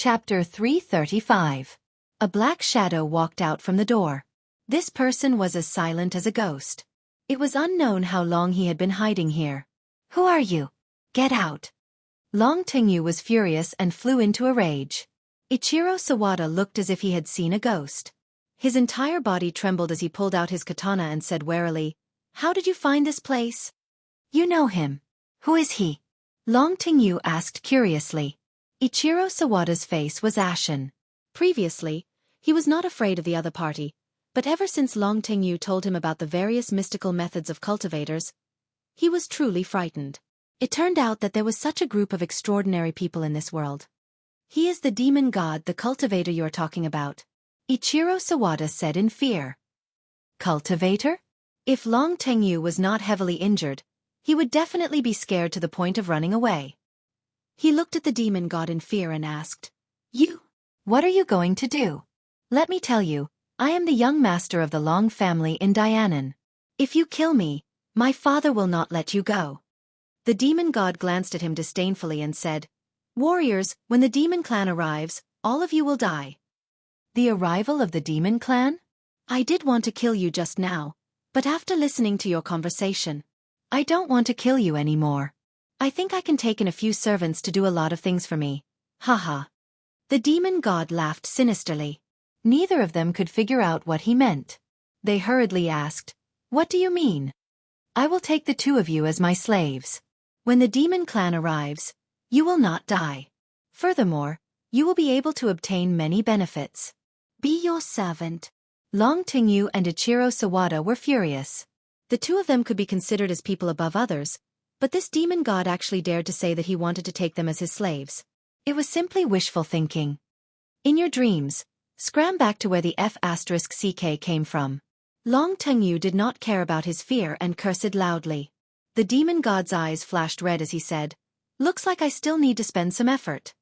Chapter 335. A black shadow walked out from the door. This person was as silent as a ghost. It was unknown how long he had been hiding here. "Who are you? Get out!" Long Tingyu was furious and flew into a rage. Ichiro Sawada looked as if he had seen a ghost. His entire body trembled as he pulled out his katana and said warily, "How did you find this place?" "You know him. Who is he?" Long Tingyu asked curiously. Ichiro Sawada's face was ashen. Previously, he was not afraid of the other party, but ever since Long Tingyu told him about the various mystical methods of cultivators, he was truly frightened. It turned out that there was such a group of extraordinary people in this world. "He is the demon god, the cultivator you're talking about," Ichiro Sawada said in fear. Cultivator? If Long Tingyu was not heavily injured, he would definitely be scared to the point of running away. He looked at the demon god in fear and asked, "You? What are you going to do?" "Let me tell you, I am the young master of the Long family in Dianan. If you kill me, my father will not let you go." The demon god glanced at him disdainfully and said, "Warriors, when the demon clan arrives, all of you will die." "The arrival of the demon clan? I did want to kill you just now, but after listening to your conversation, I don't want to kill you anymore. I think I can take in a few servants to do a lot of things for me. Haha." The demon god laughed sinisterly. Neither of them could figure out what he meant. They hurriedly asked, "What do you mean?" "I will take the two of you as my slaves. When the demon clan arrives, you will not die. Furthermore, you will be able to obtain many benefits. Be your servant." Long Tingyu and Ichiro Sawada were furious. The two of them could be considered as people above others, but this demon god actually dared to say that he wanted to take them as his slaves. It was simply wishful thinking. "In your dreams, scram back to where the F***ck came from." Long Tingyu did not care about his fear and cursed loudly. The demon god's eyes flashed red as he said, "Looks like I still need to spend some effort."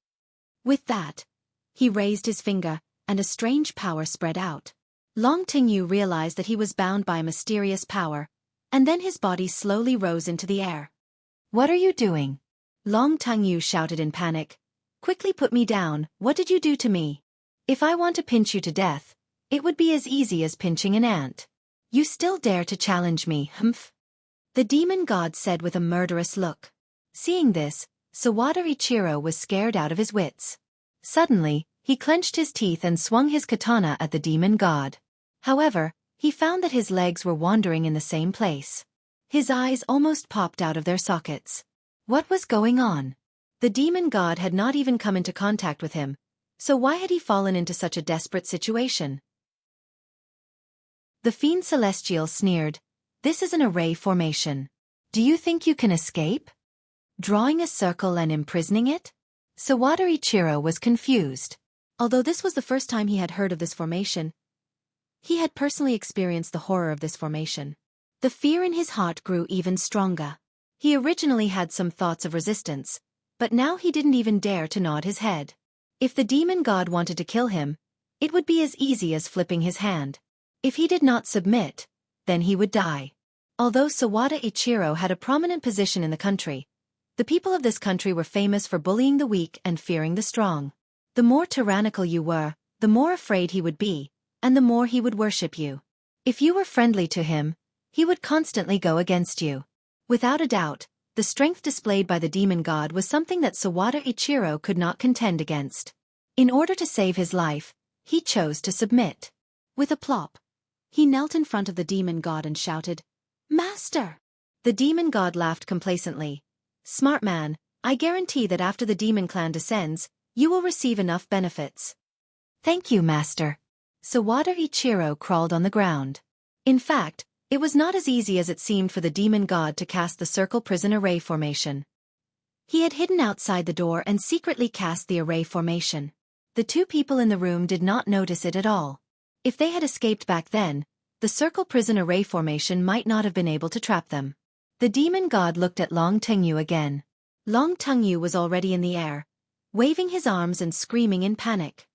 With that, he raised his finger, and a strange power spread out. Long Tingyu realized that he was bound by a mysterious power, and then his body slowly rose into the air. "What are you doing?" Long Tingyu shouted in panic. "Quickly put me down, what did you do to me? If I want to pinch you to death, it would be as easy as pinching an ant. You still dare to challenge me, humph?" The demon god said with a murderous look. Seeing this, Sawada Ichiro was scared out of his wits. Suddenly, he clenched his teeth and swung his katana at the demon god. However, he found that his legs were wandering in the same place. His eyes almost popped out of their sockets. What was going on? The demon god had not even come into contact with him, so why had he fallen into such a desperate situation? The fiend celestial sneered, "This is an array formation. Do you think you can escape? Drawing a circle and imprisoning it?" Sawada Ichiro was confused. Although this was the first time he had heard of this formation, he had personally experienced the horror of this formation. The fear in his heart grew even stronger. He originally had some thoughts of resistance, but now he didn't even dare to nod his head. If the demon god wanted to kill him, it would be as easy as flipping his hand. If he did not submit, then he would die. Although Sawada Ichiro had a prominent position in the country, the people of this country were famous for bullying the weak and fearing the strong. The more tyrannical you were, the more afraid he would be, and the more he would worship you. If you were friendly to him, he would constantly go against you. Without a doubt, the strength displayed by the demon god was something that Sawada Ichiro could not contend against. In order to save his life, he chose to submit. With a plop, he knelt in front of the demon god and shouted, "Master!" The demon god laughed complacently. "Smart man, I guarantee that after the demon clan descends, you will receive enough benefits." "Thank you, master." Sawada Ichiro crawled on the ground. In fact, it was not as easy as it seemed for the demon god to cast the circle prison array formation. He had hidden outside the door and secretly cast the array formation. The two people in the room did not notice it at all. If they had escaped back then, the circle prison array formation might not have been able to trap them. The demon god looked at Long Tingyu again. Long Tingyu was already in the air, waving his arms and screaming in panic.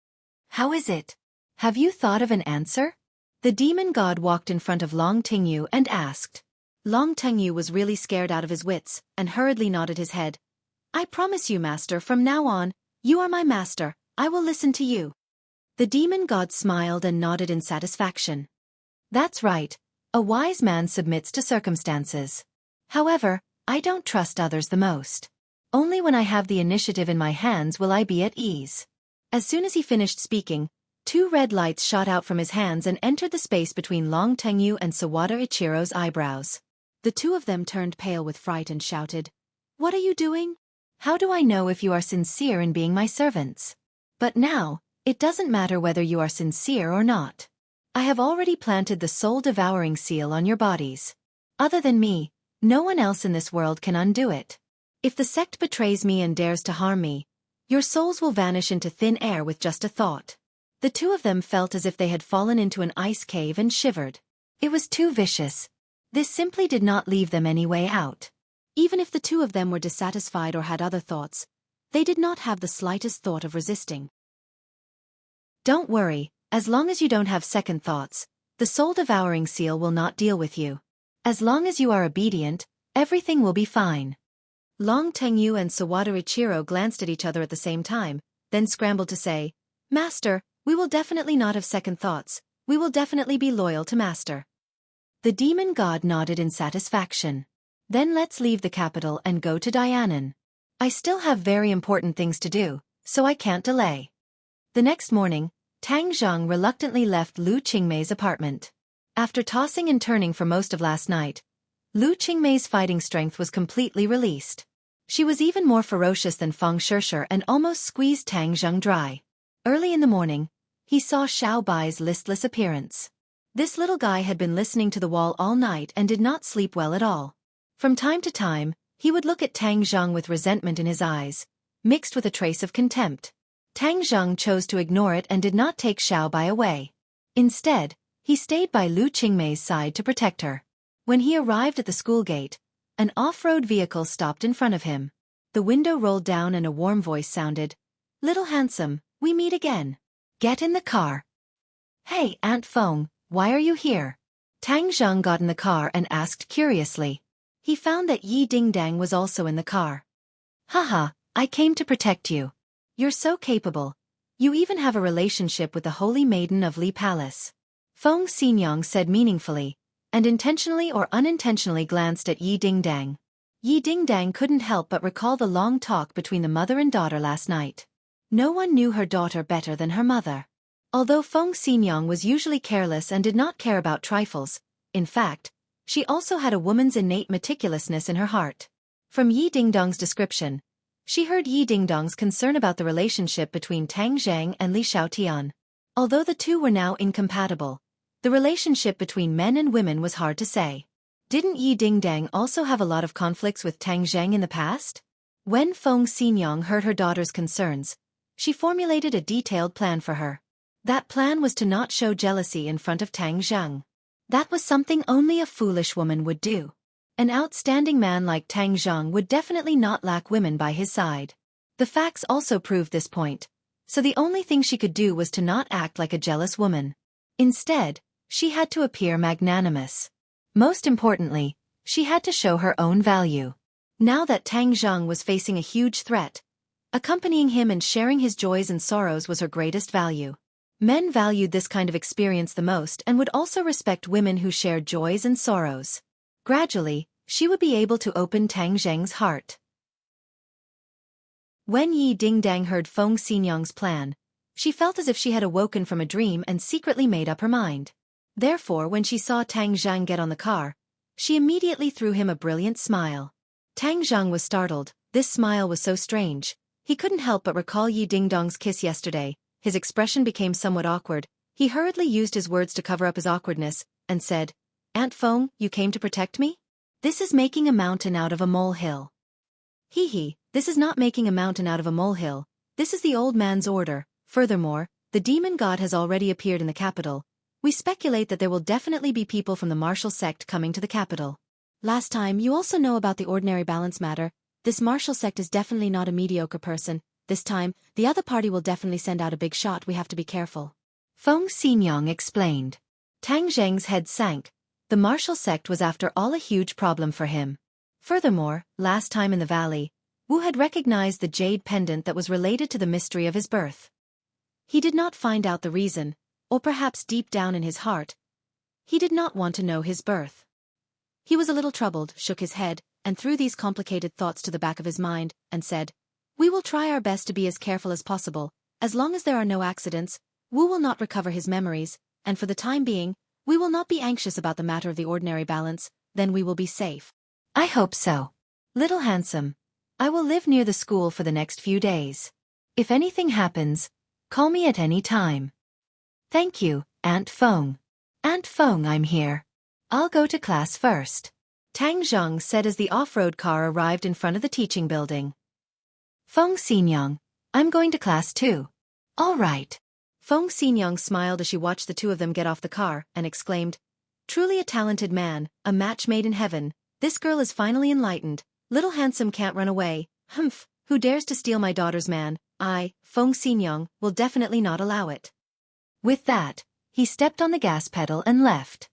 "How is it? Have you thought of an answer?" The demon god walked in front of Long Tingyu and asked. Long Tingyu was really scared out of his wits, and hurriedly nodded his head. "I promise you, master, from now on, you are my master, I will listen to you. The demon god smiled and nodded in satisfaction. That's right. A wise man submits to circumstances. However, I don't trust others the most. Only when I have the initiative in my hands will I be at ease. As soon as he finished speaking, 2 red lights shot out from his hands and entered the space between Long Tengyu and Sawada Ichiro's eyebrows. The 2 of them turned pale with fright and shouted, "What are you doing? How do I know if you are sincere in being my servants? But now, it doesn't matter whether you are sincere or not. I have already planted the soul-devouring seal on your bodies. Other than me, no one else in this world can undo it. If the sect betrays me and dares to harm me, your souls will vanish into thin air with just a thought." The 2 of them felt as if they had fallen into an ice cave and shivered. It was too vicious. This simply did not leave them any way out. Even if the 2 of them were dissatisfied or had other thoughts, they did not have the slightest thought of resisting. Don't worry, as long as you don't have second thoughts, the soul-devouring seal will not deal with you. As long as you are obedient, everything will be fine. Long Tengyu and Sawada Ichiro glanced at each other at the same time, then scrambled to say, "Master, we will definitely not have second thoughts. We will definitely be loyal to Master." The demon god nodded in satisfaction. "Then let's leave the capital and go to Dianan. I still have very important things to do, so I can't delay." The next morning, Tang Zhang reluctantly left Lu Qingmei's apartment. After tossing and turning for most of last night, Lu Qingmei's fighting strength was completely released. She was even more ferocious than Feng Shishir and almost squeezed Tang Zhang dry. Early in the morning, he saw Xiao Bai's listless appearance. This little guy had been listening to the wall all night and did not sleep well at all. From time to time, he would look at Tang Zhang with resentment in his eyes, mixed with a trace of contempt. Tang Zhang chose to ignore it and did not take Xiao Bai away. Instead, he stayed by Lu Qingmei's side to protect her. When he arrived at the school gate, an off-road vehicle stopped in front of him. The window rolled down and a warm voice sounded, "Little handsome, we meet again. Get in the car." "Hey, Aunt Feng, why are you here?" Tang Zhang got in the car and asked curiously. He found that Yi Dingdang was also in the car. "Haha, I came to protect you. You're so capable. You even have a relationship with the Holy Maiden of Li Palace." Feng Xinyang said meaningfully, and intentionally or unintentionally glanced at Yi Dingdang. Yi Dingdang couldn't help but recall the long talk between the mother and daughter last night. No one knew her daughter better than her mother. Although Feng Xinyang was usually careless and did not care about trifles, in fact, she also had a woman's innate meticulousness in her heart. From Yi Dingdong's description, she heard Yi Dingdong's concern about the relationship between Tang Zhang and Li Xiaotian. Although the 2 were now incompatible, the relationship between men and women was hard to say. Didn't Yi Dingdang also have a lot of conflicts with Tang Zhang in the past? When Feng Xinyang heard her daughter's concerns, she formulated a detailed plan for her. That plan was to not show jealousy in front of Tang Zhang. That was something only a foolish woman would do. An outstanding man like Tang Zhang would definitely not lack women by his side. The facts also proved this point, so the only thing she could do was to not act like a jealous woman. Instead, she had to appear magnanimous. Most importantly, she had to show her own value. Now that Tang Zhang was facing a huge threat, accompanying him and sharing his joys and sorrows was her greatest value. Men valued this kind of experience the most and would also respect women who shared joys and sorrows. Gradually, she would be able to open Tang Zhang's heart. When Yi Dingdang heard Feng Xinyang's plan, she felt as if she had awoken from a dream and secretly made up her mind. Therefore, when she saw Tang Zhang get on the car, she immediately threw him a brilliant smile. Tang Zhang was startled. This smile was so strange. He couldn't help but recall Yi Dingdong's kiss yesterday. His expression became somewhat awkward. He hurriedly used his words to cover up his awkwardness, and said, "Aunt Feng, you came to protect me? This is making a mountain out of a molehill." "Hee, this is not making a mountain out of a molehill. This is the old man's order. Furthermore, the demon god has already appeared in the capital. We speculate that there will definitely be people from the martial sect coming to the capital. Last time, you also know about the ordinary balance matter. This martial sect is definitely not a mediocre person. This time, the other party will definitely send out a big shot. We have to be careful." Feng Xinyang explained. Tang Zhang's head sank. The martial sect was after all a huge problem for him. Furthermore, last time in the valley, Wu had recognized the jade pendant that was related to the mystery of his birth. He did not find out the reason, or perhaps deep down in his heart, he did not want to know his birth. He was a little troubled, shook his head, and threw these complicated thoughts to the back of his mind, and said, "We will try our best to be as careful as possible. As long as there are no accidents, Wu will not recover his memories, and for the time being, we will not be anxious about the matter of the ordinary balance, then we will be safe." "I hope so. Little handsome, I will live near the school for the next few days. If anything happens, call me at any time." "Thank you, Aunt Feng." "Aunt Feng, I'm here. I'll go to class first," Tang Zheng said as the off-road car arrived in front of the teaching building. "Feng Xinyang, I'm going to class too." "All right." Feng Xinyang smiled as she watched the two of them get off the car, and exclaimed, "Truly a talented man, a match made in heaven. This girl is finally enlightened. Little handsome can't run away. Humph, who dares to steal my daughter's man? I, Feng Xinyang, will definitely not allow it." With that, he stepped on the gas pedal and left.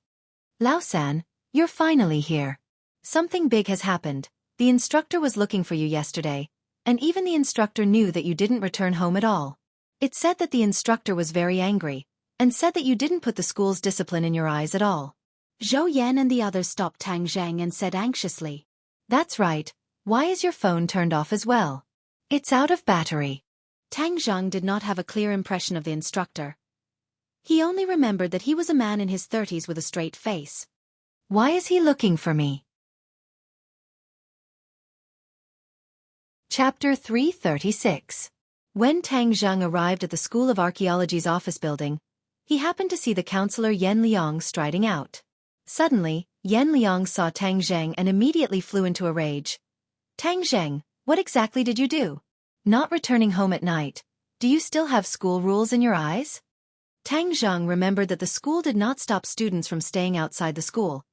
"Lao-san, you're finally here. Something big has happened. The instructor was looking for you yesterday, and even the instructor knew that you didn't return home at all. It said that the instructor was very angry, and said that you didn't put the school's discipline in your eyes at all." Zhou Yan and the others stopped Tang Zheng and said anxiously, "That's right. Why is your phone turned off as well?" "It's out of battery." Tang Zheng did not have a clear impression of the instructor. He only remembered that he was a man in his 30s with a straight face. "Why is he looking for me?" Chapter 336. When Tang Zheng arrived at the School of Archaeology's office building, he happened to see the counselor Yan Liang striding out. Suddenly, Yan Liang saw Tang Zheng and immediately flew into a rage. "Tang Zheng, what exactly did you do? Not returning home at night. Do you still have school rules in your eyes?" Tang Zheng remembered that the school did not stop students from staying outside the school,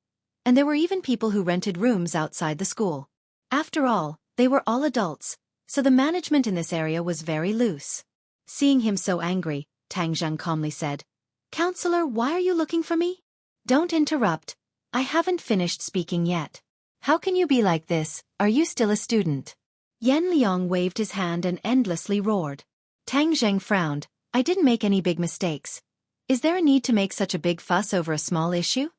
and there were even people who rented rooms outside the school. After all, they were all adults, so the management in this area was very loose. Seeing him so angry, Tang Zheng calmly said, "Counselor, why are you looking for me?" "Don't interrupt. I haven't finished speaking yet. How can you be like this? Are you still a student?" Yan Liang waved his hand and endlessly roared. Tang Zheng frowned. "I didn't make any big mistakes. Is there a need to make such a big fuss over a small issue?"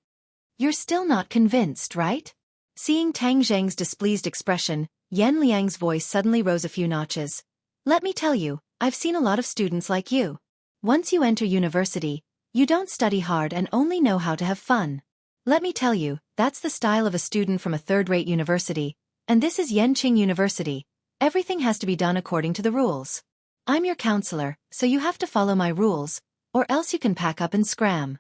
"You're still not convinced, right?" Seeing Tang Zheng's displeased expression, Yan Liang's voice suddenly rose a few notches. "Let me tell you, I've seen a lot of students like you. Once you enter university, you don't study hard and only know how to have fun. Let me tell you, that's the style of a student from a third-rate university, and this is Yenqing University. Everything has to be done according to the rules. I'm your counselor, so you have to follow my rules, or else you can pack up and scram."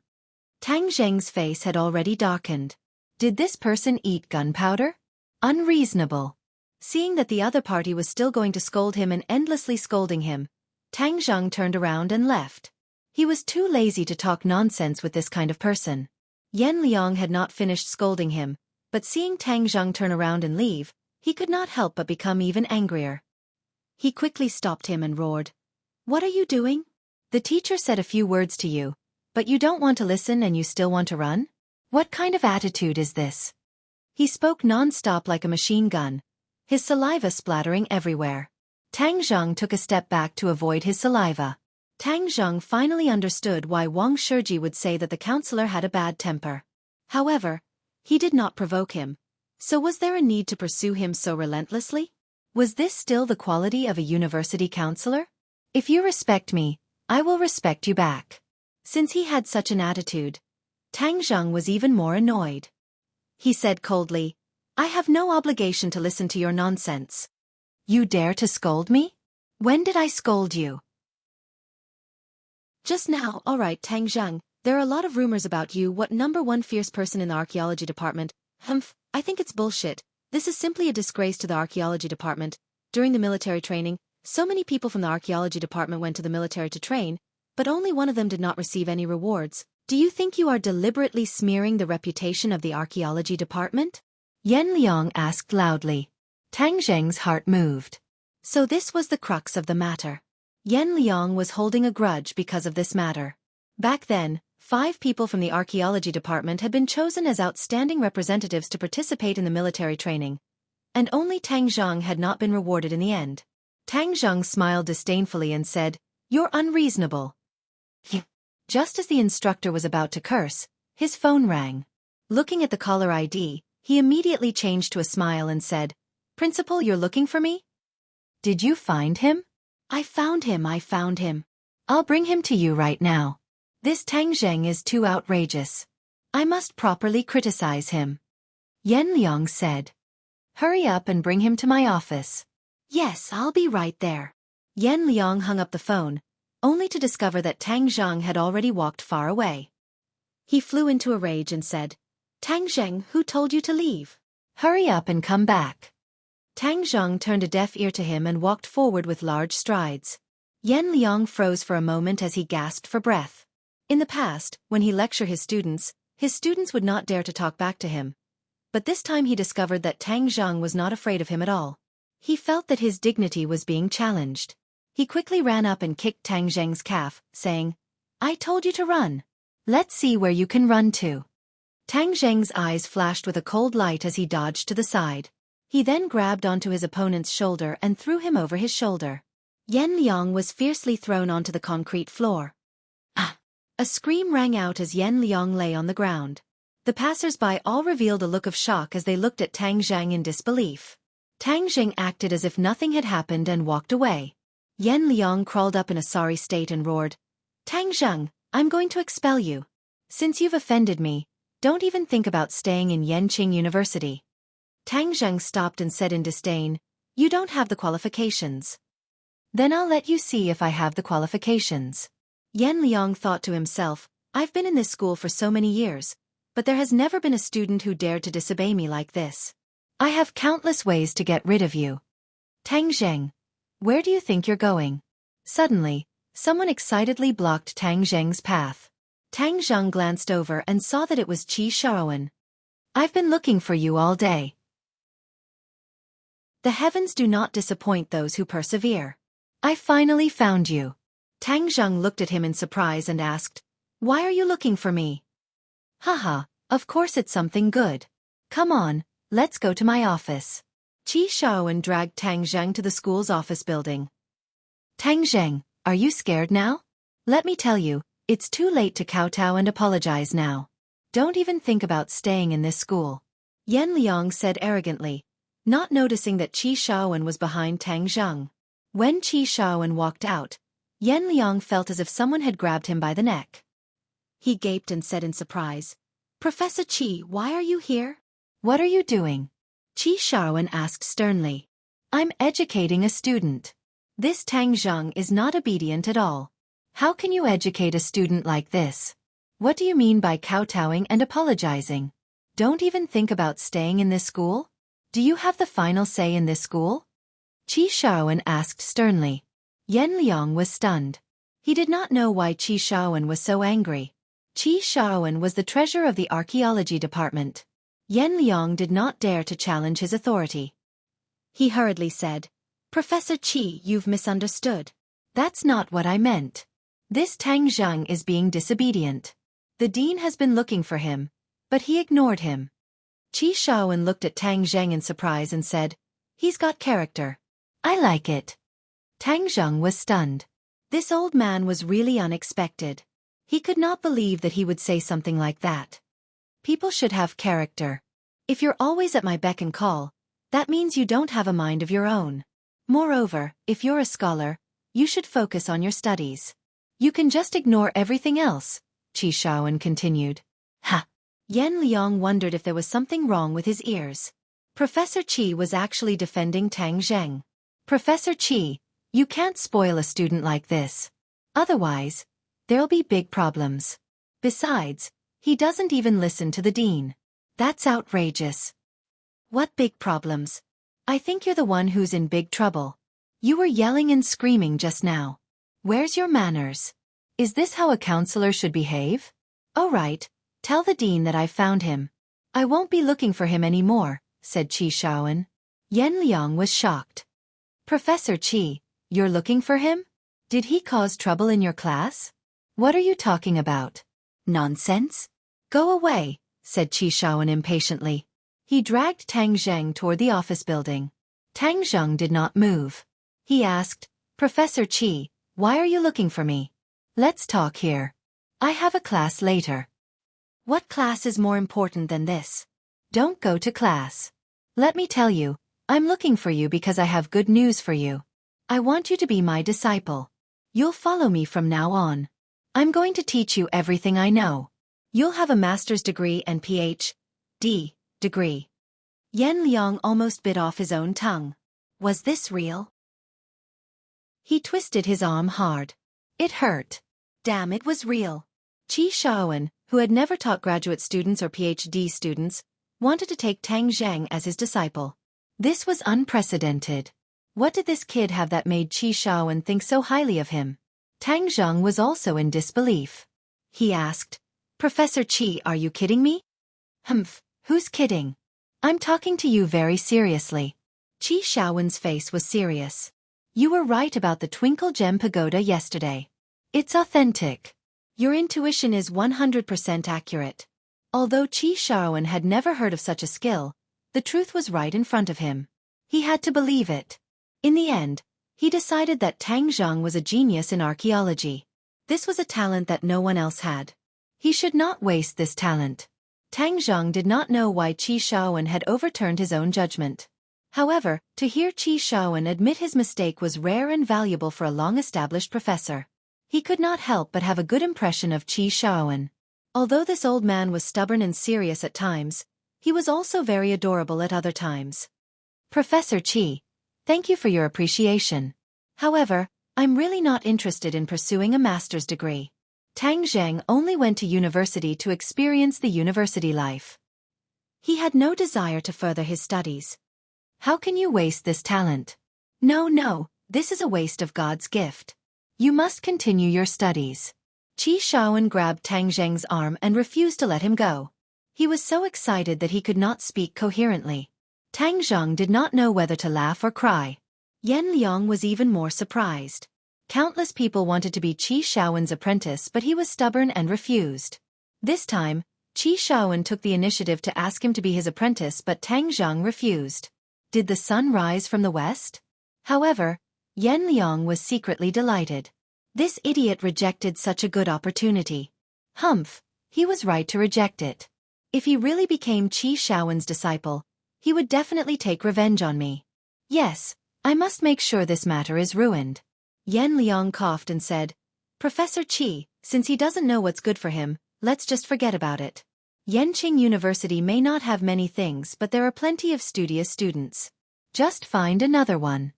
Tang Zheng's face had already darkened. Did this person eat gunpowder? Unreasonable. Seeing that the other party was still going to scold him and endlessly scolding him, Tang Zheng turned around and left. He was too lazy to talk nonsense with this kind of person. Yan Liang had not finished scolding him, but seeing Tang Zheng turn around and leave, he could not help but become even angrier. He quickly stopped him and roared, "What are you doing? The teacher said a few words to you, but you don't want to listen and you still want to run? What kind of attitude is this?" He spoke non-stop like a machine gun, his saliva splattering everywhere. Tang Zheng took a step back to avoid his saliva. Tang Zheng finally understood why Wang Shiji would say that the counselor had a bad temper. However, he did not provoke him, so was there a need to pursue him so relentlessly? Was this still the quality of a university counselor? "If you respect me, I will respect you back." Since he had such an attitude, Tang Zheng was even more annoyed. He said coldly, "I have no obligation to listen to your nonsense." "You dare to scold me? When did I scold you?" "Just now." "All right, Tang Zheng, there are a lot of rumors about you, what #1 fierce person in the archaeology department. Humph, I think it's bullshit. This is simply a disgrace to the archaeology department. During the military training, so many people from the archaeology department went to the military to train, but only one of them did not receive any rewards. Do you think you are deliberately smearing the reputation of the archaeology department?" Yan Liang asked loudly. Tang Zheng's heart moved. So this was the crux of the matter. Yan Liang was holding a grudge because of this matter. Back then, 5 people from the archaeology department had been chosen as outstanding representatives to participate in the military training, and only Tang Zheng had not been rewarded in the end. Tang Zheng smiled disdainfully and said, "You're unreasonable. You. Just as the instructor was about to curse, his phone rang. Looking at the caller ID, he immediately changed to a smile and said, "Principal, you're looking for me?" "Did you find him?" I found him. I'll bring him to you right now. This Tang Zheng is too outrageous. I must properly criticize him." Yan Liang said. "Hurry up and bring him to my office." "Yes, I'll be right there." Yan Liang hung up the phone, only to discover that Tang Zheng had already walked far away. He flew into a rage and said, "Tang Zheng, who told you to leave? Hurry up and come back." Tang Zheng turned a deaf ear to him and walked forward with large strides. Yan Liang froze for a moment as he gasped for breath. In the past, when he lectured his students would not dare to talk back to him. But this time he discovered that Tang Zheng was not afraid of him at all. He felt that his dignity was being challenged. He quickly ran up and kicked Tang Zheng's calf, saying, "I told you to run. Let's see where you can run to." Tang Zheng's eyes flashed with a cold light as he dodged to the side. He then grabbed onto his opponent's shoulder and threw him over his shoulder. Yan Liang was fiercely thrown onto the concrete floor. Ah! A scream rang out as Yan Liang lay on the ground. The passers-by all revealed a look of shock as they looked at Tang Zheng in disbelief. Tang Zheng acted as if nothing had happened and walked away. Yan Liang crawled up in a sorry state and roared, "Tang Zheng, I'm going to expel you. Since you've offended me, don't even think about staying in Yanqing University." Tang Zheng stopped and said in disdain, "You don't have the qualifications." "Then I'll let you see if I have the qualifications." Yan Liang thought to himself, "I've been in this school for so many years, but there has never been a student who dared to disobey me like this. I have countless ways to get rid of you." "Tang Zheng, where do you think you're going?" Suddenly, someone excitedly blocked Tang Zheng's path. Tang Zheng glanced over and saw that it was Xiaofan. "I've been looking for you all day." The heavens do not disappoint those who persevere. "I finally found you." Tang Zheng looked at him in surprise and asked, "Why are you looking for me?" "Haha, of course it's something good. Come on, let's go to my office." Xiaofan dragged Tang Zheng to the school's office building. "Tang Zheng, are you scared now? Let me tell you, it's too late to kowtow and apologize now. Don't even think about staying in this school," Yan Liang said arrogantly, not noticing that Xiaofan was behind Tang Zheng. When Xiaofan walked out, Yan Liang felt as if someone had grabbed him by the neck. He gaped and said in surprise, "Professor Qi, why are you here?" "What are you doing?" Xiaofan asked sternly. "I'm educating a student. This Tang Zheng is not obedient at all. How can you educate a student like this? What do you mean by kowtowing and apologizing? Don't even think about staying in this school? Do you have the final say in this school?" Xiaofan asked sternly. Yan Liang was stunned. He did not know why Xiaofan was so angry. Xiaofan was the treasurer of the archaeology department. Yan Liang did not dare to challenge his authority. He hurriedly said, "Professor Qi, you've misunderstood. That's not what I meant. This Tang Zheng is being disobedient. The dean has been looking for him, but he ignored him." Xiaofan looked at Tang Zheng in surprise and said, "He's got character. I like it." Tang Zheng was stunned. This old man was really unexpected. He could not believe that he would say something like that. "People should have character. If you're always at my beck and call, that means you don't have a mind of your own. Moreover, if you're a scholar, you should focus on your studies. You can just ignore everything else," Xiaofan continued. Ha! Yan Liang wondered if there was something wrong with his ears. Professor Qi was actually defending Tang Zheng. "Professor Qi, you can't spoil a student like this. Otherwise, there'll be big problems. Besides, he doesn't even listen to the dean. That's outrageous." "What big problems? I think you're the one who's in big trouble. You were yelling and screaming just now. Where's your manners? Is this how a counselor should behave? Oh right, tell the dean that I found him. I won't be looking for him anymore," said Xiaofan. Yan Liang was shocked. "Professor Qi, you're looking for him? Did he cause trouble in your class? What are you talking about? Nonsense. Go away," said Xiaofan impatiently. He dragged Tang Zheng toward the office building. Tang Zheng did not move. He asked, "Professor Qi, why are you looking for me? Let's talk here. I have a class later. What class is more important than this? Don't go to class. Let me tell you, I'm looking for you because I have good news for you. I want you to be my disciple. You'll follow me from now on. I'm going to teach you everything I know. You'll have a master's degree and Ph.D. degree. Yan Liang almost bit off his own tongue. Was this real? He twisted his arm hard. It hurt. Damn, it was real. Xiaofan, who had never taught graduate students or Ph.D. students, wanted to take Tang Zhang as his disciple. This was unprecedented. What did this kid have that made Xiaofan think so highly of him? Tang Zhang was also in disbelief. He asked, Professor Qi, are you kidding me? Humph, who's kidding? I'm talking to you very seriously. Xiaofan's face was serious. You were right about the Twinkle Gem Pagoda yesterday. It's authentic. Your intuition is 100% accurate. Although Xiaofan had never heard of such a skill, the truth was right in front of him. He had to believe it. In the end, he decided that Tang Zhang was a genius in archaeology. This was a talent that no one else had. He should not waste this talent. Tang Zhang did not know why Xiaofan had overturned his own judgment. However, to hear Xiaofan admit his mistake was rare and valuable for a long-established professor. He could not help but have a good impression of Xiaofan. Although this old man was stubborn and serious at times, he was also very adorable at other times. Professor Qi, thank you for your appreciation. However, I'm really not interested in pursuing a master's degree. Tang Zhang only went to university to experience the university life. He had no desire to further his studies. How can you waste this talent? No, this is a waste of God's gift. You must continue your studies. Xiaofan grabbed Tang Zhang's arm and refused to let him go. He was so excited that he could not speak coherently. Tang Zhang did not know whether to laugh or cry. Yan Liang was even more surprised. Countless people wanted to be Xiaofan's apprentice, but he was stubborn and refused. This time, Xiaofan took the initiative to ask him to be his apprentice, but Tang Zhang refused. Did the sun rise from the west? However, Yan Liang was secretly delighted. This idiot rejected such a good opportunity. Humph, he was right to reject it. If he really became Xiaofan's disciple, he would definitely take revenge on me. Yes, I must make sure this matter is ruined. Yan Liang coughed and said, Professor Qi, since he doesn't know what's good for him, let's just forget about it. Yanqing University may not have many things, but there are plenty of studious students. Just find another one.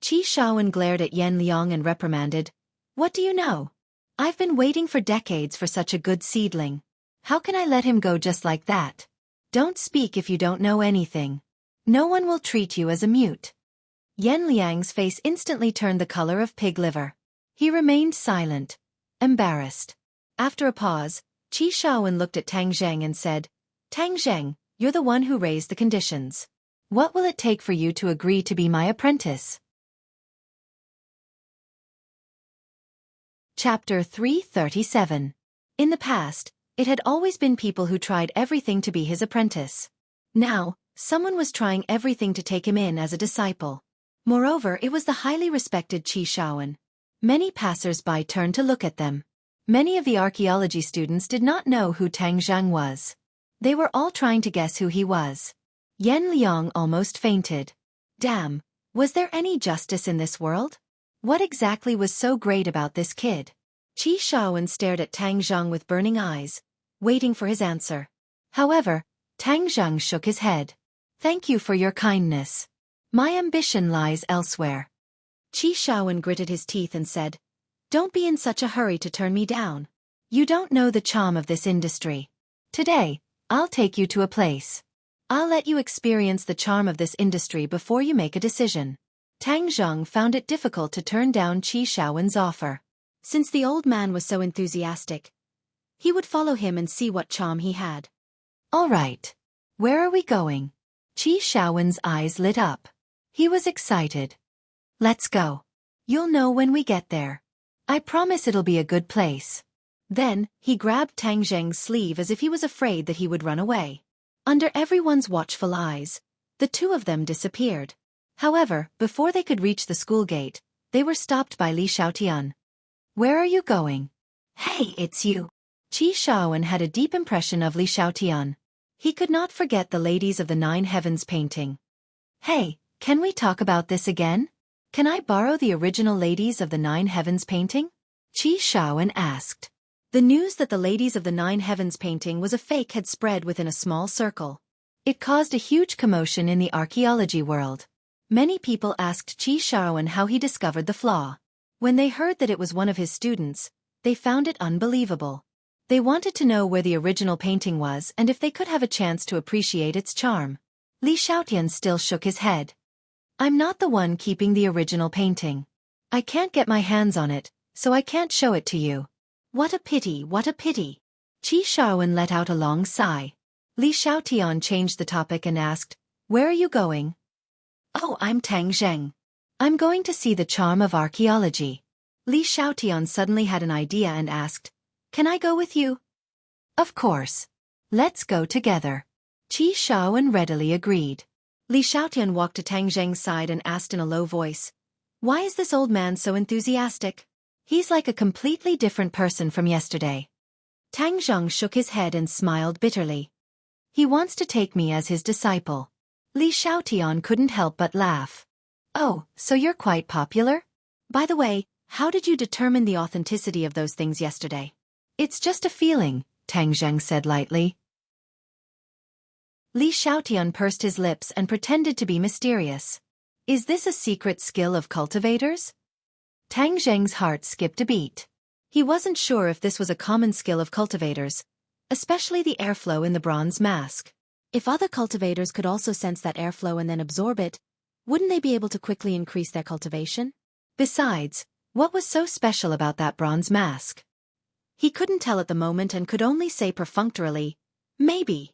Xiaofan glared at Yan Liang and reprimanded, What do you know? I've been waiting for decades for such a good seedling. How can I let him go just like that? Don't speak if you don't know anything. No one will treat you as a mute. Yan Liang's face instantly turned the color of pig liver. He remained silent, embarrassed. After a pause, Xiaofan looked at Tang Zhang and said, Tang Zhang, you're the one who raised the conditions. What will it take for you to agree to be my apprentice? Chapter 337. In the past, it had always been people who tried everything to be his apprentice. Now, someone was trying everything to take him in as a disciple. Moreover, it was the highly respected Xiaofan. Many passers-by turned to look at them. Many of the archaeology students did not know who Tang Zhang was. They were all trying to guess who he was. Yan Liang almost fainted. Damn, was there any justice in this world? What exactly was so great about this kid? Xiaofan stared at Tang Zhang with burning eyes, waiting for his answer. However, Tang Zhang shook his head. Thank you for your kindness. My ambition lies elsewhere. Xiaofan gritted his teeth and said, Don't be in such a hurry to turn me down. You don't know the charm of this industry. Today, I'll take you to a place. I'll let you experience the charm of this industry before you make a decision. Tang Zhang found it difficult to turn down Xiaofan's offer. Since the old man was so enthusiastic, he would follow him and see what charm he had. All right. Where are we going? Xiaofan's eyes lit up. He was excited. Let's go. You'll know when we get there. I promise it'll be a good place. Then, he grabbed Tang Zhang's sleeve as if he was afraid that he would run away. Under everyone's watchful eyes, the two of them disappeared. However, before they could reach the school gate, they were stopped by Li Xiaotian. Where are you going? Hey, it's you. Qi Shaoan had a deep impression of Li Xiaotian. He could not forget the Ladies of the Nine Heavens painting. Hey, can we talk about this again? Can I borrow the original Ladies of the Nine Heavens painting? Qi Shaoan asked. The news that the Ladies of the Nine Heavens painting was a fake had spread within a small circle. It caused a huge commotion in the archaeology world. Many people asked Qi Shaoan how he discovered the flaw. When they heard that it was one of his students, they found it unbelievable. They wanted to know where the original painting was and if they could have a chance to appreciate its charm. Li Xiaotian still shook his head. I'm not the one keeping the original painting. I can't get my hands on it, so I can't show it to you. What a pity, what a pity. Qi Shaoan let out a long sigh. Li Xiaotian changed the topic and asked, Where are you going? Oh, I'm Tang Zheng. I'm going to see the charm of archaeology. Li Xiaotian suddenly had an idea and asked, Can I go with you? Of course. Let's go together. Qi Shaoan readily agreed. Li Xiaotian walked to Tang Zheng's side and asked in a low voice, Why is this old man so enthusiastic? He's like a completely different person from yesterday. Tang Zheng shook his head and smiled bitterly. He wants to take me as his disciple. Li Xiaotian couldn't help but laugh. Oh, so you're quite popular? By the way, how did you determine the authenticity of those things yesterday? It's just a feeling, Tang Zheng said lightly. Li Xiaotian pursed his lips and pretended to be mysterious. Is this a secret skill of cultivators? Tang Zheng's heart skipped a beat. He wasn't sure if this was a common skill of cultivators, especially the airflow in the bronze mask. If other cultivators could also sense that airflow and then absorb it, wouldn't they be able to quickly increase their cultivation? Besides, what was so special about that bronze mask? He couldn't tell at the moment and could only say perfunctorily, maybe.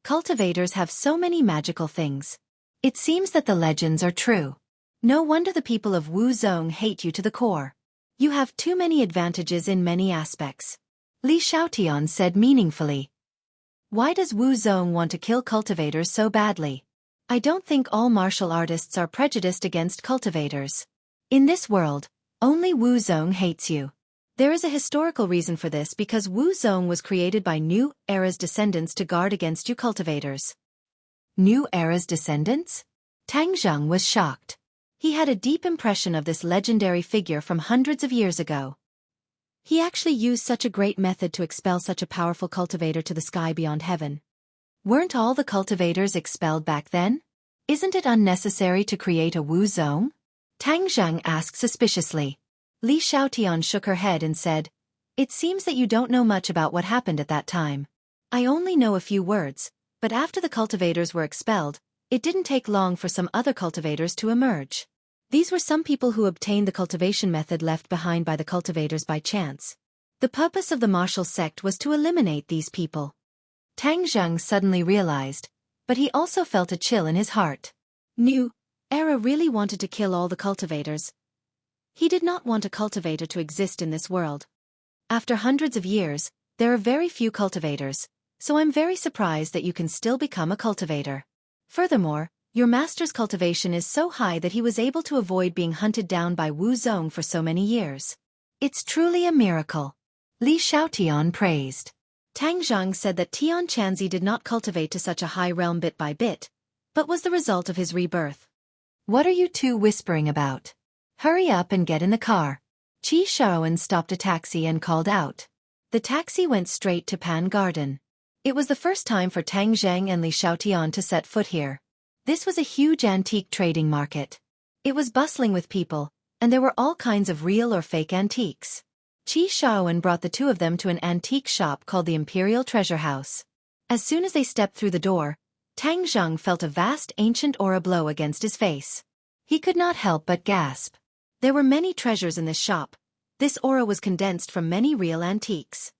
Cultivators have so many magical things. It seems that the legends are true. No wonder the people of Wu Zong hate you to the core. You have too many advantages in many aspects. Li Xiaotian said meaningfully. Why does Wu Zong want to kill cultivators so badly? I don't think all martial artists are prejudiced against cultivators. In this world, only Wu Zong hates you. There is a historical reason for this because Wu Zong was created by New Era's descendants to guard against you cultivators. New Era's descendants? Tang Zheng was shocked. He had a deep impression of this legendary figure from hundreds of years ago. He actually used such a great method to expel such a powerful cultivator to the sky beyond heaven. Weren't all the cultivators expelled back then? Isn't it unnecessary to create a Wu Zong? Tang Zheng asked suspiciously. Li Xiaotian shook her head and said, It seems that you don't know much about what happened at that time. I only know a few words, but after the cultivators were expelled, it didn't take long for some other cultivators to emerge. These were some people who obtained the cultivation method left behind by the cultivators by chance. The purpose of the martial sect was to eliminate these people. Tang Zheng suddenly realized, but he also felt a chill in his heart. New Era really wanted to kill all the cultivators. He did not want a cultivator to exist in this world. After hundreds of years, there are very few cultivators, so I'm very surprised that you can still become a cultivator. Furthermore, your master's cultivation is so high that he was able to avoid being hunted down by Wu Zong for so many years. It's truly a miracle. Li Xiaotian praised. Tang Zheng said that Tian Chanzi did not cultivate to such a high realm bit by bit, but was the result of his rebirth. What are you two whispering about? Hurry up and get in the car. Qi Shaoan stopped a taxi and called out. The taxi went straight to Pan Garden. It was the first time for Tang Zheng and Li Xiaotian to set foot here. This was a huge antique trading market. It was bustling with people, and there were all kinds of real or fake antiques. Qi Shaoan brought the two of them to an antique shop called the Imperial Treasure House. As soon as they stepped through the door, Tang Zheng felt a vast ancient aura blow against his face. He could not help but gasp. There were many treasures in this shop. This aura was condensed from many real antiques.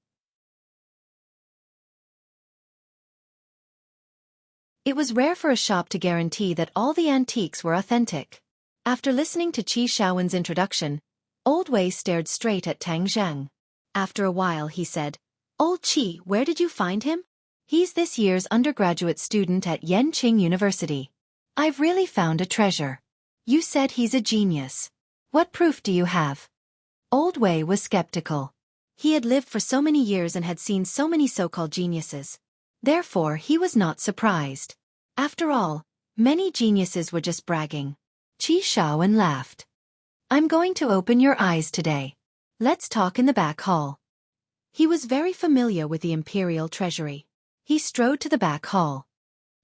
It was rare for a shop to guarantee that all the antiques were authentic. After listening to Qi Shaoan's introduction, Old Wei stared straight at Tang Zheng. After a while he said, Old Qi, where did you find him? He's this year's undergraduate student at Yenqing University. I've really found a treasure. You said he's a genius. What proof do you have? Old Wei was skeptical. He had lived for so many years and had seen so many so-called geniuses. Therefore, he was not surprised. After all, many geniuses were just bragging. Xiaofan laughed. I'm going to open your eyes today. Let's talk in the back hall. He was very familiar with the imperial treasury. He strode to the back hall.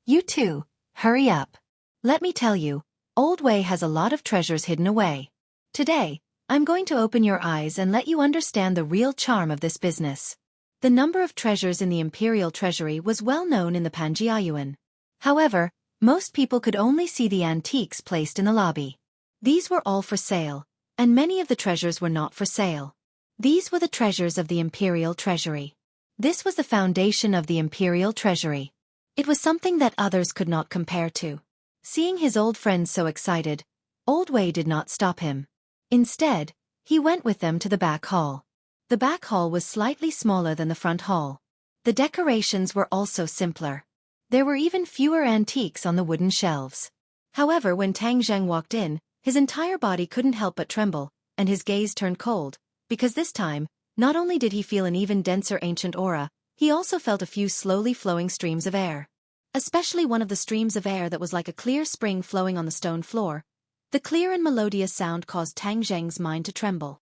You two, hurry up. Let me tell you, Old Wei has a lot of treasures hidden away. Today, I'm going to open your eyes and let you understand the real charm of this business. The number of treasures in the imperial treasury was well known in the Panjiayuan. However, most people could only see the antiques placed in the lobby. These were all for sale, and many of the treasures were not for sale. These were the treasures of the imperial treasury. This was the foundation of the imperial treasury. It was something that others could not compare to. Seeing his old friends so excited, Old Wei did not stop him. Instead, he went with them to the back hall. The back hall was slightly smaller than the front hall. The decorations were also simpler. There were even fewer antiques on the wooden shelves. However, when Tang Zheng walked in, his entire body couldn't help but tremble, and his gaze turned cold, because this time, not only did he feel an even denser ancient aura, he also felt a few slowly flowing streams of air. Especially one of the streams of air that was like a clear spring flowing on the stone floor. The clear and melodious sound caused Tang Zheng's mind to tremble.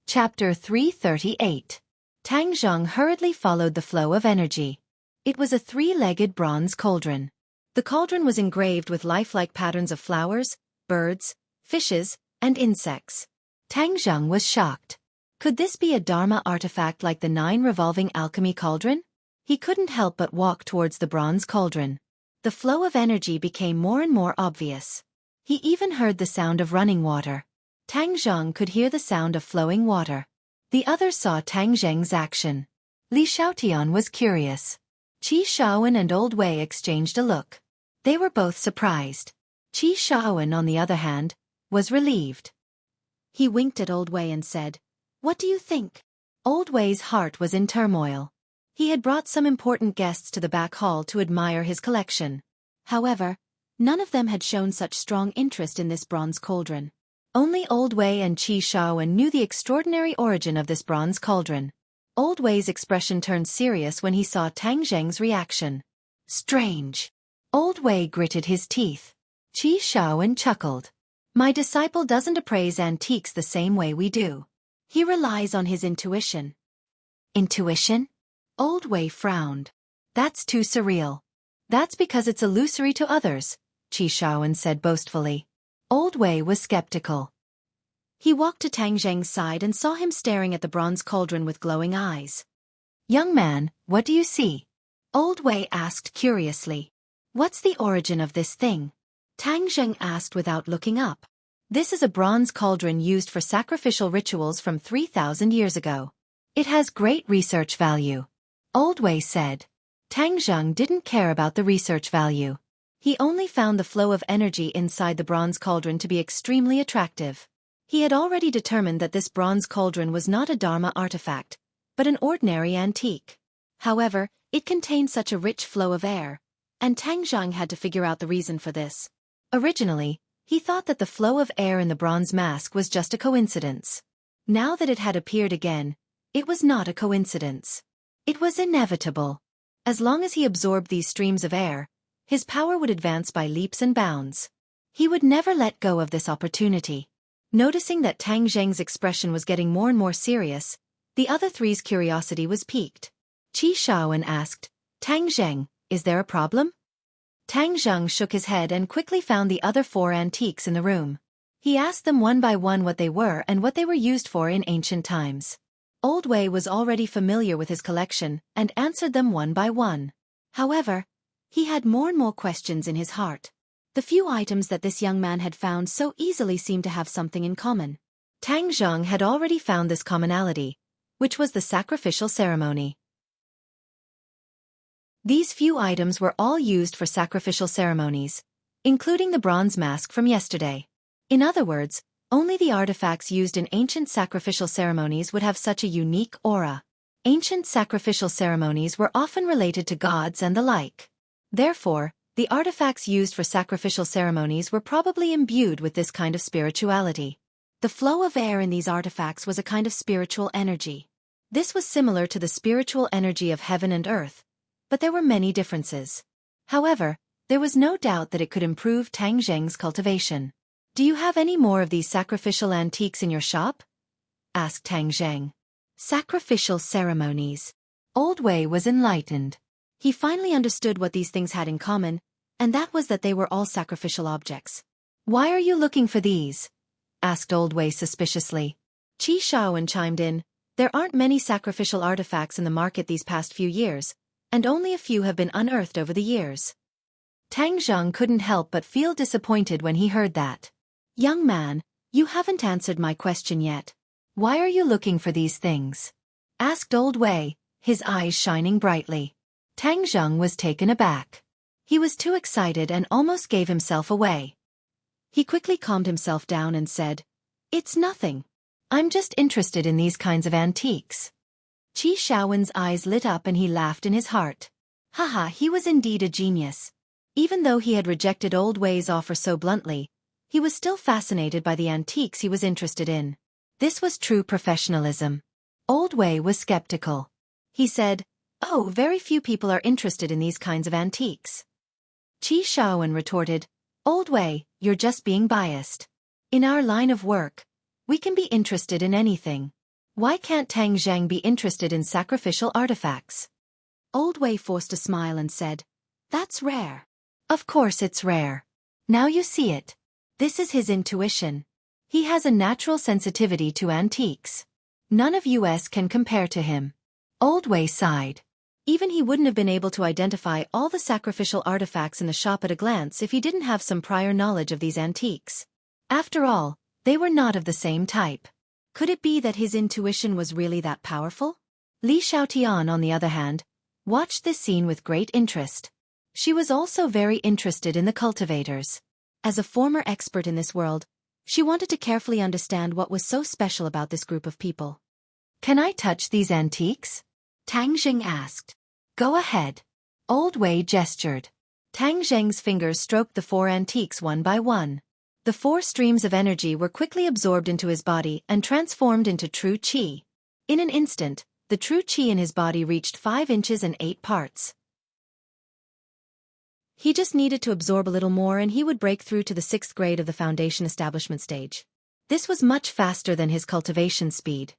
Chapter 338. Tang Zheng hurriedly followed the flow of energy. It was a three-legged bronze cauldron. The cauldron was engraved with lifelike patterns of flowers, birds, fishes, and insects. Tang Zheng was shocked. Could this be a Dharma artifact like the 9 revolving alchemy cauldron? He couldn't help but walk towards the bronze cauldron. The flow of energy became more and more obvious. He even heard the sound of running water. Tang Zheng could hear the sound of flowing water. The others saw Tang Zheng's action. Li Xiaotian was curious. Xiaofan and Old Wei exchanged a look. They were both surprised. Xiaofan, on the other hand, was relieved. He winked at Old Wei and said, "What do you think?" Old Wei's heart was in turmoil. He had brought some important guests to the back hall to admire his collection. However, none of them had shown such strong interest in this bronze cauldron. Only Old Wei and Xiaofan knew the extraordinary origin of this bronze cauldron. Old Wei's expression turned serious when he saw Tang Zheng's reaction. Strange. Old Wei gritted his teeth. Xiaofan chuckled. My disciple doesn't appraise antiques the same way we do. He relies on his intuition. Intuition? Old Wei frowned. That's too surreal. That's because it's illusory to others, Xiaofan said boastfully. Old Wei was skeptical. He walked to Tang Zheng's side and saw him staring at the bronze cauldron with glowing eyes. Young man, what do you see? Old Wei asked curiously. What's the origin of this thing? Tang Zheng asked without looking up. This is a bronze cauldron used for sacrificial rituals from 3,000 years ago. It has great research value. Old Wei said. Tang Zheng didn't care about the research value. He only found the flow of energy inside the bronze cauldron to be extremely attractive. He had already determined that this bronze cauldron was not a Dharma artifact, but an ordinary antique. However, it contained such a rich flow of air, and Tang Zheng had to figure out the reason for this. Originally, he thought that the flow of air in the bronze mask was just a coincidence. Now that it had appeared again, it was not a coincidence. It was inevitable. As long as he absorbed these streams of air, his power would advance by leaps and bounds. He would never let go of this opportunity. Noticing that Tang Zheng's expression was getting more and more serious, the other three's curiosity was piqued. Xiaofan asked, Tang Zheng, is there a problem? Tang Zheng shook his head and quickly found the other 4 antiques in the room. He asked them one by one what they were and what they were used for in ancient times. Old Wei was already familiar with his collection and answered them one by one. However, he had more and more questions in his heart. The few items that this young man had found so easily seemed to have something in common. Tang Zheng had already found this commonality, which was the sacrificial ceremony. These few items were all used for sacrificial ceremonies, including the bronze mask from yesterday. In other words, only the artifacts used in ancient sacrificial ceremonies would have such a unique aura. Ancient sacrificial ceremonies were often related to gods and the like. Therefore, the artifacts used for sacrificial ceremonies were probably imbued with this kind of spirituality. The flow of air in these artifacts was a kind of spiritual energy. This was similar to the spiritual energy of heaven and earth, but there were many differences. However, there was no doubt that it could improve Tang Zheng's cultivation. "Do you have any more of these sacrificial antiques in your shop?" asked Tang Zheng. Sacrificial ceremonies. Old Wei was enlightened. He finally understood what these things had in common, and that was that they were all sacrificial objects. "Why are you looking for these?" asked Old Wei suspiciously. Xiaofan chimed in, "There aren't many sacrificial artifacts in the market these past few years, and only a few have been unearthed over the years." Tang Zheng couldn't help but feel disappointed when he heard that. "Young man, you haven't answered my question yet. Why are you looking for these things?" asked Old Wei, his eyes shining brightly. Tang Zheng was taken aback. He was too excited and almost gave himself away. He quickly calmed himself down and said, "It's nothing. I'm just interested in these kinds of antiques." Qi Shaowen's eyes lit up and he laughed in his heart. Haha, he was indeed a genius. Even though he had rejected Old Wei's offer so bluntly, he was still fascinated by the antiques he was interested in. This was true professionalism. Old Wei was skeptical. He said, "Oh, very few people are interested in these kinds of antiques." Qi Shaowen retorted, "Old Wei, you're just being biased. In our line of work, we can be interested in anything. Why can't Tang Zheng be interested in sacrificial artifacts?" Old Wei forced a smile and said, "That's rare." "Of course it's rare. Now you see it. This is his intuition. He has a natural sensitivity to antiques. None of us can compare to him." Old Wei sighed. Even he wouldn't have been able to identify all the sacrificial artifacts in the shop at a glance if he didn't have some prior knowledge of these antiques. After all, they were not of the same type. Could it be that his intuition was really that powerful? Li Xiaotian, on the other hand, watched this scene with great interest. She was also very interested in the cultivators. As a former expert in this world, she wanted to carefully understand what was so special about this group of people. "Can I touch these antiques?" Tang Zheng asked. "Go ahead." Old Wei gestured. Tang Zheng's fingers stroked the 4 antiques one by one. The 4 streams of energy were quickly absorbed into his body and transformed into true qi. In an instant, the true qi in his body reached 5 inches and 8 parts. He just needed to absorb a little more and he would break through to the 6th grade of the foundation establishment stage. This was much faster than his cultivation speed.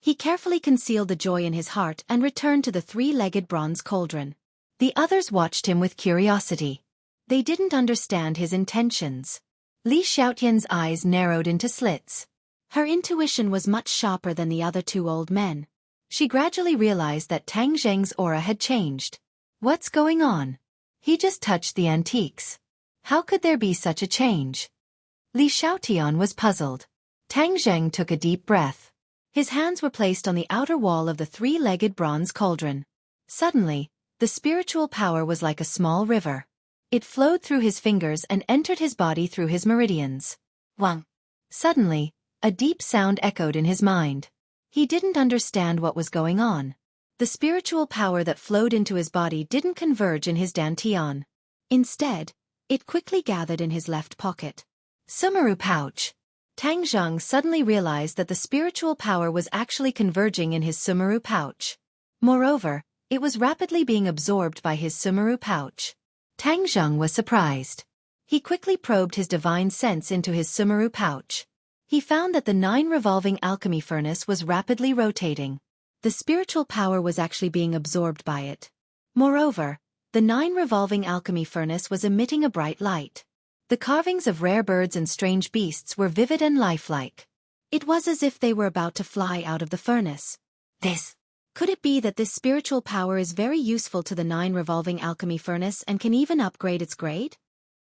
He carefully concealed the joy in his heart and returned to the 3-legged bronze cauldron. The others watched him with curiosity. They didn't understand his intentions. Li Xiaotian's eyes narrowed into slits. Her intuition was much sharper than the other 2 old men. She gradually realized that Tang Zheng's aura had changed. What's going on? He just touched the antiques. How could there be such a change? Li Xiaotian was puzzled. Tang Zheng took a deep breath. His hands were placed on the outer wall of the 3-legged bronze cauldron. Suddenly, the spiritual power was like a small river. It flowed through his fingers and entered his body through his meridians. Wang! Suddenly, a deep sound echoed in his mind. He didn't understand what was going on. The spiritual power that flowed into his body didn't converge in his dantian. Instead, it quickly gathered in his left pocket. Sumeru pouch. Tang Zheng suddenly realized that the spiritual power was actually converging in his Sumeru pouch. Moreover, it was rapidly being absorbed by his Sumeru pouch. Tang Zheng was surprised. He quickly probed his divine sense into his Sumeru pouch. He found that the 9 revolving alchemy furnace was rapidly rotating. The spiritual power was actually being absorbed by it. Moreover, the 9 revolving alchemy furnace was emitting a bright light. The carvings of rare birds and strange beasts were vivid and lifelike. It was as if they were about to fly out of the furnace. Could it be that this spiritual power is very useful to the 9 revolving alchemy furnace and can even upgrade its grade?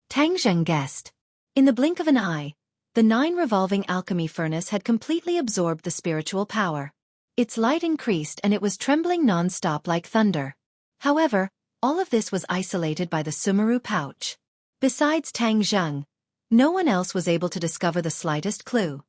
Tang Zheng guessed. In the blink of an eye, the 9 revolving alchemy furnace had completely absorbed the spiritual power. Its light increased and it was trembling non-stop like thunder. However, all of this was isolated by the Sumeru pouch. Besides Tang Zheng, no one else was able to discover the slightest clue.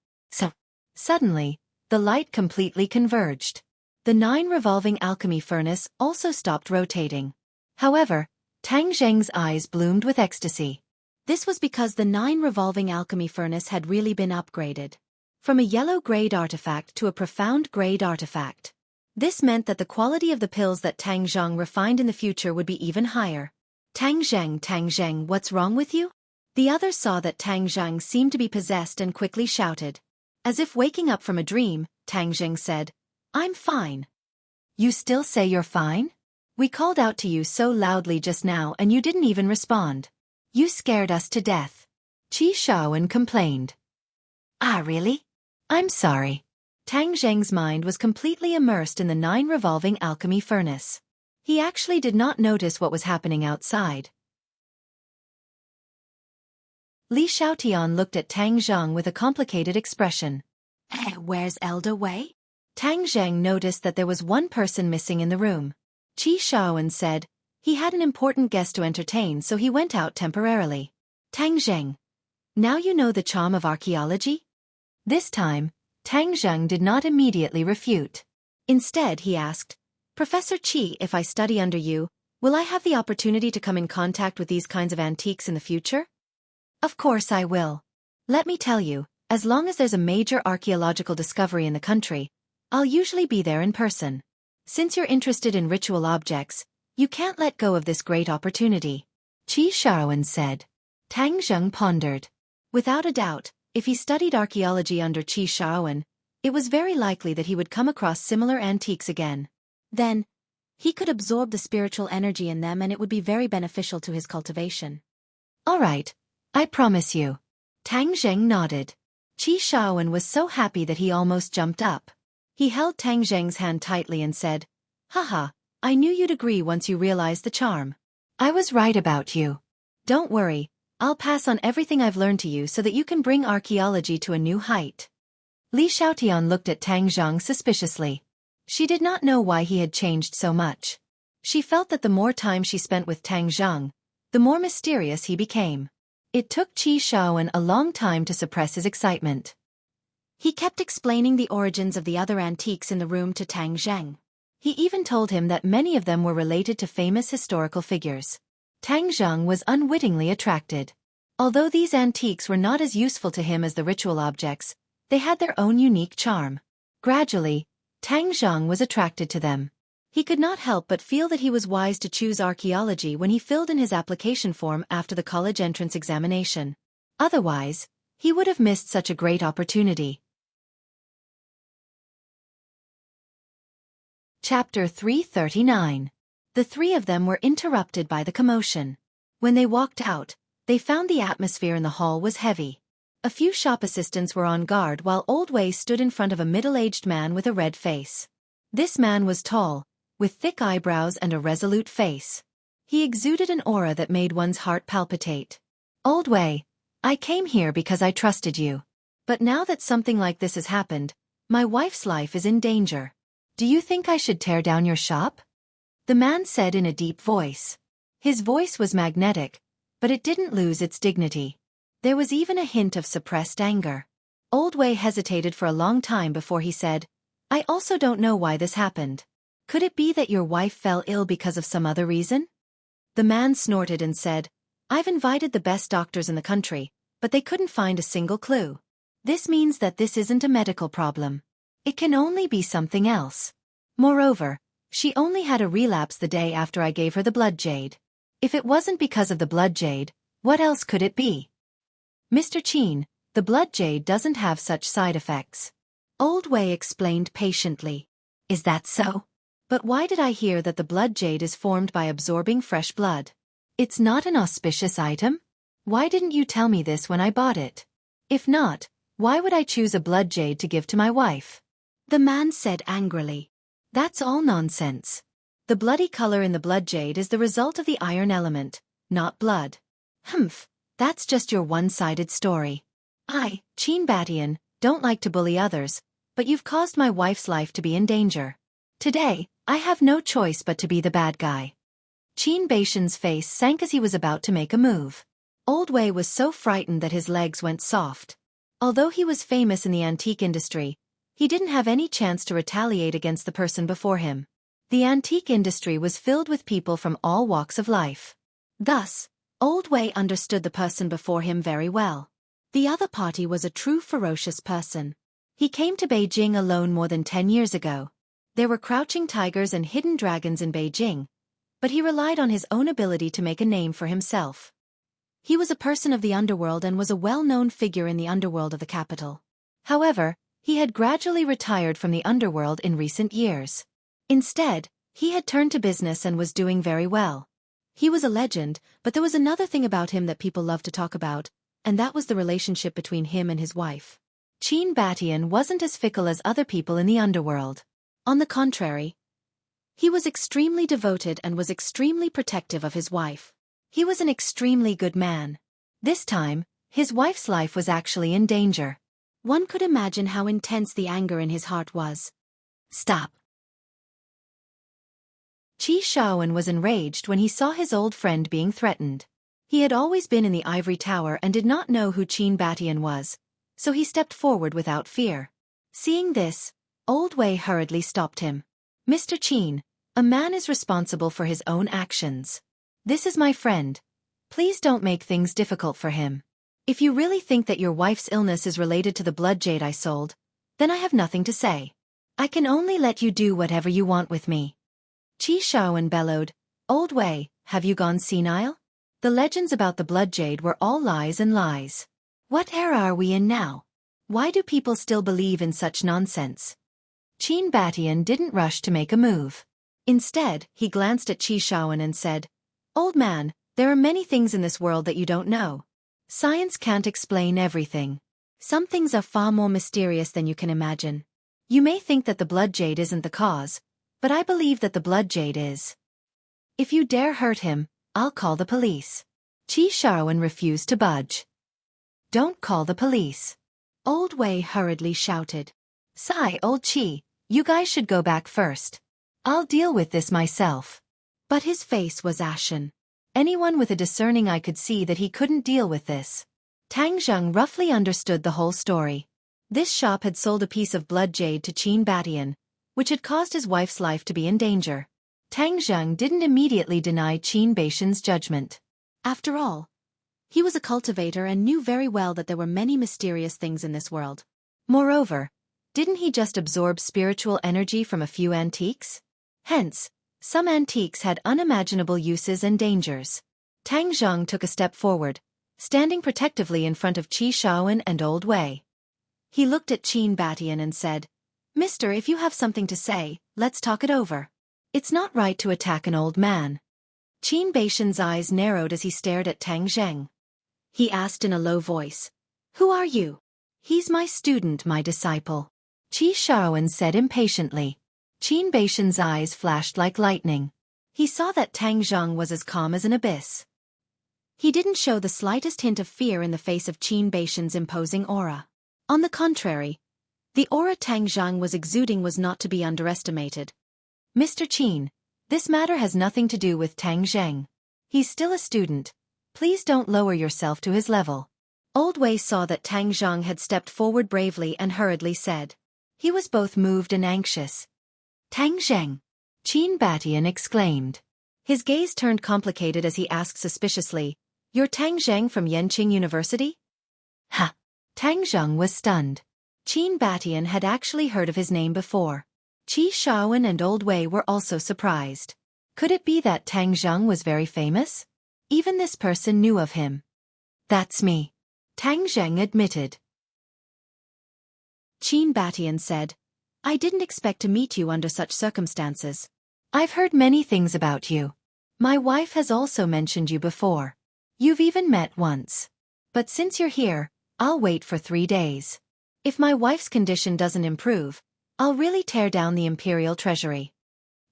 Suddenly, the light completely converged. The 9 revolving alchemy furnace also stopped rotating. However, Tang Zheng's eyes bloomed with ecstasy. This was because the 9 revolving alchemy furnace had really been upgraded. from a yellow-grade artifact to a profound-grade artifact. This meant that the quality of the pills that Tang Zheng refined in the future would be even higher. Tang Zheng, what's wrong with you? The others saw that Tang Zheng seemed to be possessed and quickly shouted. As if waking up from a dream, Tang Zheng said, I'm fine. You still say you're fine? We called out to you so loudly just now and you didn't even respond. You scared us to death. Qi Xiaofan complained. Ah, really? I'm sorry. Tang Zheng's mind was completely immersed in the 9 revolving alchemy furnace. He actually did not notice what was happening outside. Li Xiaotian looked at Tang Zheng with a complicated expression. Where's Elder Wei? Tang Zheng noticed that there was one person missing in the room. Qi Xiaofan said, he had an important guest to entertain so he went out temporarily. Tang Zheng, now you know the charm of archaeology? This time, Tang Zheng did not immediately refute. Instead, he asked, Professor Qi, if I study under you, will I have the opportunity to come in contact with these kinds of antiques in the future? Of course I will. Let me tell you, as long as there's a major archaeological discovery in the country, I'll usually be there in person. Since you're interested in ritual objects, you can't let go of this great opportunity. Qi Xiaofan said. Tang Zheng pondered. Without a doubt, if he studied archaeology under Qi Xiaofan, it was very likely that he would come across similar antiques again. Then, he could absorb the spiritual energy in them and it would be very beneficial to his cultivation. All right, I promise you. Tang Zheng nodded. Qi Xiaofan was so happy that he almost jumped up. He held Tang Zheng's hand tightly and said, Haha, I knew you'd agree once you realized the charm. I was right about you. Don't worry, I'll pass on everything I've learned to you so that you can bring archaeology to a new height. Li Xiaotian looked at Tang Zheng suspiciously. She did not know why he had changed so much. She felt that the more time she spent with Tang Zheng, the more mysterious he became. It took Qi Xiaofan a long time to suppress his excitement. He kept explaining the origins of the other antiques in the room to Tang Zheng. He even told him that many of them were related to famous historical figures. Tang Zheng was unwittingly attracted. Although these antiques were not as useful to him as the ritual objects, they had their own unique charm. Gradually, Tang Zheng was attracted to them. He could not help but feel that he was wise to choose archaeology when he filled in his application form after the college entrance examination. Otherwise, he would have missed such a great opportunity. Chapter 339. The 3 of them were interrupted by the commotion. When they walked out, they found the atmosphere in the hall was heavy. A few shop assistants were on guard while Old Wei stood in front of a middle-aged man with a red face. This man was tall, with thick eyebrows and a resolute face. He exuded an aura that made one's heart palpitate. Old Wei, I came here because I trusted you. But now that something like this has happened, my wife's life is in danger. Do you think I should tear down your shop? The man said in a deep voice. His voice was magnetic, but it didn't lose its dignity. There was even a hint of suppressed anger. Old Wei hesitated for a long time before he said, I also don't know why this happened. Could it be that your wife fell ill because of some other reason? The man snorted and said, I've invited the best doctors in the country, but they couldn't find a single clue. This means that this isn't a medical problem. It can only be something else. Moreover, she only had a relapse the day after I gave her the blood jade. If it wasn't because of the blood jade, what else could it be? Mr. Qin, the blood jade doesn't have such side effects. Old Wei explained patiently. Is that so? But why did I hear that the blood jade is formed by absorbing fresh blood? It's not an auspicious item? Why didn't you tell me this when I bought it? If not, why would I choose a blood jade to give to my wife? The man said angrily. That's all nonsense. The bloody color in the blood jade is the result of the iron element, not blood. Humph, that's just your one-sided story. I, Qin Batian, don't like to bully others, but you've caused my wife's life to be in danger. Today, I have no choice but to be the bad guy. Qin Batian's face sank as he was about to make a move. Old Wei was so frightened that his legs went soft. Although he was famous in the antique industry, he didn't have any chance to retaliate against the person before him. The antique industry was filled with people from all walks of life. Thus, Old Wei understood the person before him very well. The other party was a true ferocious person. He came to Beijing alone more than 10 years ago. There were crouching tigers and hidden dragons in Beijing, but he relied on his own ability to make a name for himself. He was a person of the underworld and was a well-known figure in the underworld of the capital. However, he had gradually retired from the underworld in recent years. Instead, he had turned to business and was doing very well. He was a legend, but there was another thing about him that people loved to talk about, and that was the relationship between him and his wife. Qin Batian wasn't as fickle as other people in the underworld. On the contrary, he was extremely devoted and was extremely protective of his wife. He was an extremely good man. This time, his wife's life was actually in danger. One could imagine how intense the anger in his heart was. Stop! Xiaofan was enraged when he saw his old friend being threatened. He had always been in the ivory tower and did not know who Qin Batian was, so he stepped forward without fear. Seeing this, Old Wei hurriedly stopped him. Mr. Qin, a man is responsible for his own actions. This is my friend. Please don't make things difficult for him. If you really think that your wife's illness is related to the blood jade I sold, then I have nothing to say. I can only let you do whatever you want with me. Xiaofan bellowed, Old Wei, have you gone senile? The legends about the blood jade were all lies and lies. What era are we in now? Why do people still believe in such nonsense? Qin Batian didn't rush to make a move. Instead, he glanced at Xiaofan and said, Old man, there are many things in this world that you don't know. Science can't explain everything. Some things are far more mysterious than you can imagine. You may think that the blood jade isn't the cause, but I believe that the blood jade is. If you dare hurt him, I'll call the police. Xiaofan refused to budge. Don't call the police. Old Wei hurriedly shouted. Sigh, Old Qi, you guys should go back first. I'll deal with this myself. But his face was ashen. Anyone with a discerning eye could see that he couldn't deal with this. Tang Zheng roughly understood the whole story. This shop had sold a piece of blood jade to Qin Batian, which had caused his wife's life to be in danger. Tang Zheng didn't immediately deny Qin Batian's judgment. After all, he was a cultivator and knew very well that there were many mysterious things in this world. Moreover, didn't he just absorb spiritual energy from a few antiques? Hence, some antiques had unimaginable uses and dangers. Tang Zheng took a step forward, standing protectively in front of Xiaofan and Old Wei. He looked at Qin Batian and said, Mister, if you have something to say, let's talk it over. It's not right to attack an old man. Qin Batian's eyes narrowed as he stared at Tang Zheng. He asked in a low voice, Who are you? He's my student, my disciple. Xiaofan said impatiently. Qin Batian's eyes flashed like lightning. He saw that Tang Zheng was as calm as an abyss. He didn't show the slightest hint of fear in the face of Qin Batian's imposing aura. On the contrary, the aura Tang Zheng was exuding was not to be underestimated. Mr. Qin, this matter has nothing to do with Tang Zheng. He's still a student. Please don't lower yourself to his level. Old Wei saw that Tang Zheng had stepped forward bravely and hurriedly said. He was both moved and anxious. Tang Zheng! Qin Batian exclaimed. His gaze turned complicated as he asked suspiciously, You're Tang Zheng from Yenqing University? Ha! Tang Zheng was stunned. Qin Batian had actually heard of his name before. Xiaofan and Old Wei were also surprised. Could it be that Tang Zheng was very famous? Even this person knew of him. That's me. Tang Zheng admitted. Qin Batian said, I didn't expect to meet you under such circumstances. I've heard many things about you. My wife has also mentioned you before. You've even met once. But since you're here, I'll wait for 3 days. If my wife's condition doesn't improve, I'll really tear down the imperial treasury.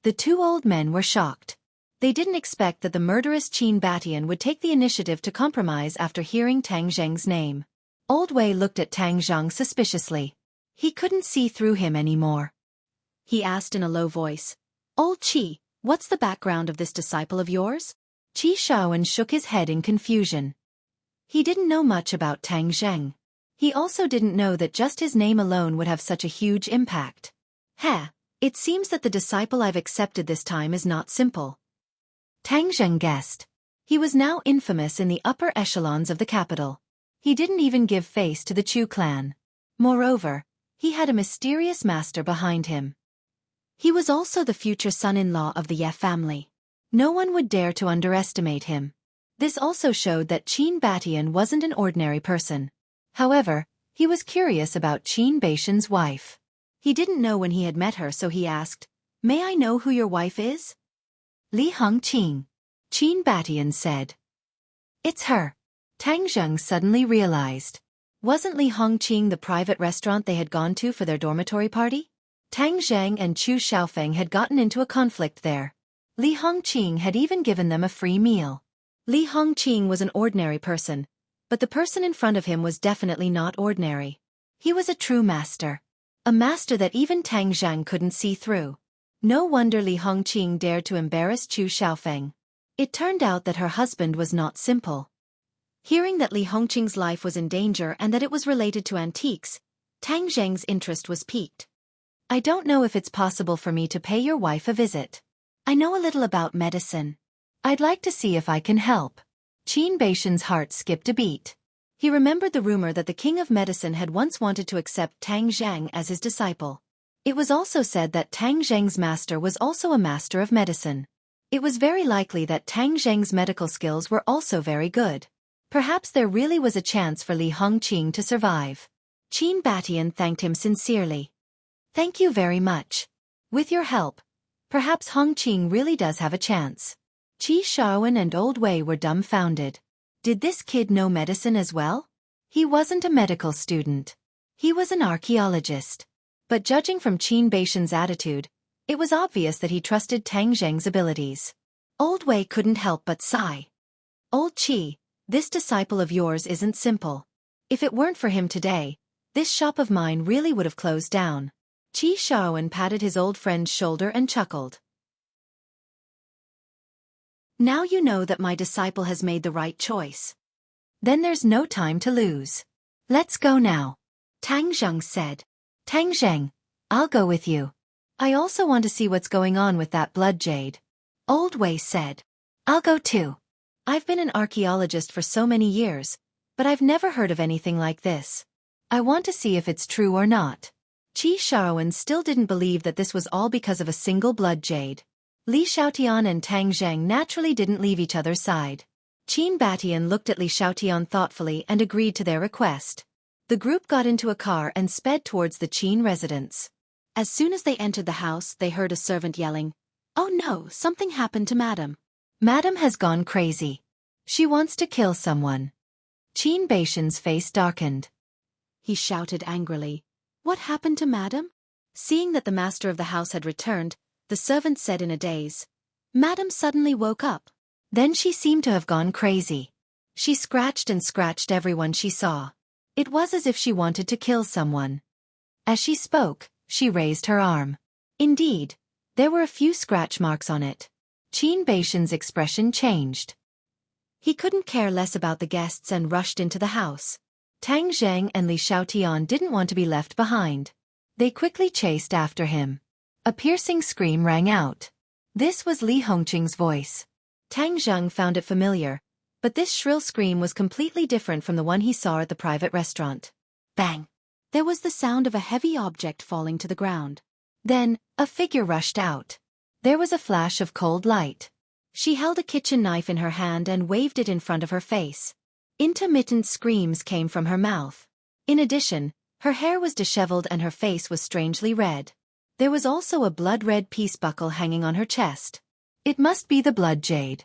The two old men were shocked. They didn't expect that the murderous Qin Batian would take the initiative to compromise after hearing Tang Zheng's name. Old Wei looked at Tang Zheng suspiciously. He couldn't see through him anymore. He asked in a low voice, Old Qi, what's the background of this disciple of yours? Xiaofan shook his head in confusion. He didn't know much about Tang Zheng. He also didn't know that just his name alone would have such a huge impact. It seems that the disciple I've accepted this time is not simple. Tang Zheng guessed. He was now infamous in the upper echelons of the capital. He didn't even give face to the Chu clan. Moreover, He had a mysterious master behind him. He was also the future son-in-law of the Ye family. No one would dare to underestimate him. This also showed that Qin Batian wasn't an ordinary person. However, he was curious about Qin Baishan's wife. He didn't know when he had met her, so he asked, "May I know who your wife is?" "Li Hongqing," Qin Batian said. "It's her." Tang Zheng suddenly realized. Wasn't Li Hongqing the private restaurant they had gone to for their dormitory party? Tang Zheng and Chu Xiaofan had gotten into a conflict there. Li Hongqing had even given them a free meal. Li Hongqing was an ordinary person, but the person in front of him was definitely not ordinary. He was a true master. A master that even Tang Zheng couldn't see through. No wonder Li Hongqing dared to embarrass Chu Xiaofan. It turned out that her husband was not simple. Hearing that Li Hongqing's life was in danger and that it was related to antiques, Tang Zheng's interest was piqued. "I don't know if it's possible for me to pay your wife a visit. I know a little about medicine. I'd like to see if I can help." Qin Baishan's heart skipped a beat. He remembered the rumor that the king of medicine had once wanted to accept Tang Zheng as his disciple. It was also said that Tang Zheng's master was also a master of medicine. It was very likely that Tang Zheng's medical skills were also very good. Perhaps there really was a chance for Li Hongqing to survive. Qin Batian thanked him sincerely. "Thank you very much. With your help, perhaps Hongqing really does have a chance." Qi Shaowen and Old Wei were dumbfounded. Did this kid know medicine as well? He wasn't a medical student. He was an archaeologist. But judging from Qin Baishan's attitude, it was obvious that he trusted Tang Zheng's abilities. Old Wei couldn't help but sigh. "Old Qi, this disciple of yours isn't simple. If it weren't for him today, this shop of mine really would have closed down." Qi Shaowen patted his old friend's shoulder and chuckled. "Now you know that my disciple has made the right choice. Then there's no time to lose. Let's go now," Tang Zheng said. "Tang Zheng, I'll go with you. I also want to see what's going on with that blood jade," Old Wei said. "I'll go too. I've been an archaeologist for so many years, but I've never heard of anything like this. I want to see if it's true or not." Qi Shaowen still didn't believe that this was all because of a single blood jade. Li Xiaotian and Tang Zheng naturally didn't leave each other's side. Qin Batian looked at Li Xiaotian thoughtfully and agreed to their request. The group got into a car and sped towards the Qin residence. As soon as they entered the house, they heard a servant yelling, "Oh no, something happened to Madam. Madam has gone crazy. She wants to kill someone." Qin Baishan's face darkened. He shouted angrily, "What happened to Madam?" Seeing that the master of the house had returned, the servant said in a daze, "Madam suddenly woke up. Then she seemed to have gone crazy. She scratched and scratched everyone she saw. It was as if she wanted to kill someone." As she spoke, she raised her arm. Indeed, there were a few scratch marks on it. Qin Baishan's expression changed. He couldn't care less about the guests and rushed into the house. Tang Zheng and Li Xiaotian didn't want to be left behind. They quickly chased after him. A piercing scream rang out. This was Li Hongqing's voice. Tang Zheng found it familiar, but this shrill scream was completely different from the one he saw at the private restaurant. Bang! There was the sound of a heavy object falling to the ground. Then, a figure rushed out. There was a flash of cold light. She held a kitchen knife in her hand and waved it in front of her face. Intermittent screams came from her mouth. In addition, her hair was disheveled and her face was strangely red. There was also a blood-red peace buckle hanging on her chest. It must be the blood jade.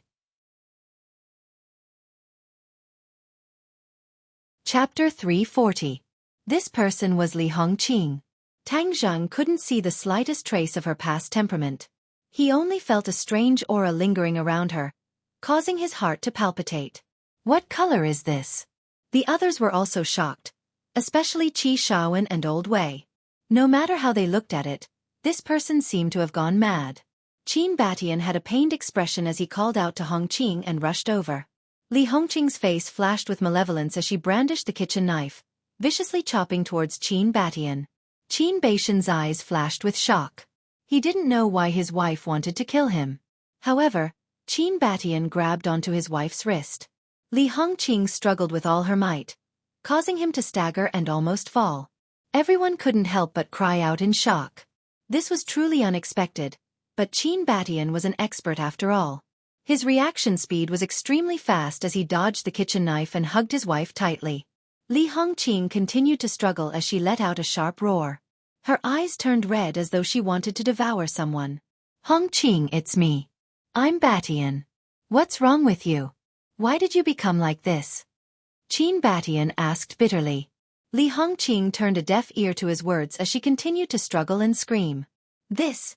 Chapter 340. This person was Li Hongqing. Tang Zheng couldn't see the slightest trace of her past temperament. He only felt a strange aura lingering around her, causing his heart to palpitate. What color is this? The others were also shocked, especially Qi Shaowen and Old Wei. No matter how they looked at it, this person seemed to have gone mad. Qin Batian had a pained expression as he called out to Hongqing and rushed over. Li Hongqing's face flashed with malevolence as she brandished the kitchen knife, viciously chopping towards Qin Batian. Qin Baishan's eyes flashed with shock. He didn't know why his wife wanted to kill him. However, Qin Batian grabbed onto his wife's wrist. Li Hongqing struggled with all her might, causing him to stagger and almost fall. Everyone couldn't help but cry out in shock. This was truly unexpected, but Qin Batian was an expert after all. His reaction speed was extremely fast as he dodged the kitchen knife and hugged his wife tightly. Li Hongqing continued to struggle as she let out a sharp roar. Her eyes turned red as though she wanted to devour someone. Hongqing, it's me. I'm Batian. What's wrong with you? Why did you become like this? Qin Batian asked bitterly. Li Hongqing turned a deaf ear to his words as she continued to struggle and scream. This?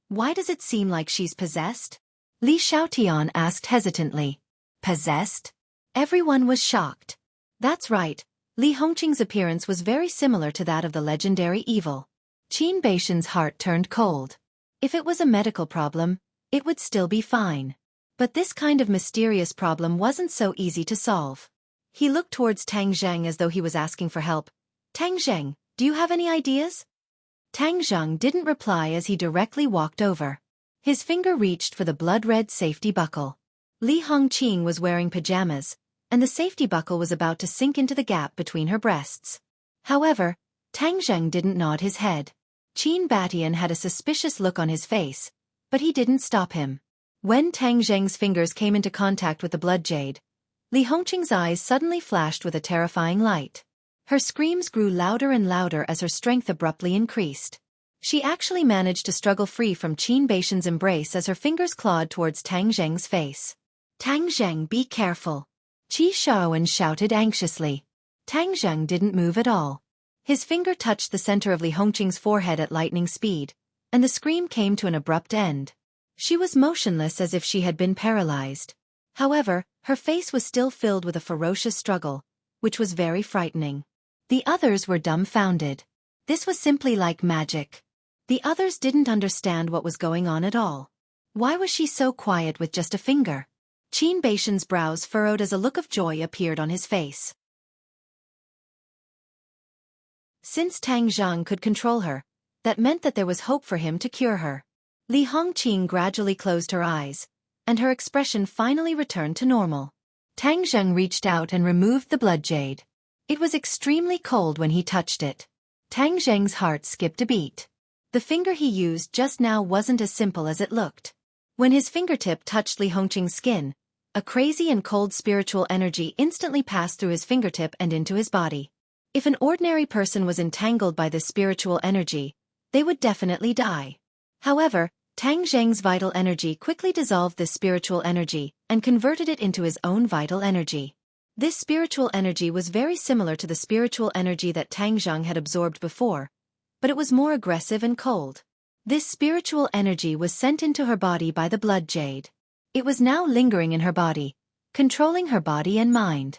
Why does it seem like she's possessed? Li Xiaotian asked hesitantly. Possessed? Everyone was shocked. That's right, Li Hongqing's appearance was very similar to that of the legendary evil. Qin Batian's heart turned cold. If it was a medical problem, it would still be fine. But this kind of mysterious problem wasn't so easy to solve. He looked towards Tang Zheng as though he was asking for help. Tang Zheng, do you have any ideas? Tang Zheng didn't reply as he directly walked over. His finger reached for the blood-red safety buckle. Li Hongqing was wearing pajamas, and the safety buckle was about to sink into the gap between her breasts. However, Tang Zheng didn't nod his head. Qin Batian had a suspicious look on his face, but he didn't stop him. When Tang Zheng's fingers came into contact with the blood jade, Li Hongqing's eyes suddenly flashed with a terrifying light. Her screams grew louder and louder as her strength abruptly increased. She actually managed to struggle free from Qin Batian's embrace as her fingers clawed towards Tang Zheng's face. Tang Zheng, be careful. Qi Xiaofan shouted anxiously. Tang Zheng didn't move at all. His finger touched the center of Li Hongqing's forehead at lightning speed, and the scream came to an abrupt end. She was motionless as if she had been paralyzed. However, her face was still filled with a ferocious struggle, which was very frightening. The others were dumbfounded. This was simply like magic. The others didn't understand what was going on at all. Why was she so quiet with just a finger? Qin Batian's brows furrowed as a look of joy appeared on his face. Since Tang Zheng could control her, that meant that there was hope for him to cure her. Li Hongqing gradually closed her eyes, and her expression finally returned to normal. Tang Zheng reached out and removed the blood jade. It was extremely cold when he touched it. Tang Zheng's heart skipped a beat. The finger he used just now wasn't as simple as it looked. When his fingertip touched Li Hongqing's skin, a crazy and cold spiritual energy instantly passed through his fingertip and into his body. If an ordinary person was entangled by this spiritual energy, they would definitely die. However, Tang Zheng's vital energy quickly dissolved this spiritual energy and converted it into his own vital energy. This spiritual energy was very similar to the spiritual energy that Tang Zheng had absorbed before, but it was more aggressive and cold. This spiritual energy was sent into her body by the blood jade. It was now lingering in her body, controlling her body and mind.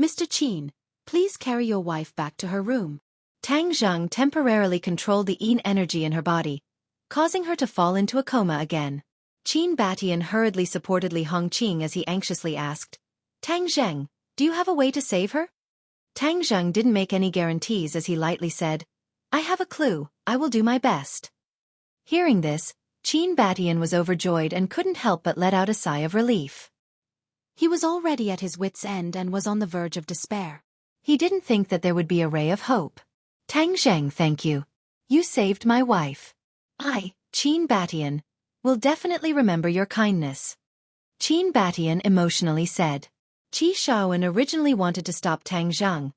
Mr. Qin, please carry your wife back to her room. Tang Zheng temporarily controlled the yin energy in her body, causing her to fall into a coma again. Qin Batian hurriedly supported Li Hongqing as he anxiously asked, Tang Zheng, do you have a way to save her? Tang Zheng didn't make any guarantees as he lightly said, I have a clue, I will do my best. Hearing this, Qin Batian was overjoyed and couldn't help but let out a sigh of relief. He was already at his wit's end and was on the verge of despair. He didn't think that there would be a ray of hope. Tang Zheng, thank you. You saved my wife. I, Qin Batian, will definitely remember your kindness. Qin Batian emotionally said. Qi Xiaofan originally wanted to stop Tang Zheng,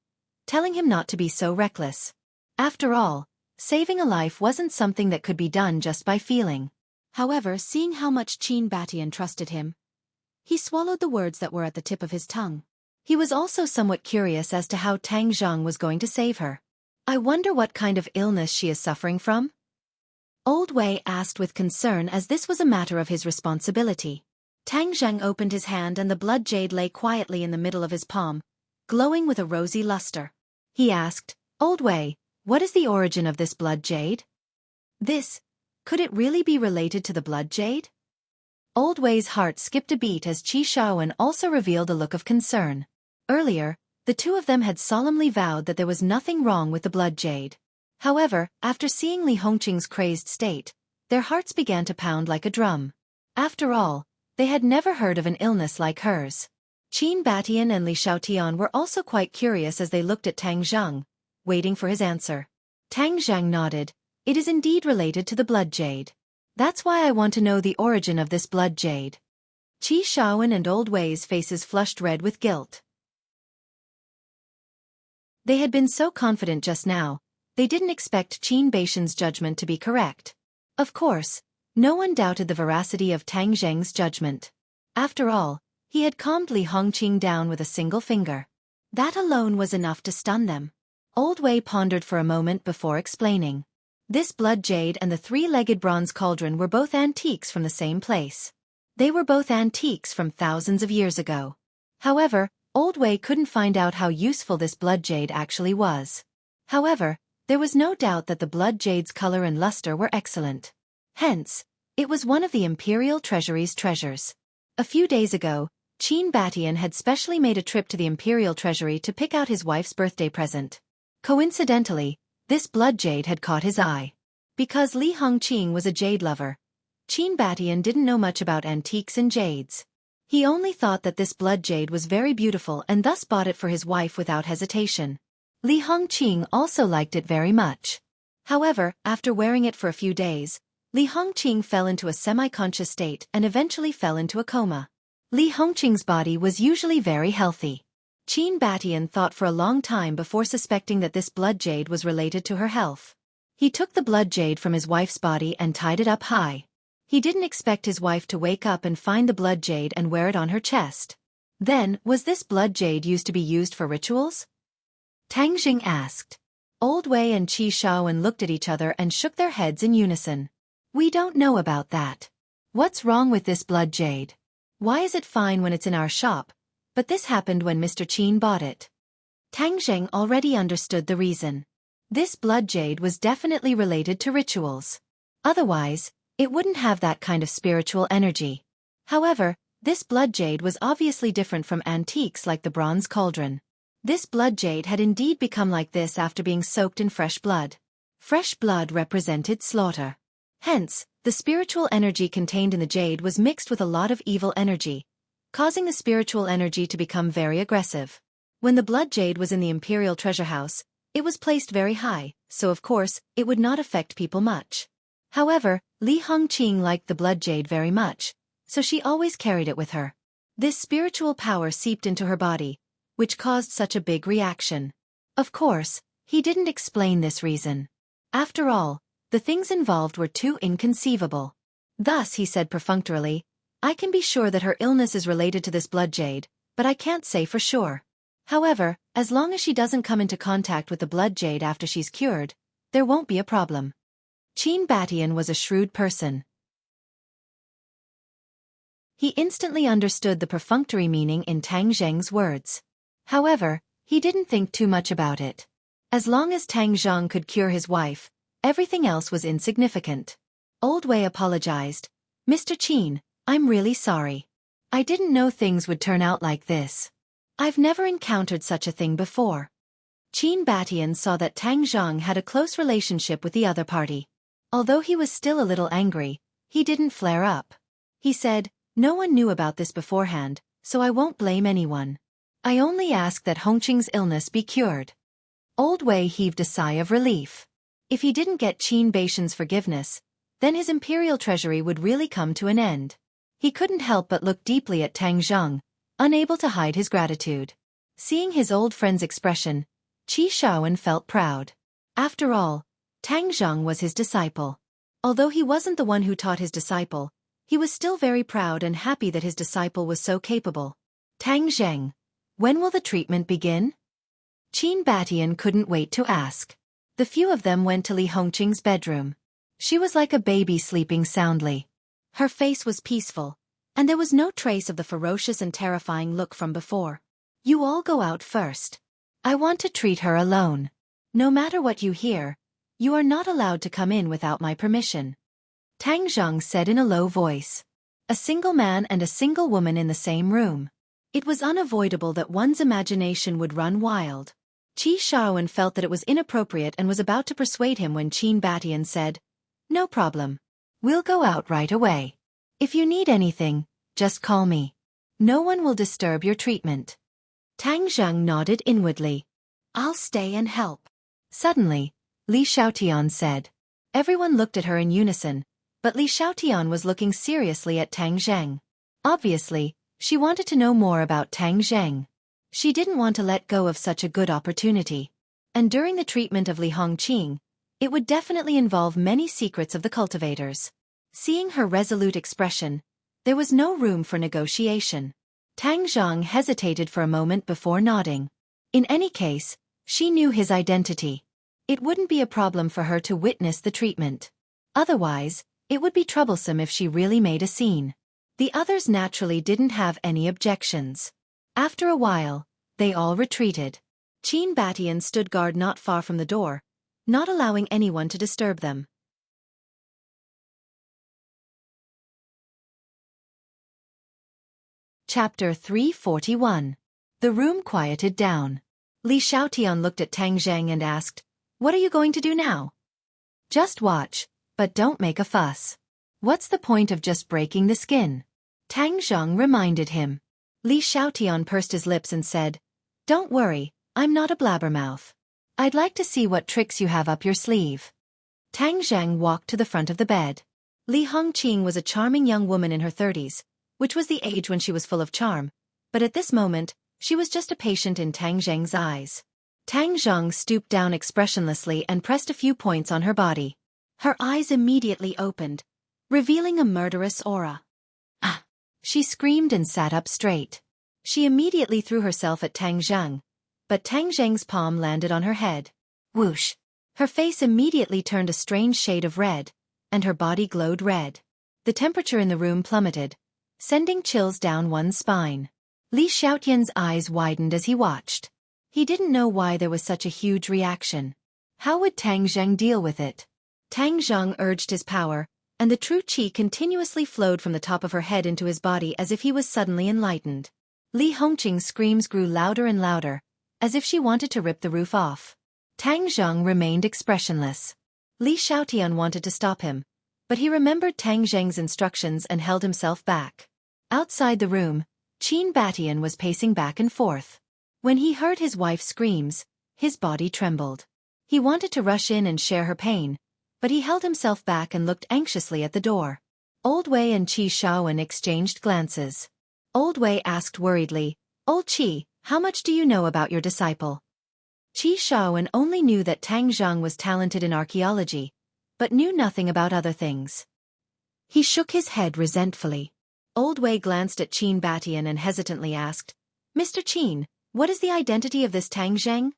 telling him not to be so reckless. After all, saving a life wasn't something that could be done just by feeling. However, seeing how much Qin Batian trusted him, he swallowed the words that were at the tip of his tongue. He was also somewhat curious as to how Tang Zheng was going to save her. I wonder what kind of illness she is suffering from? Old Wei asked with concern as this was a matter of his responsibility. Tang Zheng opened his hand and the blood jade lay quietly in the middle of his palm, glowing with a rosy luster. He asked, Old Wei, what is the origin of this blood jade? Could it really be related to the blood jade? Old Wei's heart skipped a beat as Qi Xiaofan also revealed a look of concern. Earlier, the two of them had solemnly vowed that there was nothing wrong with the blood jade. However, after seeing Li Hongqing's crazed state, their hearts began to pound like a drum. After all, they had never heard of an illness like hers. Qin Batian and Li Xiaotian were also quite curious as they looked at Tang Zheng, waiting for his answer. Tang Zhang nodded. It is indeed related to the blood jade. That's why I want to know the origin of this blood jade. Qi Xiaofan and Old Wei's faces flushed red with guilt. They had been so confident just now, they didn't expect Qin Baishan's judgment to be correct. Of course, no one doubted the veracity of Tang Zheng's judgment. After all, he had calmed Li Hongqing down with a single finger. That alone was enough to stun them. Old Wei pondered for a moment before explaining. This blood jade and the three-legged bronze cauldron were both antiques from the same place. They were both antiques from thousands of years ago. However, Old Wei couldn't find out how useful this blood jade actually was. However, there was no doubt that the blood jade's color and luster were excellent. Hence, it was one of the Imperial Treasury's treasures. A few days ago, Qin Batian had specially made a trip to the Imperial Treasury to pick out his wife's birthday present. Coincidentally, this blood jade had caught his eye. Because Li Hongqing was a jade lover, Qin Batian didn't know much about antiques and jades. He only thought that this blood jade was very beautiful and thus bought it for his wife without hesitation. Li Hongqing also liked it very much. However, after wearing it for a few days, Li Hongqing fell into a semi-conscious state and eventually fell into a coma. Li Hongqing's body was usually very healthy. Qin Batian thought for a long time before suspecting that this blood jade was related to her health. He took the blood jade from his wife's body and tied it up high. He didn't expect his wife to wake up and find the blood jade and wear it on her chest. Then, was this blood jade used to be used for rituals? Tang Jing asked. Old Wei and Qi Xiaoan looked at each other and shook their heads in unison. We don't know about that. What's wrong with this blood jade? Why is it fine when it's in our shop, but this happened when Mr. Qin bought it? Tang Zheng already understood the reason. This blood jade was definitely related to rituals. Otherwise, it wouldn't have that kind of spiritual energy. However, this blood jade was obviously different from antiques like the bronze cauldron. This blood jade had indeed become like this after being soaked in fresh blood. Fresh blood represented slaughter. Hence, the spiritual energy contained in the jade was mixed with a lot of evil energy, causing the spiritual energy to become very aggressive. When the blood jade was in the Imperial Treasure House, it was placed very high, so of course, it would not affect people much. However, Li Hongqing liked the blood jade very much, so she always carried it with her. This spiritual power seeped into her body, which caused such a big reaction. Of course, he didn't explain this reason. After all, the things involved were too inconceivable. Thus he said perfunctorily, I can be sure that her illness is related to this blood jade, but I can't say for sure. However, as long as she doesn't come into contact with the blood jade after she's cured, there won't be a problem. Qin Batian was a shrewd person. He instantly understood the perfunctory meaning in Tang Zheng's words. However, he didn't think too much about it. As long as Tang Zheng could cure his wife, everything else was insignificant. Old Wei apologized. Mr. Qin, I'm really sorry. I didn't know things would turn out like this. I've never encountered such a thing before. Qin Batian saw that Tang Zheng had a close relationship with the other party. Although he was still a little angry, he didn't flare up. He said, no one knew about this beforehand, so I won't blame anyone. I only ask that Hongqing's illness be cured. Old Wei heaved a sigh of relief. If he didn't get Qin Baishan's forgiveness, then his imperial treasury would really come to an end. He couldn't help but look deeply at Tang Zheng, unable to hide his gratitude. Seeing his old friend's expression, Qi Xiaoan felt proud. After all, Tang Zheng was his disciple. Although he wasn't the one who taught his disciple, he was still very proud and happy that his disciple was so capable. Tang Zheng, when will the treatment begin? Qin Batian couldn't wait to ask. The few of them went to Li Hongqing's bedroom. She was like a baby sleeping soundly. Her face was peaceful, and there was no trace of the ferocious and terrifying look from before. You all go out first. I want to treat her alone. No matter what you hear, you are not allowed to come in without my permission. Tang Zheng said in a low voice. A single man and a single woman in the same room. It was unavoidable that one's imagination would run wild. Qi Xiaoan felt that it was inappropriate and was about to persuade him when Qin Batian said, No problem. We'll go out right away. If you need anything, just call me. No one will disturb your treatment. Tang Zheng nodded inwardly. I'll stay and help. Suddenly, Li Xiaotian said. Everyone looked at her in unison, but Li Xiaotian was looking seriously at Tang Zheng. Obviously, she wanted to know more about Tang Zheng. She didn't want to let go of such a good opportunity. And during the treatment of Li Hongqing, it would definitely involve many secrets of the cultivators. Seeing her resolute expression, there was no room for negotiation. Tang Zheng hesitated for a moment before nodding. In any case, she knew his identity. It wouldn't be a problem for her to witness the treatment. Otherwise, it would be troublesome if she really made a scene. The others naturally didn't have any objections. After a while, they all retreated. Qin Batian stood guard not far from the door, not allowing anyone to disturb them. Chapter 341. The room quieted down. Li Xiaotian looked at Tang Zheng and asked, "What are you going to do now?" "Just watch, but don't make a fuss. What's the point of just breaking the skin?" Tang Zheng reminded him. Li Xiaotian pursed his lips and said, "Don't worry, I'm not a blabbermouth. I'd like to see what tricks you have up your sleeve." Tang Zheng walked to the front of the bed. Li Hongqing was a charming young woman in her 30s, which was the age when she was full of charm, but at this moment, she was just a patient in Tang Zheng's eyes. Tang Zheng stooped down expressionlessly and pressed a few points on her body. Her eyes immediately opened, revealing a murderous aura. "Ah!" She screamed and sat up straight. She immediately threw herself at Tang Zheng, but Tang Zheng's palm landed on her head. Whoosh! Her face immediately turned a strange shade of red, and her body glowed red. The temperature in the room plummeted, sending chills down one's spine. Li Xiaotian's eyes widened as he watched. He didn't know why there was such a huge reaction. How would Tang Zheng deal with it? Tang Zheng urged his power, and the true qi continuously flowed from the top of her head into his body as if he was suddenly enlightened. Li Hongqing's screams grew louder and louder, as if she wanted to rip the roof off. Tang Zheng remained expressionless. Li Xiaotian wanted to stop him, but he remembered Tang Zheng's instructions and held himself back. Outside the room, Qin Batian was pacing back and forth. When he heard his wife's screams, his body trembled. He wanted to rush in and share her pain, but he held himself back and looked anxiously at the door. Old Wei and Qi Xiaoan exchanged glances. Old Wei asked worriedly, "Old Qi, how much do you know about your disciple?" Qi Xiaoan only knew that Tang Zheng was talented in archaeology, but knew nothing about other things. He shook his head resentfully. Old Wei glanced at Qin Batian and hesitantly asked, "Mr. Qin, what is the identity of this Tang Zheng?"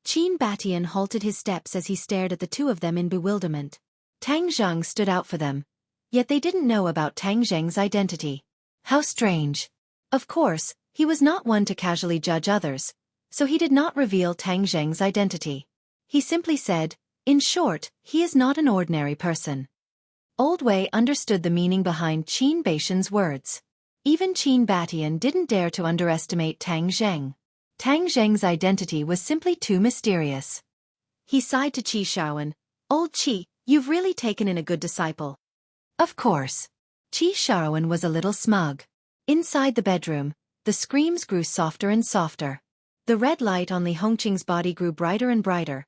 Qin Batian halted his steps as he stared at the two of them in bewilderment. Tang Zheng stood out for them, yet they didn't know about Tang Zheng's identity. How strange. Of course, he was not one to casually judge others, so he did not reveal Tang Zheng's identity. He simply said, "In short, he is not an ordinary person." Old Wei understood the meaning behind Qin Batian's words. Even Qin Batian didn't dare to underestimate Tang Zheng. Tang Zheng's identity was simply too mysterious. He sighed to Qi Xiaoan, "Old Qi, you've really taken in a good disciple." Of course. Qi Xiaoan was a little smug. Inside the bedroom, the screams grew softer and softer. The red light on Li Hongqing's body grew brighter and brighter,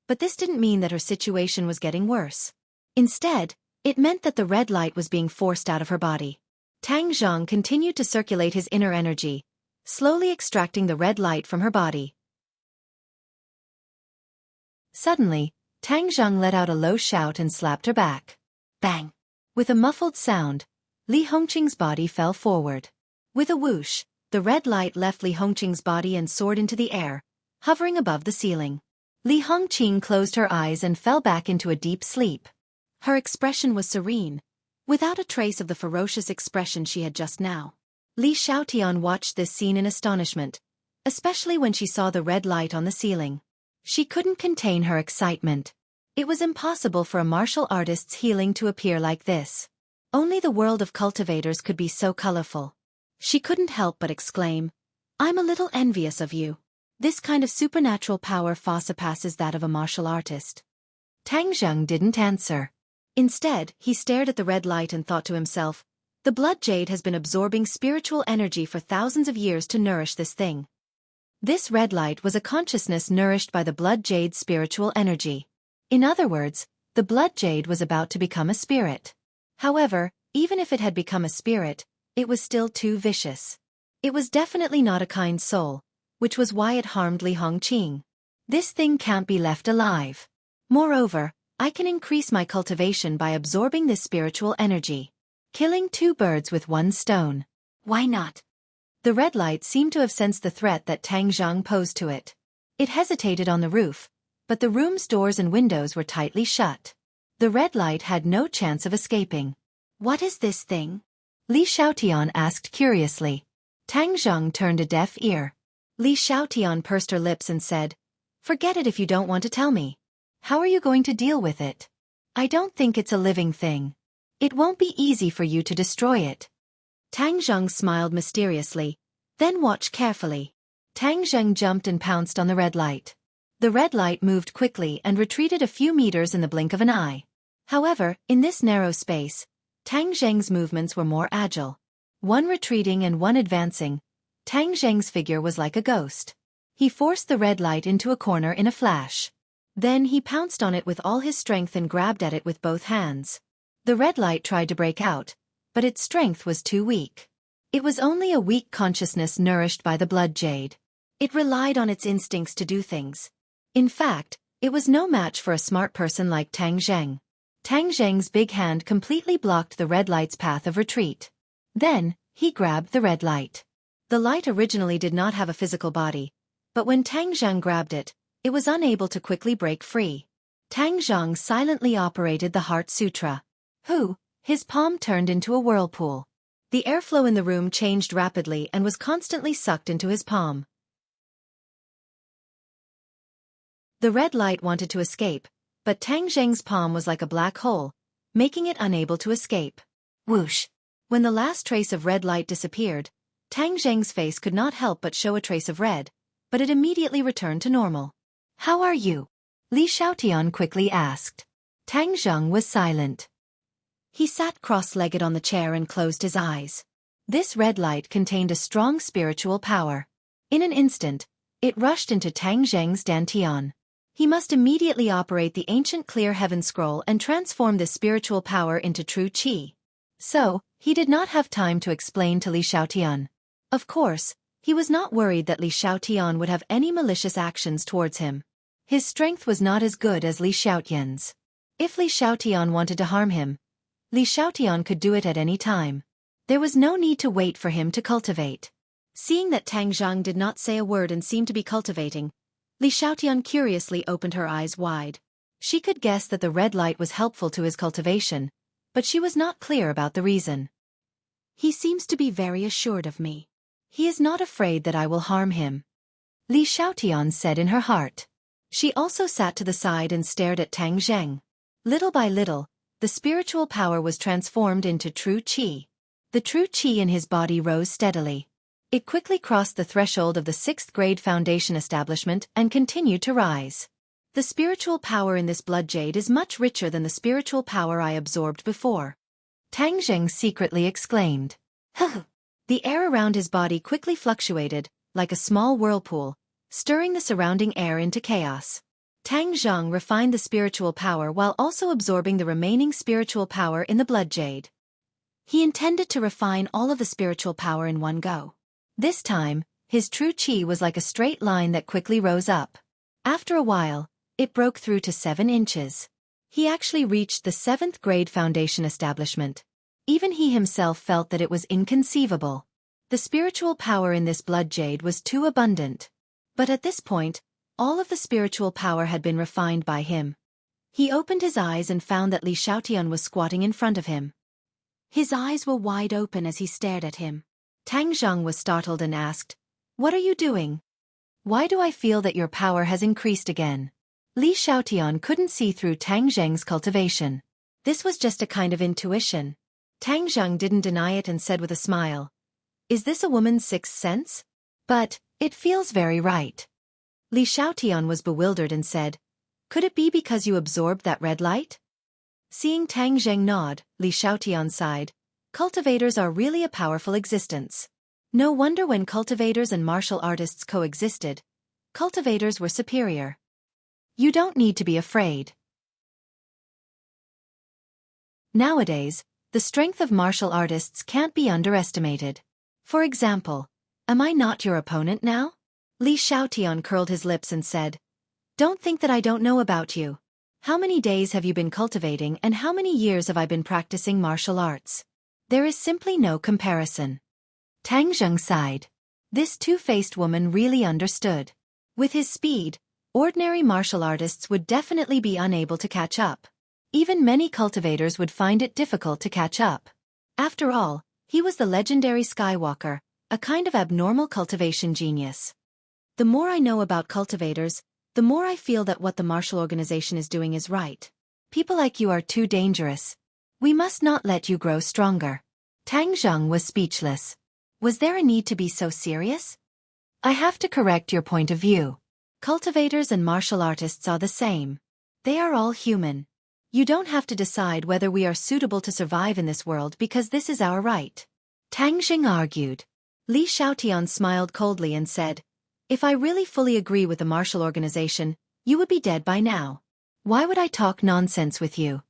but this didn't mean that her situation was getting worse. Instead, it meant that the red light was being forced out of her body. Tang Zheng continued to circulate his inner energy, slowly extracting the red light from her body. Suddenly, Tang Zheng let out a low shout and slapped her back. Bang! With a muffled sound, Li Hongqing's body fell forward. With a whoosh, the red light left Li Hongqing's body and soared into the air, hovering above the ceiling. Li Hongqing closed her eyes and fell back into a deep sleep. Her expression was serene, without a trace of the ferocious expression she had just now. Li Xiaotian watched this scene in astonishment, especially when she saw the red light on the ceiling. She couldn't contain her excitement. It was impossible for a martial artist's healing to appear like this. Only the world of cultivators could be so colorful. She couldn't help but exclaim, "I'm a little envious of you. This kind of supernatural power far surpasses that of a martial artist." Tang Zheng didn't answer. Instead, he stared at the red light and thought to himself, "The blood jade has been absorbing spiritual energy for thousands of years to nourish this thing." This red light was a consciousness nourished by the blood jade's spiritual energy. In other words, the blood jade was about to become a spirit. However, even if it had become a spirit, it was still too vicious. It was definitely not a kind soul, which was why it harmed Li Hongqing. This thing can't be left alive. Moreover, I can increase my cultivation by absorbing this spiritual energy. Killing two birds with one stone. Why not? The red light seemed to have sensed the threat that Tang Zhang posed to it. It hesitated on the roof, but the room's doors and windows were tightly shut. The red light had no chance of escaping. What is this thing? Li Xiaotian asked curiously. Tang Zhang turned a deaf ear. Li Xiaotian pursed her lips and said, "Forget it if you don't want to tell me. How are you going to deal with it? I don't think it's a living thing. It won't be easy for you to destroy it." Tang Zhang smiled mysteriously, then watched carefully. Tang Zhang jumped and pounced on the red light. The red light moved quickly and retreated a few meters in the blink of an eye. However, in this narrow space, Tang Zhang's movements were more agile. One retreating and one advancing, Tang Zhang's figure was like a ghost. He forced the red light into a corner in a flash. Then he pounced on it with all his strength and grabbed at it with both hands. The red light tried to break out, but its strength was too weak. It was only a weak consciousness nourished by the blood jade. It relied on its instincts to do things. In fact, it was no match for a smart person like Tang Zhang. Tang Zhang's big hand completely blocked the red light's path of retreat. Then, he grabbed the red light. The light originally did not have a physical body, but when Tang Zhang grabbed it, it was unable to quickly break free. Tang Zhang silently operated the Heart Sutra. His palm turned into a whirlpool. The airflow in the room changed rapidly and was constantly sucked into his palm. The red light wanted to escape, but Tang Zhang's palm was like a black hole, making it unable to escape. Whoosh! When the last trace of red light disappeared, Tang Zhang's face could not help but show a trace of red, but it immediately returned to normal. "How are you?" Li Xiaotian quickly asked. Tang Zhang was silent. He sat cross-legged on the chair and closed his eyes. This red light contained a strong spiritual power. In an instant, it rushed into Tang Zhang's dantian. He must immediately operate the ancient clear heaven scroll and transform this spiritual power into true qi. So, he did not have time to explain to Li Xiaotian. Of course, he was not worried that Li Xiaotian would have any malicious actions towards him. His strength was not as good as Li Xiaotian's. If Li Xiaotian wanted to harm him, Li Xiaotian could do it at any time. There was no need to wait for him to cultivate. Seeing that Tang Zhang did not say a word and seemed to be cultivating, Li Xiaotian curiously opened her eyes wide. She could guess that the red light was helpful to his cultivation, but she was not clear about the reason. "He seems to be very assured of me. He is not afraid that I will harm him," Li Xiaotian said in her heart. She also sat to the side and stared at Tang Zhang. Little by little, the spiritual power was transformed into true qi. The true qi in his body rose steadily. It quickly crossed the threshold of the 6th grade foundation establishment and continued to rise. The spiritual power in this blood jade is much richer than the spiritual power I absorbed before. Tang Zheng secretly exclaimed. The air around his body quickly fluctuated, like a small whirlpool, stirring the surrounding air into chaos. Tang Zhang refined the spiritual power while also absorbing the remaining spiritual power in the blood jade. He intended to refine all of the spiritual power in one go. This time, his true qi was like a straight line that quickly rose up. After a while, it broke through to 7 inches. He actually reached the 7th grade foundation establishment. Even he himself felt that it was inconceivable. The spiritual power in this blood jade was too abundant. But at this point, all of the spiritual power had been refined by him. He opened his eyes and found that Li Xiaotian was squatting in front of him. His eyes were wide open as he stared at him. Tang Zhang was startled and asked, "What are you doing? Why do I feel that your power has increased again?" Li Xiaotian couldn't see through Tang Zheng's cultivation. This was just a kind of intuition. Tang Zheng didn't deny it and said with a smile, "Is this a woman's sixth sense? But, it feels very right." Li Xiaotian was bewildered and said, "Could it be because you absorbed that red light?" Seeing Tang Zheng nod, Li Xiaotian sighed, "Cultivators are really a powerful existence. No wonder when cultivators and martial artists coexisted, cultivators were superior." "You don't need to be afraid. Nowadays, the strength of martial artists can't be underestimated. For example, am I not your opponent now? Li Xiaotian curled his lips and said, Don't think that I don't know about you. How many days have you been cultivating and how many years have I been practicing martial arts? There is simply no comparison. Tang Zheng sighed. This two-faced woman really understood. With his speed, ordinary martial artists would definitely be unable to catch up. Even many cultivators would find it difficult to catch up. After all, he was the legendary Skywalker, a kind of abnormal cultivation genius. The more I know about cultivators, the more I feel that what the martial organization is doing is right. People like you are too dangerous. We must not let you grow stronger. Tang Zheng was speechless. Was there a need to be so serious? I have to correct your point of view. Cultivators and martial artists are the same. They are all human. You don't have to decide whether we are suitable to survive in this world because this is our right. Tang Zheng argued. Li Xiaotian smiled coldly and said, If I really fully agree with the martial organization, you would be dead by now. Why would I talk nonsense with you?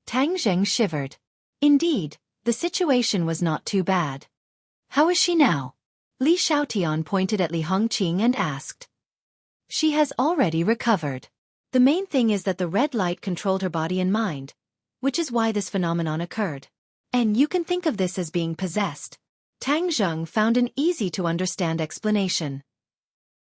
Tang Zheng shivered. Indeed, the situation was not too bad. How is she now? Li Xiaotian pointed at Li Hongqing and asked. She has already recovered. The main thing is that the red light controlled her body and mind, which is why this phenomenon occurred. And you can think of this as being possessed. Tang Zheng found an easy-to-understand explanation.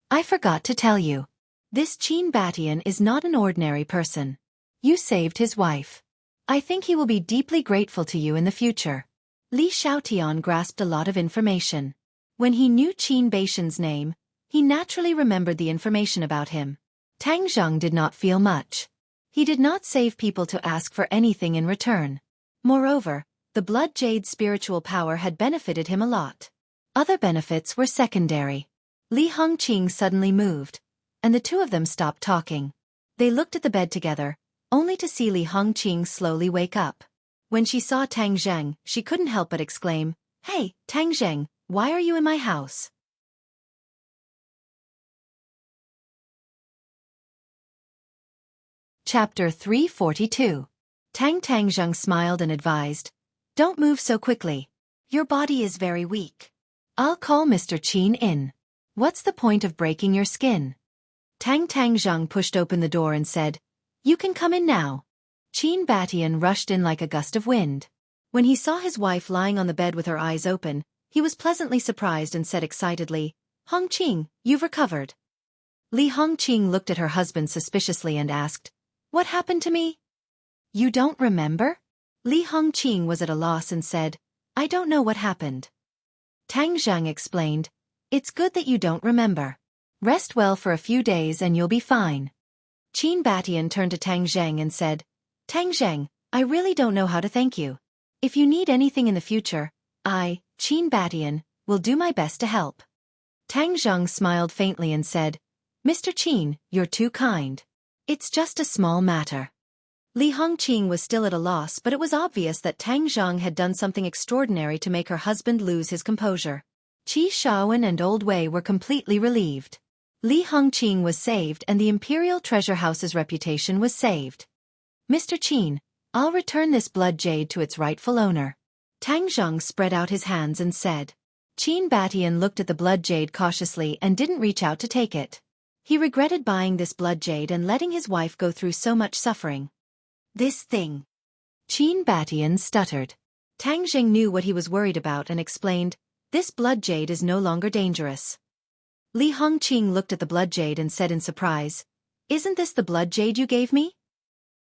I forgot to tell you. This Qin Batian is not an ordinary person. You saved his wife. I think he will be deeply grateful to you in the future. Li Xiaotian grasped a lot of information. When he knew Qin Batian's name, he naturally remembered the information about him. Tang Zheng did not feel much. He did not save people to ask for anything in return. Moreover, the blood jade's spiritual power had benefited him a lot. Other benefits were secondary. Li Hongqing suddenly moved, and the two of them stopped talking. They looked at the bed together, only to see Li Hongqing slowly wake up. When she saw Tang Zheng, she couldn't help but exclaim, Hey, Tang Zheng, why are you in my house? Chapter 342. Tang Zheng smiled and advised, Don't move so quickly. Your body is very weak. I'll call Mr. Qin in. What's the point of breaking your skin? Tang Zheng pushed open the door and said, You can come in now. Qin Batian rushed in like a gust of wind. When he saw his wife lying on the bed with her eyes open, he was pleasantly surprised and said excitedly, Hongqing, you've recovered. Li Hongqing looked at her husband suspiciously and asked, What happened to me? You don't remember? Li Hongqing was at a loss and said, I don't know what happened. Tang Zheng explained, It's good that you don't remember. Rest well for a few days and you'll be fine. Qin Batian turned to Tang Zheng and said, Tang Zheng, I really don't know how to thank you. If you need anything in the future, I, Qin Batian, will do my best to help. Tang Zheng smiled faintly and said, Mr. Qin, you're too kind. It's just a small matter. Li Hongqing was still at a loss, but it was obvious that Tang Zheng had done something extraordinary to make her husband lose his composure. Qi Xiaofan and Old Wei were completely relieved. Li Hongqing was saved and the Imperial Treasure House's reputation was saved. Mr. Qin, I'll return this blood jade to its rightful owner. Tang Zheng spread out his hands and said. Qin Batian looked at the blood jade cautiously and didn't reach out to take it. He regretted buying this blood jade and letting his wife go through so much suffering. This thing. Qin Batian stuttered. Tang Zheng knew what he was worried about and explained, This blood jade is no longer dangerous. Li Hongqing looked at the blood jade and said in surprise, Isn't this the blood jade you gave me?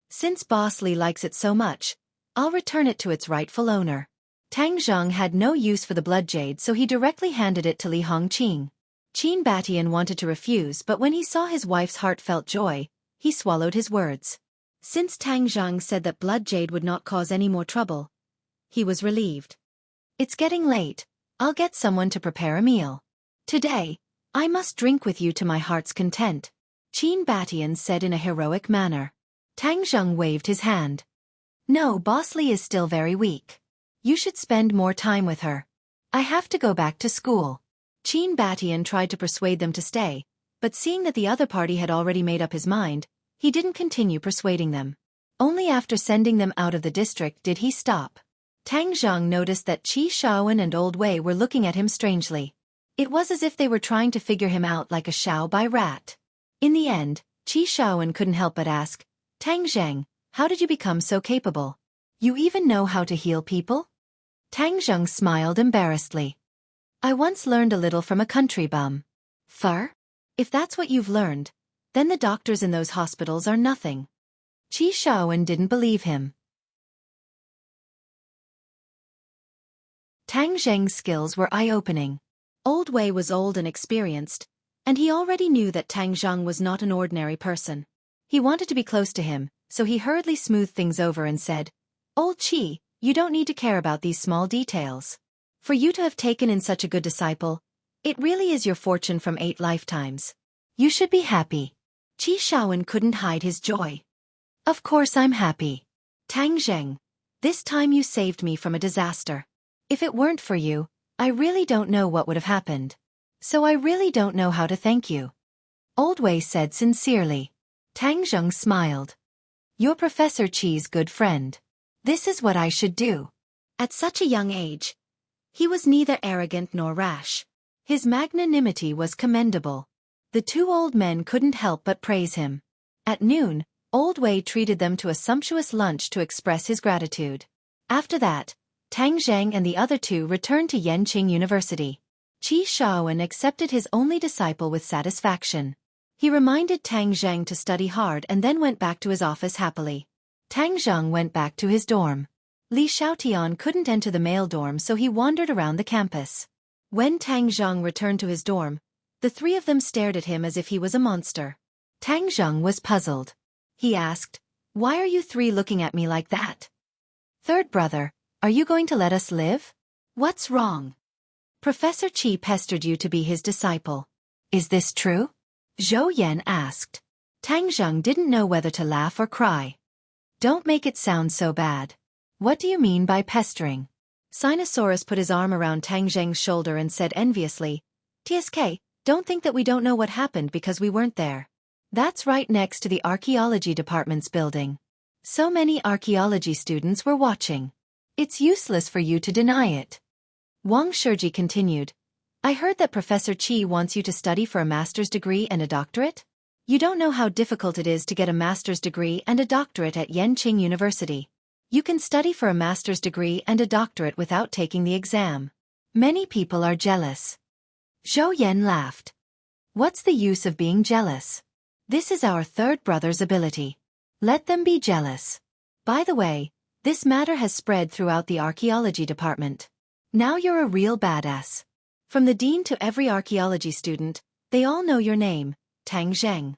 Since Boss Li likes it so much, I'll return it to its rightful owner. Tang Zheng had no use for the blood jade, so he directly handed it to Li Hongqing. Qin Batian wanted to refuse, but when he saw his wife's heartfelt joy, he swallowed his words. Since Tang Zheng said that blood jade would not cause any more trouble, he was relieved. It's getting late. I'll get someone to prepare a meal. Today, I must drink with you to my heart's content, Qin Batian said in a heroic manner. Tang Zheng waved his hand. No, Boss Li is still very weak. You should spend more time with her. I have to go back to school. Qin Batian tried to persuade them to stay, but seeing that the other party had already made up his mind, he didn't continue persuading them. Only after sending them out of the district did he stop. Tang Zhang noticed that Xiaofan and Old Wei were looking at him strangely. It was as if they were trying to figure him out like a Xiao by rat. In the end, Xiaofan couldn't help but ask, Tang Zhang, how did you become so capable? You even know how to heal people? Tang Zhang smiled embarrassedly. I once learned a little from a country bum. Fur? If that's what you've learned, then the doctors in those hospitals are nothing. Xiaofan didn't believe him. Tang Zhang's skills were eye-opening. Old Wei was old and experienced, and he already knew that Tang Zhang was not an ordinary person. He wanted to be close to him, so he hurriedly smoothed things over and said, Old Qi, you don't need to care about these small details. For you to have taken in such a good disciple, it really is your fortune from 8 lifetimes. You should be happy. Xiaofan couldn't hide his joy. Of course I'm happy. Tang Zhang, this time you saved me from a disaster. If it weren't for you, I really don't know what would have happened. So I really don't know how to thank you. Old Wei said sincerely. Tang Zhang smiled. You're Professor Qi's good friend. This is what I should do. At such a young age, he was neither arrogant nor rash. His magnanimity was commendable. The 2 old men couldn't help but praise him. At noon, Old Wei treated them to a sumptuous lunch to express his gratitude. After that, Tang Zhang and the other 2 returned to Yanqing University. Xiaofan accepted his only disciple with satisfaction. He reminded Tang Zhang to study hard and then went back to his office happily. Tang Zhang went back to his dorm. Li Xiaotian couldn't enter the male dorm, so he wandered around the campus. When Tang Zhang returned to his dorm, the 3 of them stared at him as if he was a monster. Tang Zhang was puzzled. He asked, Why are you 3 looking at me like that? Third brother, are you going to let us live? What's wrong? Professor Qi pestered you to be his disciple. Is this true? Zhou Yan asked. Tang Zhang didn't know whether to laugh or cry. Don't make it sound so bad. What do you mean by pestering? Sinosaurus put his arm around Tang Zhang's shoulder and said enviously, TSK, don't think that we don't know what happened because we weren't there. That's right next to the archaeology department's building. So many archaeology students were watching. It's useless for you to deny it. Wang Shiji continued, I heard that Professor Qi wants you to study for a master's degree and a doctorate? You don't know how difficult it is to get a master's degree and a doctorate at Yanqing University. You can study for a master's degree and a doctorate without taking the exam. Many people are jealous. Zhou Yan laughed. What's the use of being jealous? This is our third brother's ability. Let them be jealous. By the way, this matter has spread throughout the archaeology department. Now you're a real badass. From the dean to every archaeology student, they all know your name, Tang Zhang.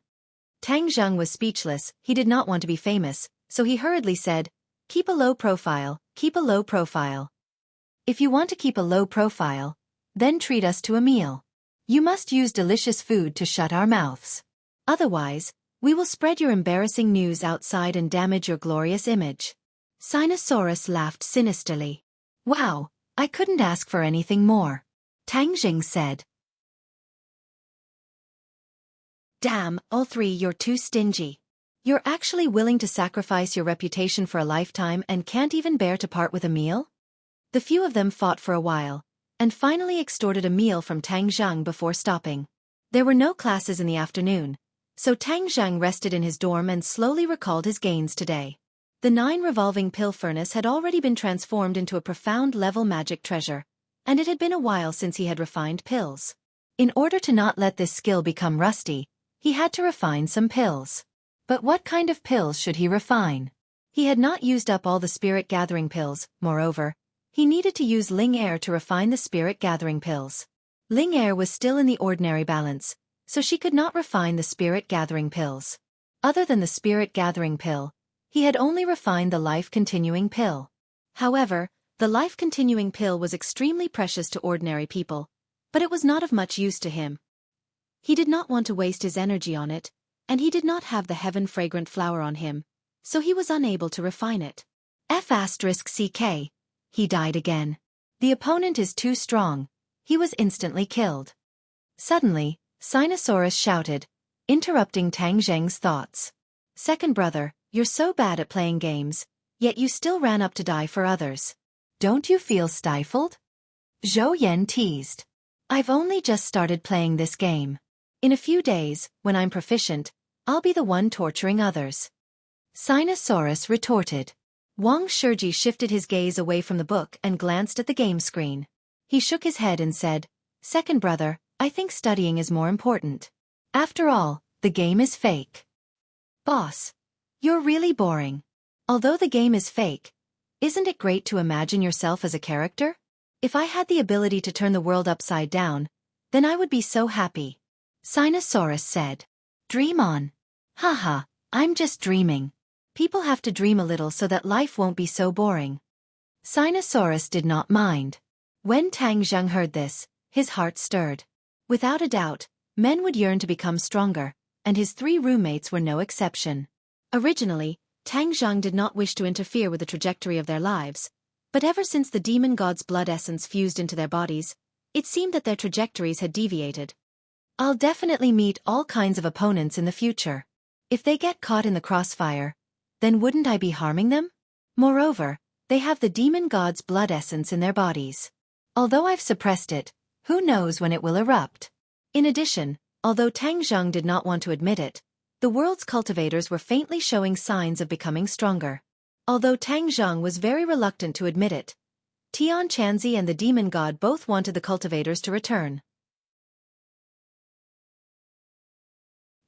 Tang Zhang was speechless. He did not want to be famous, so he hurriedly said, Keep a low profile, keep a low profile. If you want to keep a low profile, then treat us to a meal. You must use delicious food to shut our mouths. Otherwise, we will spread your embarrassing news outside and damage your glorious image. Sinosaurus laughed sinisterly. Wow, I couldn't ask for anything more. Tang Zhang said. Damn, all 3, you're too stingy. You're actually willing to sacrifice your reputation for a lifetime and can't even bear to part with a meal? The few of them fought for a while, and finally extorted a meal from Tang Zhang before stopping. There were no classes in the afternoon, so Tang Zhang rested in his dorm and slowly recalled his gains today. The 9 revolving pill furnace had already been transformed into a profound level magic treasure, and it had been a while since he had refined pills. In order to not let this skill become rusty, he had to refine some pills. But what kind of pills should he refine? He had not used up all the spirit-gathering pills. Moreover, he needed to use Ling Air to refine the spirit-gathering pills. Ling Air was still in the ordinary balance, so she could not refine the spirit-gathering pills. Other than the spirit-gathering pill, he had only refined the life-continuing pill. However, the life-continuing pill was extremely precious to ordinary people, but it was not of much use to him. He did not want to waste his energy on it, and he did not have the heaven-fragrant flower on him, so he was unable to refine it. F***ck. He died again. The opponent is too strong. He was instantly killed. Suddenly, Sinosaurus shouted, interrupting Tang Zhang's thoughts. Second brother, You're so bad at playing games, yet you still ran up to die for others. Don't you feel stifled? Zhou Yan teased. I've only just started playing this game. In a few days, when I'm proficient, I'll be the one torturing others. Sinosaurus retorted. Wang Shiji shifted his gaze away from the book and glanced at the game screen. He shook his head and said, "Second brother, I think studying is more important. After all, the game is fake." Boss, you're really boring. Although the game is fake, isn't it great to imagine yourself as a character? If I had the ability to turn the world upside down, then I would be so happy. Sinosaurus said. Dream on. Haha, I'm just dreaming. People have to dream a little so that life won't be so boring. Sinosaurus did not mind. When Tang Zheng heard this, his heart stirred. Without a doubt, men would yearn to become stronger, and his 3 roommates were no exception. Originally, Tang Zheng did not wish to interfere with the trajectory of their lives, but ever since the demon god's blood essence fused into their bodies, it seemed that their trajectories had deviated. I'll definitely meet all kinds of opponents in the future. If they get caught in the crossfire, then wouldn't I be harming them? Moreover, they have the demon god's blood essence in their bodies. Although I've suppressed it, who knows when it will erupt? In addition, although Tang Zheng did not want to admit it, the world's cultivators were faintly showing signs of becoming stronger. Although Tang Zheng was very reluctant to admit it, Tian Chanzi and the demon god both wanted the cultivators to return.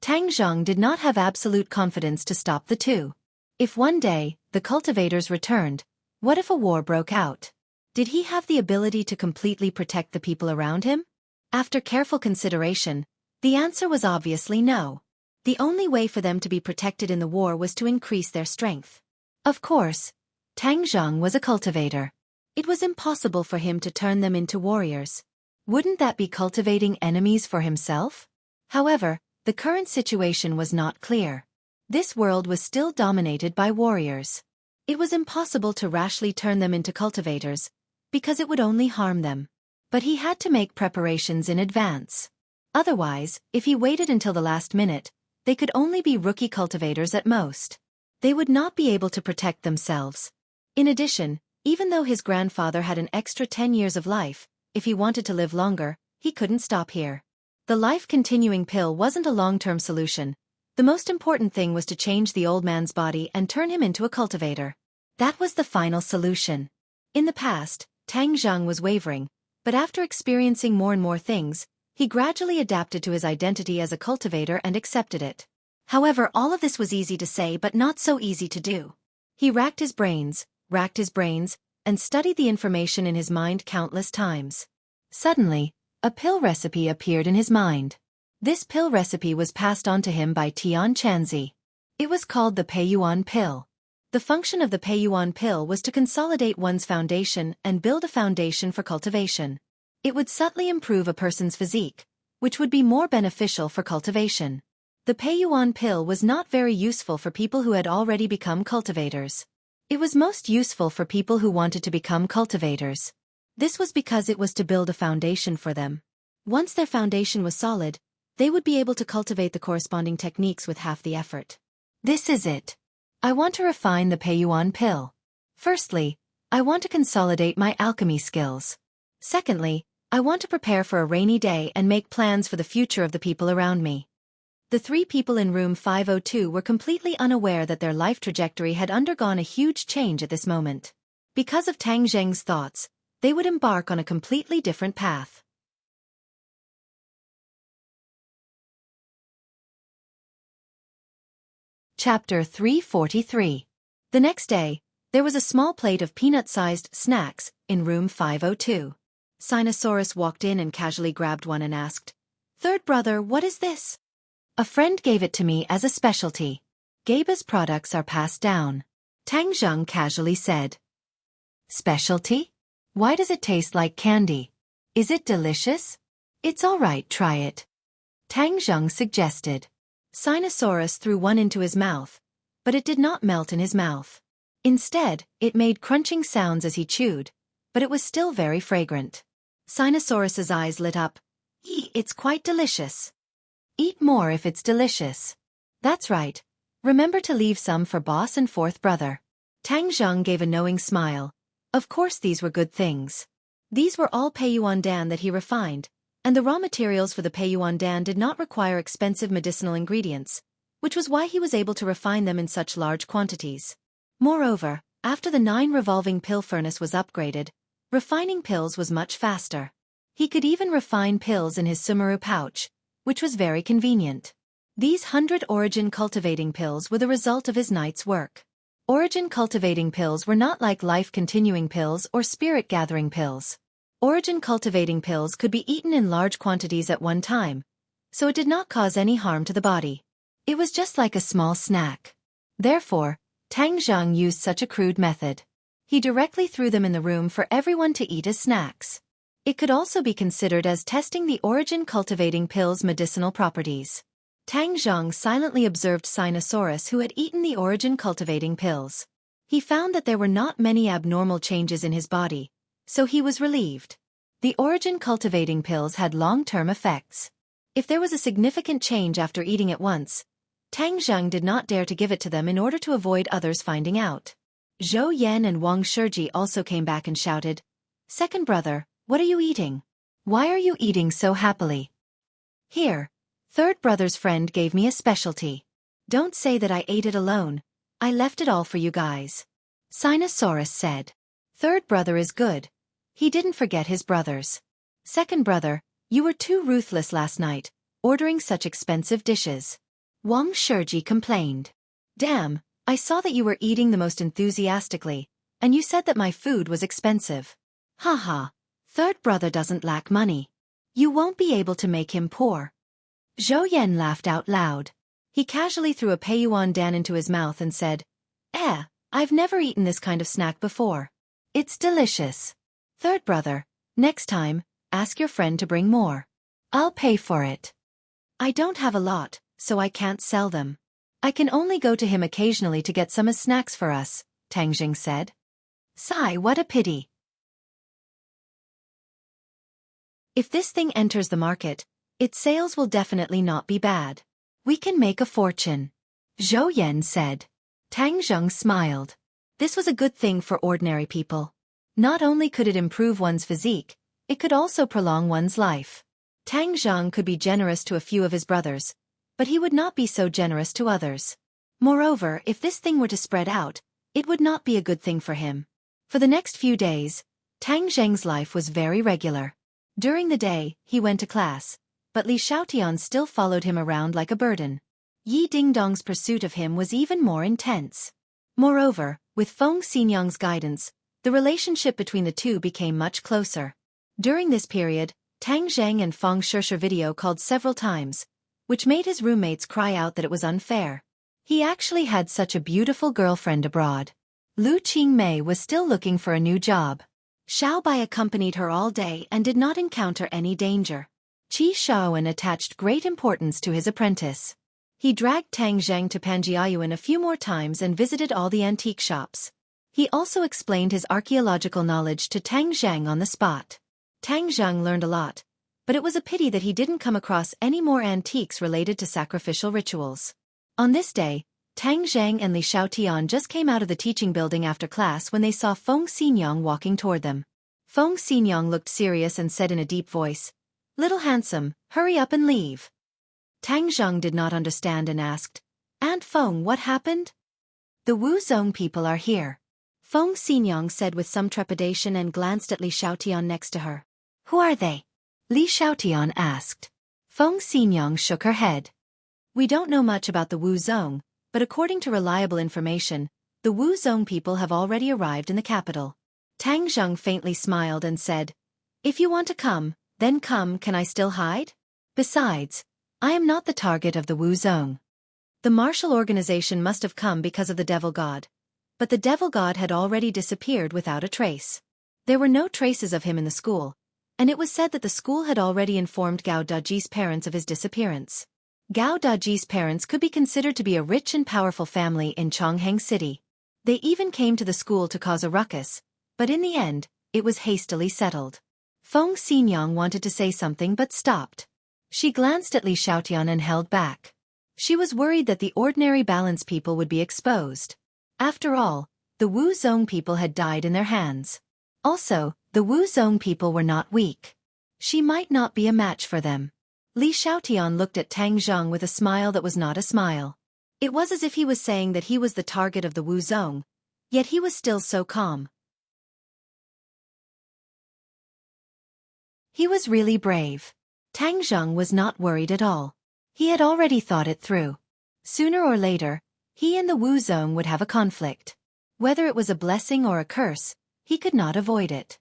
Tang Zheng did not have absolute confidence to stop the two. If one day, the cultivators returned, what if a war broke out? Did he have the ability to completely protect the people around him? After careful consideration, the answer was obviously no. The only way for them to be protected in the war was to increase their strength. Of course, Tang Zheng was a cultivator. It was impossible for him to turn them into warriors. Wouldn't that be cultivating enemies for himself? However, the current situation was not clear. This world was still dominated by warriors. It was impossible to rashly turn them into cultivators, because it would only harm them. But he had to make preparations in advance. Otherwise, if he waited until the last minute, they could only be rookie cultivators at most. They would not be able to protect themselves. In addition, even though his grandfather had an extra 10 years of life, if he wanted to live longer, he couldn't stop here. The life-continuing pill wasn't a long-term solution. The most important thing was to change the old man's body and turn him into a cultivator. That was the final solution. In the past, Tang Zheng was wavering, but after experiencing more and more things, he gradually adapted to his identity as a cultivator and accepted it. However, all of this was easy to say but not so easy to do. He racked his brains, and studied the information in his mind countless times. Suddenly, a pill recipe appeared in his mind. This pill recipe was passed on to him by Tian Chanzi. It was called the Peiyuan pill. The function of the Peiyuan pill was to consolidate one's foundation and build a foundation for cultivation. It would subtly improve a person's physique, which would be more beneficial for cultivation. The Peiyuan pill was not very useful for people who had already become cultivators. It was most useful for people who wanted to become cultivators. This was because it was to build a foundation for them. Once their foundation was solid, they would be able to cultivate the corresponding techniques with half the effort. This is it. I want to refine the Peiyuan pill. Firstly, I want to consolidate my alchemy skills. Secondly, I want to prepare for a rainy day and make plans for the future of the people around me. The 3 people in room 502 were completely unaware that their life trajectory had undergone a huge change at this moment. Because of Tang Zheng's thoughts, they would embark on a completely different path. Chapter 343. The next day, there was a small plate of peanut-sized snacks in room 502. Sinosaurus walked in and casually grabbed one and asked, "Third brother, what is this?" "A friend gave it to me as a specialty. Gaba's products are passed down," Tang Zheng casually said. "Specialty? Why does it taste like candy? Is it delicious?" "It's all right, try it," Tang Zheng suggested. Sinosaurus threw one into his mouth, but it did not melt in his mouth. Instead, it made crunching sounds as he chewed, but it was still very fragrant. Sinosaurus's eyes lit up. It's quite delicious. Eat more if it's delicious." "That's right. Remember to leave some for boss and fourth brother. Tang Zheng gave a knowing smile. Of course these were good things. These were all Peiyuan that he refined, and the raw materials for the Peiyuan did not require expensive medicinal ingredients, which was why he was able to refine them in such large quantities. Moreover, after the 9 revolving pill furnace was upgraded, refining pills was much faster. He could even refine pills in his Sumeru pouch, which was very convenient. These 100 origin cultivating pills were the result of his night's work. Origin cultivating pills were not like life-continuing pills or spirit-gathering pills. Origin cultivating pills could be eaten in large quantities at one time, so it did not cause any harm to the body. It was just like a small snack. Therefore, Tang Zheng used such a crude method. He directly threw them in the room for everyone to eat as snacks. It could also be considered as testing the origin cultivating pill's medicinal properties. Tang Zheng silently observed Sinosaurus who had eaten the origin cultivating pills. He found that there were not many abnormal changes in his body, so he was relieved. The origin cultivating pills had long-term effects. If there was a significant change after eating it once, Tang Zheng did not dare to give it to them in order to avoid others finding out. Zhou Yan and Wang Shiji also came back and shouted, "Second brother, what are you eating? Why are you eating so happily?" "Here, third brother's friend gave me a specialty. Don't say that I ate it alone, I left it all for you guys." Sinosaurus said. "Third brother is good. He didn't forget his brothers. Second brother, you were too ruthless last night, ordering such expensive dishes." Wang Shiji complained. "Damn, I saw that you were eating the most enthusiastically, and you said that my food was expensive. Haha, third brother doesn't lack money. You won't be able to make him poor." Zhou Yan laughed out loud. He casually threw a Peiyuan Dan into his mouth and said, I've never eaten this kind of snack before. It's delicious. Third brother, next time, ask your friend to bring more. I'll pay for it. I don't have a lot, so I can't sell them. I can only go to him occasionally to get some as snacks for us, Tang Jing said. Sigh, what a pity. If this thing enters the market, its sales will definitely not be bad. We can make a fortune. Zhou Yan said. Tang Zheng smiled. This was a good thing for ordinary people. Not only could it improve one's physique, it could also prolong one's life. Tang Zheng could be generous to a few of his brothers, but he would not be so generous to others. Moreover, if this thing were to spread out, it would not be a good thing for him. For the next few days, Tang Zheng's life was very regular. During the day, he went to class, but Li Xiaotian still followed him around like a burden. Yi Dingdong's pursuit of him was even more intense. Moreover, with Feng Xinyang's guidance, the relationship between the two became much closer. During this period, Tang Zheng and Feng Shishir video called several times, which made his roommates cry out that it was unfair. He actually had such a beautiful girlfriend abroad. Lu Qingmei was still looking for a new job. Xiao Bai accompanied her all day and did not encounter any danger. Qi Shaoan attached great importance to his apprentice. He dragged Tang Zheng to Panjiayuan a few more times and visited all the antique shops. He also explained his archaeological knowledge to Tang Zheng on the spot. Tang Zheng learned a lot, but it was a pity that he didn't come across any more antiques related to sacrificial rituals. On this day, Tang Zheng and Li Xiaotian just came out of the teaching building after class when they saw Feng Xinyang walking toward them. Feng Xinyang looked serious and said in a deep voice, "Little handsome, hurry up and leave." Tang Zheng did not understand and asked, "Aunt Feng, what happened?" "The Wuzong people are here," Feng Xinyang said with some trepidation and glanced at Li Xiaotian next to her. "Who are they?" Li Xiaotian asked. Feng Xinyang shook her head. "We don't know much about the Wuzong, but according to reliable information, the Wuzong people have already arrived in the capital." Tang Zheng faintly smiled and said, "If you want to come, then come. Can I still hide? Besides, I am not the target of the Wuzong." The martial organization must have come because of the devil god. But the devil god had already disappeared without a trace. There were no traces of him in the school, and it was said that the school had already informed Gao Daji's parents of his disappearance. Gao Daji's parents could be considered to be a rich and powerful family in Chongheng City. They even came to the school to cause a ruckus, but in the end, it was hastily settled. Feng Xinyang wanted to say something but stopped. She glanced at Li Xiaotian and held back. She was worried that the ordinary balance people would be exposed. After all, the Wu Zong people had died in their hands. Also, the Wu Zong people were not weak. She might not be a match for them. Li Xiaotian looked at Tang Zheng with a smile that was not a smile. It was as if he was saying that he was the target of the Wu Zong, yet he was still so calm. He was really brave. Tang Zheng was not worried at all. He had already thought it through. Sooner or later, he and the Wu Zong would have a conflict. Whether it was a blessing or a curse, he could not avoid it.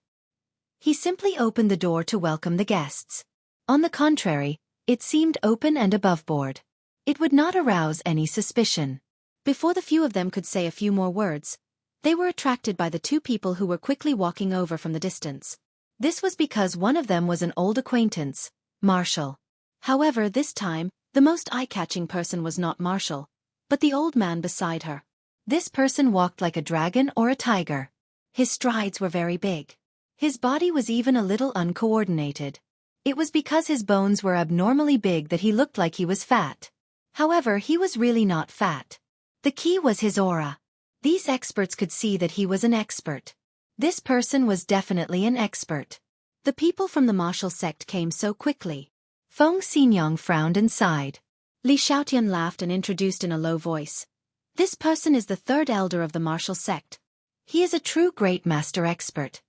He simply opened the door to welcome the guests. On the contrary, it seemed open and aboveboard. It would not arouse any suspicion. Before the few of them could say a few more words, they were attracted by the two people who were quickly walking over from the distance. This was because one of them was an old acquaintance, Marshall. However, this time, the most eye-catching person was not Marshall, but the old man beside her. This person walked like a dragon or a tiger. His strides were very big. His body was even a little uncoordinated. It was because his bones were abnormally big that he looked like he was fat. However, he was really not fat. The key was his aura. These experts could see that he was an expert. This person was definitely an expert. The people from the martial sect came so quickly. Feng Xinyang frowned and sighed. Li Xiaotian laughed and introduced in a low voice. This person is the third elder of the martial sect. He is a true great master expert.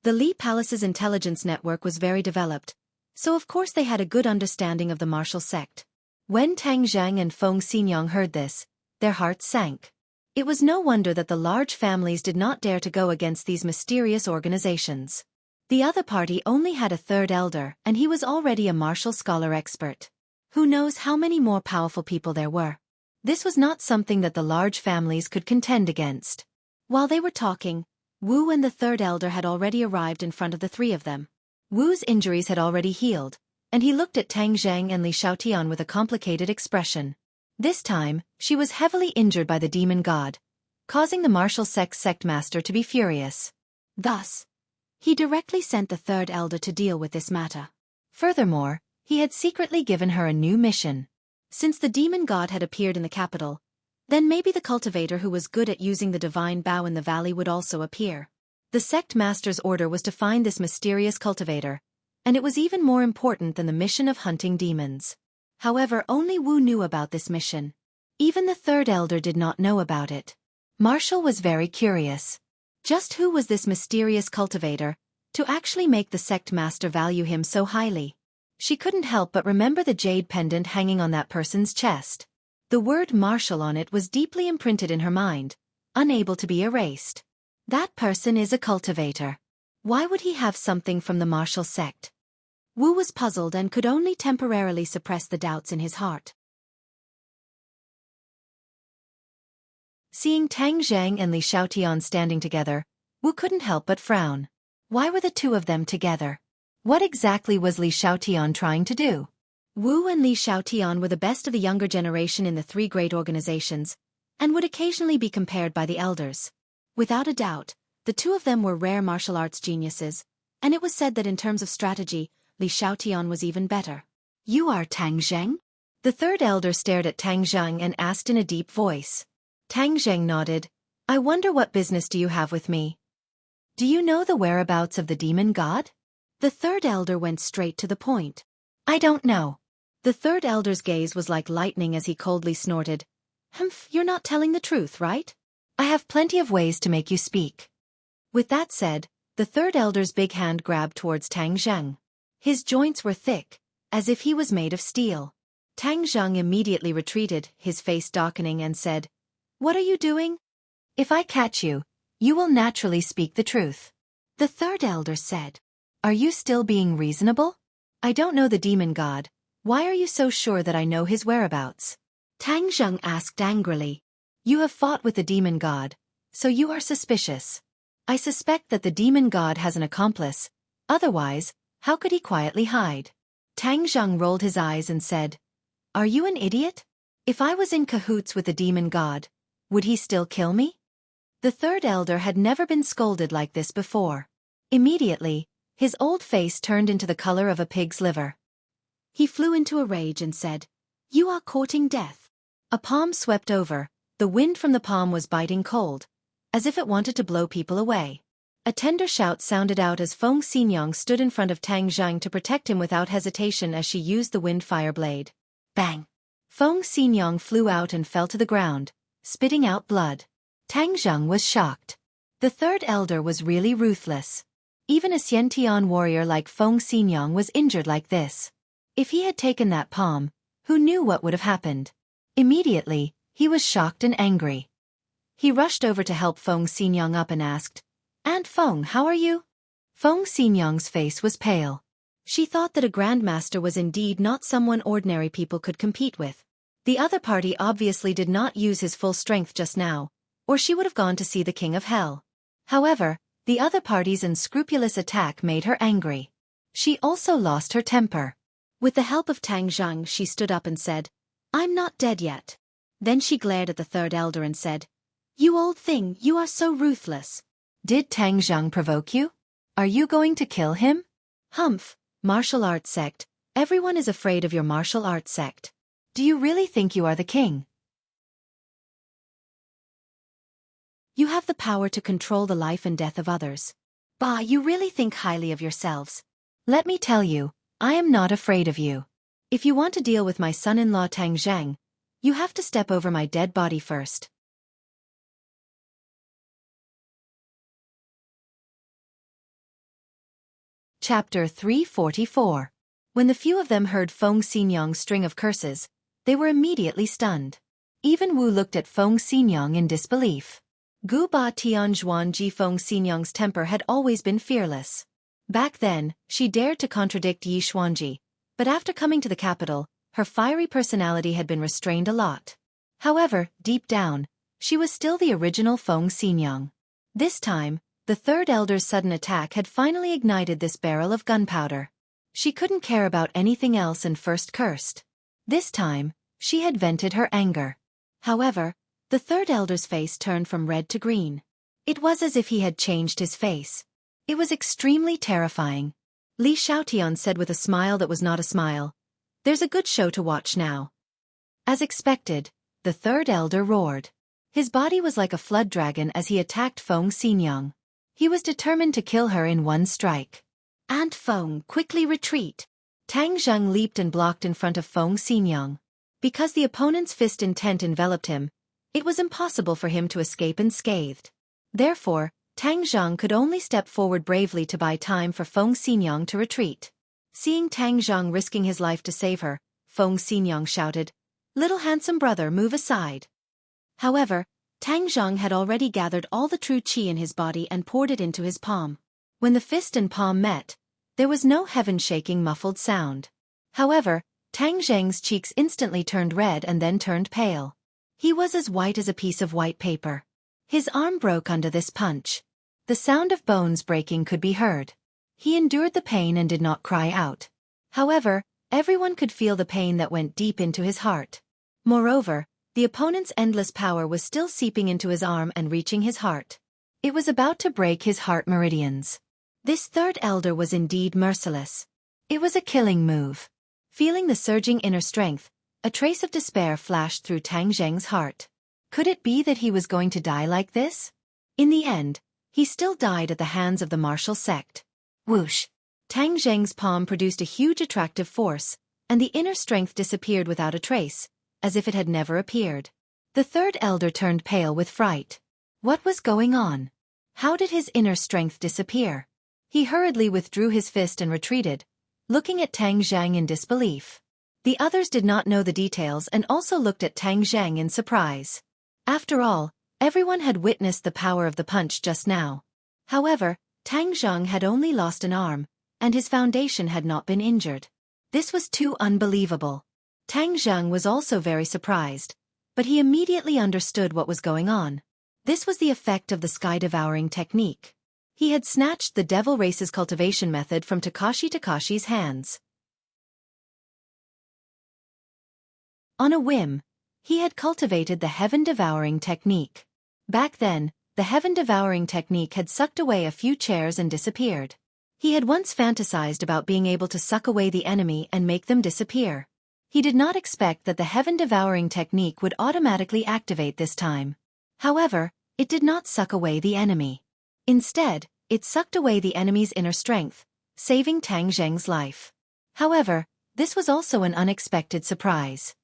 The Li Palace's intelligence network was very developed, so of course they had a good understanding of the martial sect. When Tang Zheng and Feng Xinyang heard this, their hearts sank. It was no wonder that the large families did not dare to go against these mysterious organizations. The other party only had a third elder, and he was already a martial scholar expert. Who knows how many more powerful people there were? This was not something that the large families could contend against. While they were talking, Wu and the third elder had already arrived in front of the three of them. Wu's injuries had already healed, and he looked at Tang Zheng and Li Xiaotian with a complicated expression. This time, she was heavily injured by the demon god, causing the martial sect master to be furious. Thus, he directly sent the third elder to deal with this matter. Furthermore, he had secretly given her a new mission. Since the demon god had appeared in the capital, then maybe the cultivator who was good at using the divine bow in the valley would also appear. The sect master's order was to find this mysterious cultivator, and it was even more important than the mission of hunting demons. However, only Wu knew about this mission. Even the third elder did not know about it. Marshall was very curious. Just who was this mysterious cultivator, to actually make the sect master value him so highly? She couldn't help but remember the jade pendant hanging on that person's chest. The word Marshall on it was deeply imprinted in her mind, unable to be erased. That person is a cultivator. Why would he have something from the martial sect? Wu was puzzled and could only temporarily suppress the doubts in his heart. Seeing Tang Zheng and Li Xiaotian standing together, Wu couldn't help but frown. Why were the two of them together? What exactly was Li Xiaotian trying to do? Wu and Li Xiaotian were the best of the younger generation in the three great organizations, and would occasionally be compared by the elders. Without a doubt, the two of them were rare martial arts geniuses, and it was said that in terms of strategy, Li Xiaotian was even better. You are Tang Zheng? The third elder stared at Tang Zheng and asked in a deep voice. Tang Zheng nodded. I wonder what business do you have with me? Do you know the whereabouts of the demon god? The third elder went straight to the point. I don't know. The third elder's gaze was like lightning as he coldly snorted. Humph, you're not telling the truth, right? I have plenty of ways to make you speak. With that said, the third elder's big hand grabbed towards Tang Zheng. His joints were thick, as if he was made of steel. Tang Zheng immediately retreated, his face darkening, and said, What are you doing? If I catch you, you will naturally speak the truth. The third elder said, Are you still being reasonable? I don't know the demon god. Why are you so sure that I know his whereabouts? Tang Zheng asked angrily. You have fought with the demon god, so you are suspicious. I suspect that the demon god has an accomplice, otherwise, how could he quietly hide? Tang Zheng rolled his eyes and said, Are you an idiot? If I was in cahoots with the demon god, would he still kill me? The third elder had never been scolded like this before. Immediately, his old face turned into the color of a pig's liver. He flew into a rage and said, You are courting death. A palm swept over. The wind from the palm was biting cold, as if it wanted to blow people away. A tender shout sounded out as Feng Xinyang stood in front of Tang Zhang to protect him without hesitation as she used the wind fire blade. Bang! Feng Xinyang flew out and fell to the ground, spitting out blood. Tang Zhang was shocked. The third elder was really ruthless. Even a Xiantian warrior like Feng Xinyang was injured like this. If he had taken that palm, who knew what would have happened? Immediately, he was shocked and angry. He rushed over to help Feng Xinyang up and asked, "Aunt Feng, how are you?" Feng Xinyang's face was pale. She thought that a grandmaster was indeed not someone ordinary people could compete with. The other party obviously did not use his full strength just now, or she would have gone to see the King of Hell. However, the other party's unscrupulous attack made her angry. She also lost her temper. With the help of Tang Zhang, she stood up and said, "I'm not dead yet." Then she glared at the third elder and said, "You old thing, you are so ruthless. Did Tang Zhang provoke you? Are you going to kill him?" "Humph, martial arts sect, everyone is afraid of your martial arts sect. Do you really think you are the king? You have the power to control the life and death of others. Bah, you really think highly of yourselves. Let me tell you, I am not afraid of you. If you want to deal with my son-in-law Tang Zhang, you have to step over my dead body first." Chapter 344. When the few of them heard Feng Xinyang's string of curses, they were immediately stunned. Even Wu looked at Feng Xinyang in disbelief. Gu Ba Tian Zhuan Ji. Feng Xinyang's temper had always been fearless. Back then, she dared to contradict Yi Xuanji, but after coming to the capital, her fiery personality had been restrained a lot. However, deep down, she was still the original Feng Xinyang. This time, the third elder's sudden attack had finally ignited this barrel of gunpowder. She couldn't care about anything else and first cursed. This time, she had vented her anger. However, the third elder's face turned from red to green. It was as if he had changed his face. It was extremely terrifying. Li Xiaotian said with a smile that was not a smile, "There's a good show to watch now." As expected, the third elder roared. His body was like a flood dragon as he attacked Feng Xinyang. He was determined to kill her in one strike. "Aunt Feng, quickly retreat!" Tang Zhang leaped and blocked in front of Feng Xinyang. Because the opponent's fist intent enveloped him, it was impossible for him to escape unscathed. Therefore, Tang Zhang could only step forward bravely to buy time for Feng Xinyang to retreat. Seeing Tang Zhang risking his life to save her, Feng Xinyang shouted, "Little handsome brother, move aside." However, Tang Zhang had already gathered all the true qi in his body and poured it into his palm. When the fist and palm met, there was no heaven-shaking muffled sound. However, Tang Zhang's cheeks instantly turned red and then turned pale. He was as white as a piece of white paper. His arm broke under this punch. The sound of bones breaking could be heard. He endured the pain and did not cry out. However, everyone could feel the pain that went deep into his heart. Moreover, the opponent's endless power was still seeping into his arm and reaching his heart. It was about to break his heart meridians. This third elder was indeed merciless. It was a killing move. Feeling the surging inner strength, a trace of despair flashed through Tang Zhang's heart. Could it be that he was going to die like this? In the end, he still died at the hands of the martial sect. Whoosh! Tang Zhang's palm produced a huge attractive force, and the inner strength disappeared without a trace, as if it had never appeared. The third elder turned pale with fright. What was going on? How did his inner strength disappear? He hurriedly withdrew his fist and retreated, looking at Tang Zhang in disbelief. The others did not know the details and also looked at Tang Zhang in surprise. After all, everyone had witnessed the power of the punch just now. However, Tang Zhang had only lost an arm, and his foundation had not been injured. This was too unbelievable. Tang Zhang was also very surprised, but he immediately understood what was going on. This was the effect of the sky-devouring technique. He had snatched the devil race's cultivation method from Takashi's hands. On a whim, he had cultivated the heaven-devouring technique. Back then, the heaven-devouring technique had sucked away a few chairs and disappeared. He had once fantasized about being able to suck away the enemy and make them disappear. He did not expect that the heaven-devouring technique would automatically activate this time. However, it did not suck away the enemy. Instead, it sucked away the enemy's inner strength, saving Tang Zheng's life. However, this was also an unexpected surprise.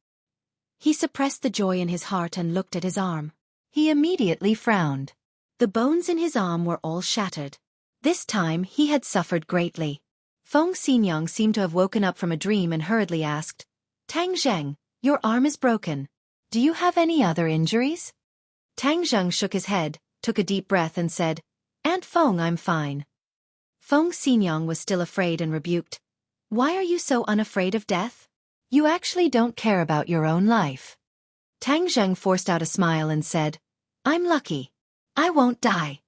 He suppressed the joy in his heart and looked at his arm. He immediately frowned. The bones in his arm were all shattered. This time he had suffered greatly. Feng Xinyang seemed to have woken up from a dream and hurriedly asked, "Tang Zheng, your arm is broken. Do you have any other injuries?" Tang Zheng shook his head, took a deep breath and said, "Aunt Feng, I'm fine." Feng Xinyang was still afraid and rebuked, "Why are you so unafraid of death? You actually don't care about your own life." Tang Zheng forced out a smile and said, "I'm lucky. I won't die."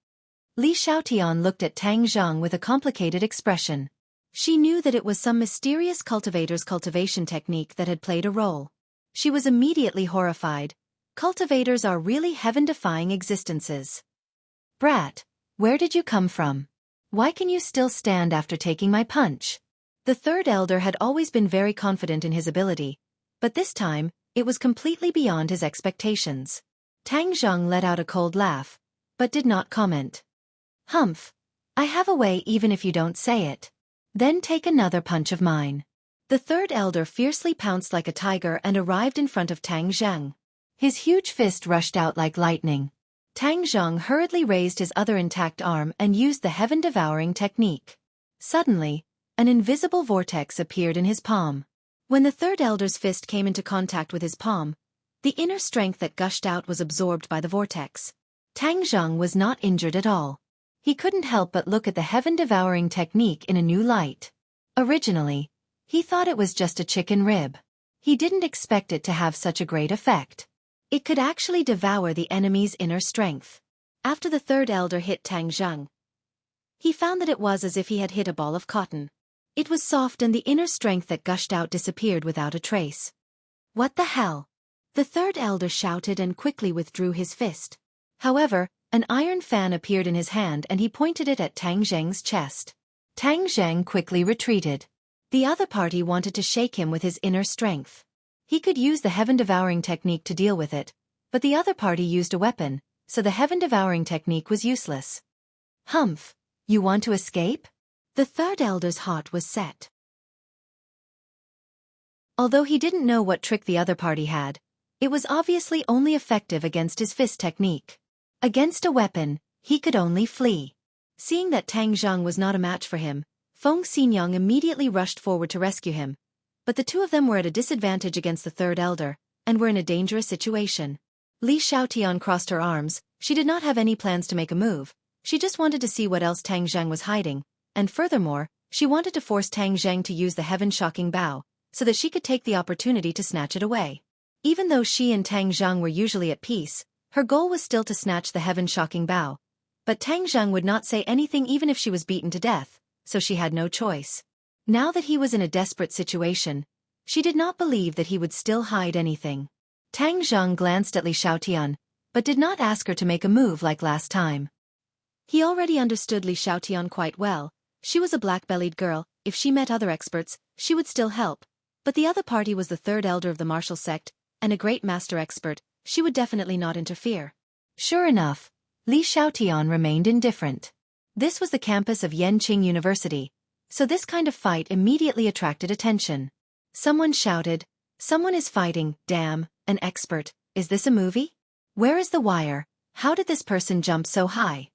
Li Xiaotian looked at Tang Zheng with a complicated expression. She knew that it was some mysterious cultivator's cultivation technique that had played a role. She was immediately horrified. Cultivators are really heaven-defying existences. "Brat, where did you come from? Why can you still stand after taking my punch?" The third elder had always been very confident in his ability, but this time, it was completely beyond his expectations. Tang Zheng let out a cold laugh, but did not comment. "Humph. I have a way even if you don't say it. Then take another punch of mine." The third elder fiercely pounced like a tiger and arrived in front of Tang Zheng. His huge fist rushed out like lightning. Tang Zheng hurriedly raised his other intact arm and used the heaven-devouring technique. Suddenly, an invisible vortex appeared in his palm. When the third elder's fist came into contact with his palm, the inner strength that gushed out was absorbed by the vortex. Tang Zheng was not injured at all. He couldn't help but look at the heaven-devouring technique in a new light. Originally, he thought it was just a chicken rib. He didn't expect it to have such a great effect. It could actually devour the enemy's inner strength. After the third elder hit Tang Zheng, he found that it was as if he had hit a ball of cotton. It was soft and the inner strength that gushed out disappeared without a trace. "What the hell?" The third elder shouted and quickly withdrew his fist. However, an iron fan appeared in his hand and he pointed it at Tang Zheng's chest. Tang Zheng quickly retreated. The other party wanted to shake him with his inner strength. He could use the heaven-devouring technique to deal with it, but the other party used a weapon, so the heaven-devouring technique was useless. "Humph, you want to escape?" The third elder's heart was set. Although he didn't know what trick the other party had, it was obviously only effective against his fist technique. Against a weapon, he could only flee. Seeing that Tang Zheng was not a match for him, Feng Xinyang immediately rushed forward to rescue him. But the two of them were at a disadvantage against the third elder, and were in a dangerous situation. Li Xiaotian crossed her arms. She did not have any plans to make a move. She just wanted to see what else Tang Zheng was hiding, and furthermore, she wanted to force Tang Zheng to use the heaven-shocking bow, so that she could take the opportunity to snatch it away. Even though she and Tang Zheng were usually at peace, her goal was still to snatch the heaven-shocking bow. But Tang Zheng would not say anything even if she was beaten to death, so she had no choice. Now that he was in a desperate situation, she did not believe that he would still hide anything. Tang Zheng glanced at Li Xiaotian, but did not ask her to make a move like last time. He already understood Li Xiaotian quite well. She was a black-bellied girl. If she met other experts, she would still help. But the other party was the third elder of the martial sect, and a great master expert. She would definitely not interfere. Sure enough, Li Xiaotian remained indifferent. This was the campus of Yanqing University, so this kind of fight immediately attracted attention. Someone shouted, "Someone is fighting, damn, an expert. Is this a movie? Where is the wire? How did this person jump so high?"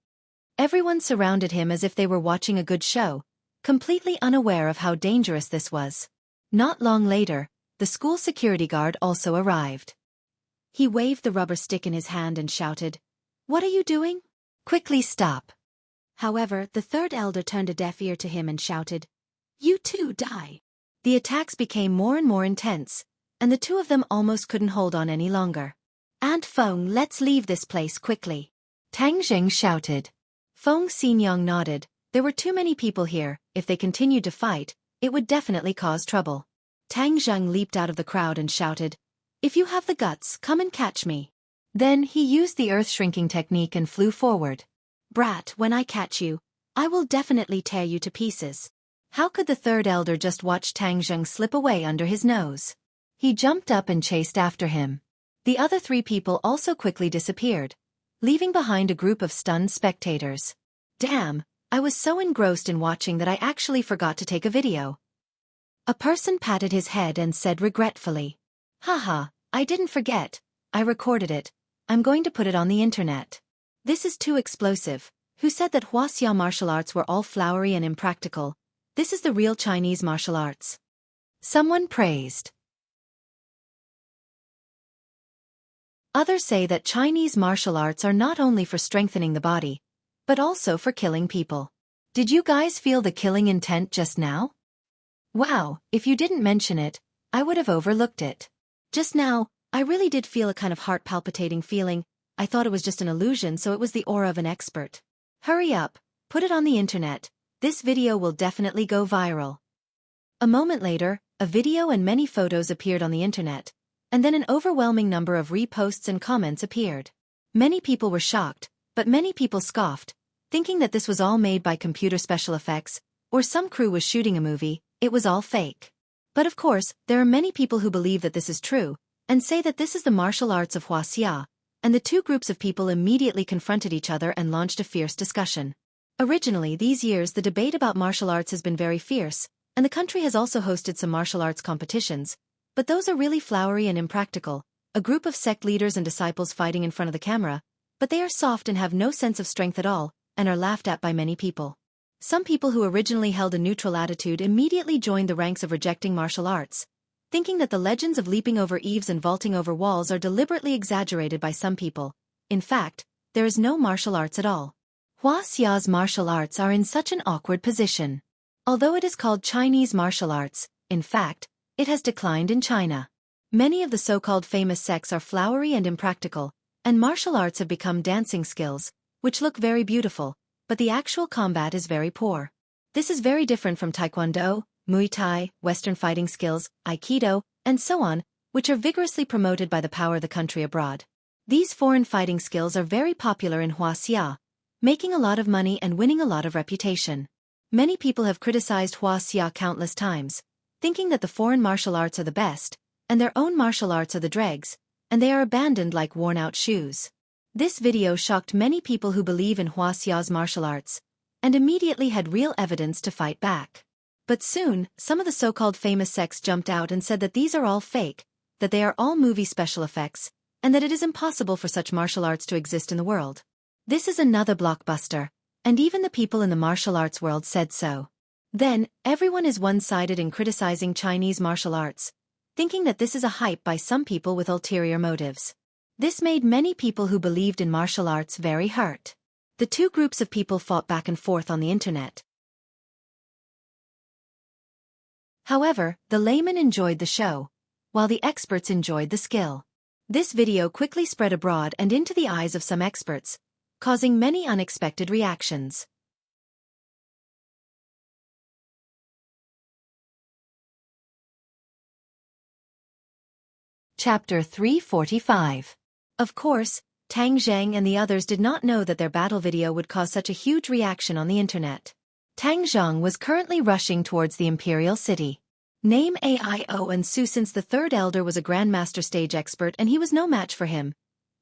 Everyone surrounded him as if they were watching a good show, completely unaware of how dangerous this was. Not long later, the school security guard also arrived. He waved the rubber stick in his hand and shouted, "What are you doing? Quickly stop." However, the third elder turned a deaf ear to him and shouted, "You too die." The attacks became more and more intense, and the two of them almost couldn't hold on any longer. "Aunt Feng, let's leave this place quickly," Tang Zheng shouted. Feng Xinyang nodded. There were too many people here. If they continued to fight, it would definitely cause trouble. Tang Zheng leaped out of the crowd and shouted, "If you have the guts, come and catch me." Then he used the earth-shrinking technique and flew forward. "Brat, when I catch you, I will definitely tear you to pieces." How could the third elder just watch Tang Zheng slip away under his nose? He jumped up and chased after him. The other 3 people also quickly disappeared, leaving behind a group of stunned spectators. Damn, I was so engrossed in watching that I actually forgot to take a video. A person patted his head and said regretfully, "Haha, I didn't forget. I recorded it. I'm going to put it on the internet." This is too explosive. Who said that Wuxia martial arts were all flowery and impractical? This is the real Chinese martial arts. Someone praised. Others say that Chinese martial arts are not only for strengthening the body, but also for killing people. Did you guys feel the killing intent just now? Wow, if you didn't mention it, I would have overlooked it. Just now, I really did feel a kind of heart-palpitating feeling. I thought it was just an illusion, so it was the aura of an expert. Hurry up, put it on the internet. This video will definitely go viral. A moment later, a video and many photos appeared on the internet, and then an overwhelming number of reposts and comments appeared. Many people were shocked, but many people scoffed, thinking that this was all made by computer special effects, or some crew was shooting a movie. It was all fake. But of course, there are many people who believe that this is true, and say that this is the martial arts of Wuxia, and the 2 groups of people immediately confronted each other and launched a fierce discussion. Originally, these years the debate about martial arts has been very fierce, and the country has also hosted some martial arts competitions, but those are really flowery and impractical, a group of sect leaders and disciples fighting in front of the camera, but they are soft and have no sense of strength at all, and are laughed at by many people. Some people who originally held a neutral attitude immediately joined the ranks of rejecting martial arts, thinking that the legends of leaping over eaves and vaulting over walls are deliberately exaggerated by some people. In fact, there is no martial arts at all. Wuxia's martial arts are in such an awkward position. Although it is called Chinese martial arts, in fact, it has declined in China. Many of the so-called famous sects are flowery and impractical, and martial arts have become dancing skills, which look very beautiful, but the actual combat is very poor. This is very different from Taekwondo, Muay Thai, Western fighting skills, Aikido, and so on, which are vigorously promoted by the power of the country abroad. These foreign fighting skills are very popular in Wuxia, making a lot of money and winning a lot of reputation. Many people have criticized Wuxia countless times, thinking that the foreign martial arts are the best, and their own martial arts are the dregs, and they are abandoned like worn-out shoes. This video shocked many people who believe in Wuxia's martial arts, and immediately had real evidence to fight back. But soon, some of the so-called famous sects jumped out and said that these are all fake, that they are all movie special effects, and that it is impossible for such martial arts to exist in the world. This is another blockbuster, and even the people in the martial arts world said so. Then, everyone is one-sided in criticizing Chinese martial arts, thinking that this is a hype by some people with ulterior motives. This made many people who believed in martial arts very hurt. The 2 groups of people fought back and forth on the internet. However, the laymen enjoyed the show, while the experts enjoyed the skill. This video quickly spread abroad and into the eyes of some experts, causing many unexpected reactions. Chapter 345. Of course, Tang Zheng and the others did not know that their battle video would cause such a huge reaction on the internet. Tang Zheng was currently rushing towards the imperial city. Name Aio and Su, since the 3rd elder was a grandmaster stage expert and he was no match for him.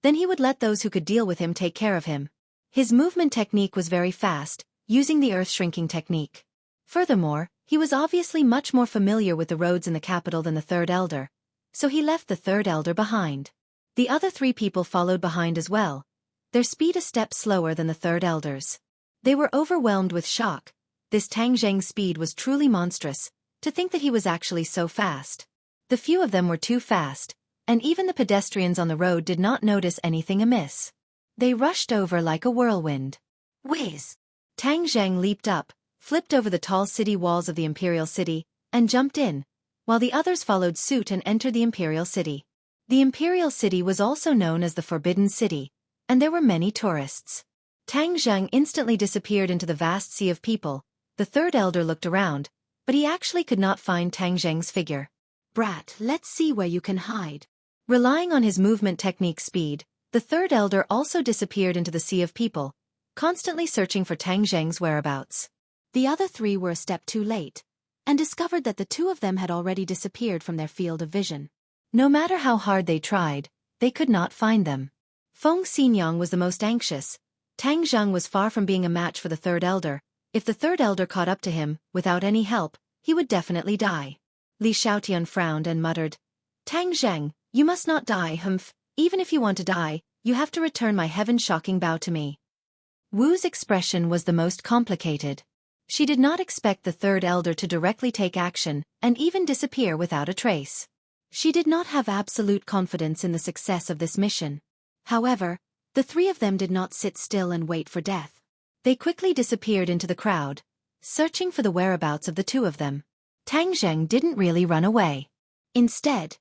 Then he would let those who could deal with him take care of him. His movement technique was very fast, using the earth shrinking technique. Furthermore, he was obviously much more familiar with the roads in the capital than the 3rd elder, so he left the 3rd elder behind. The other 3 people followed behind as well, their speed a step slower than the 3rd elders. They were overwhelmed with shock. This Tang Zheng's speed was truly monstrous, to think that he was actually so fast. The few of them were too fast, and even the pedestrians on the road did not notice anything amiss. They rushed over like a whirlwind. Whiz! Tang Zheng leaped up, flipped over the tall city walls of the imperial city, and jumped in, while the others followed suit and entered the imperial city. The imperial city was also known as the Forbidden City, and there were many tourists. Tang Zheng instantly disappeared into the vast sea of people. The 3rd elder looked around, but he actually could not find Tang Zheng's figure. Brat, let's see where you can hide. Relying on his movement technique speed, the 3rd elder also disappeared into the sea of people, constantly searching for Tang Zheng's whereabouts. The other 3 were a step too late, and discovered that the 2 of them had already disappeared from their field of vision. No matter how hard they tried, they could not find them. Feng Xinyang was the most anxious. Tang Zheng was far from being a match for the third elder. If the third elder caught up to him, without any help, he would definitely die. Li Xiaotian frowned and muttered, Tang Zheng, you must not die, humph. Even if you want to die, you have to return my heaven-shocking bow to me. Wu's expression was the most complicated. She did not expect the third elder to directly take action and even disappear without a trace. She did not have absolute confidence in the success of this mission. However, the three of them did not sit still and wait for death. They quickly disappeared into the crowd, searching for the whereabouts of the two of them. Tang Zheng didn't really run away. Instead,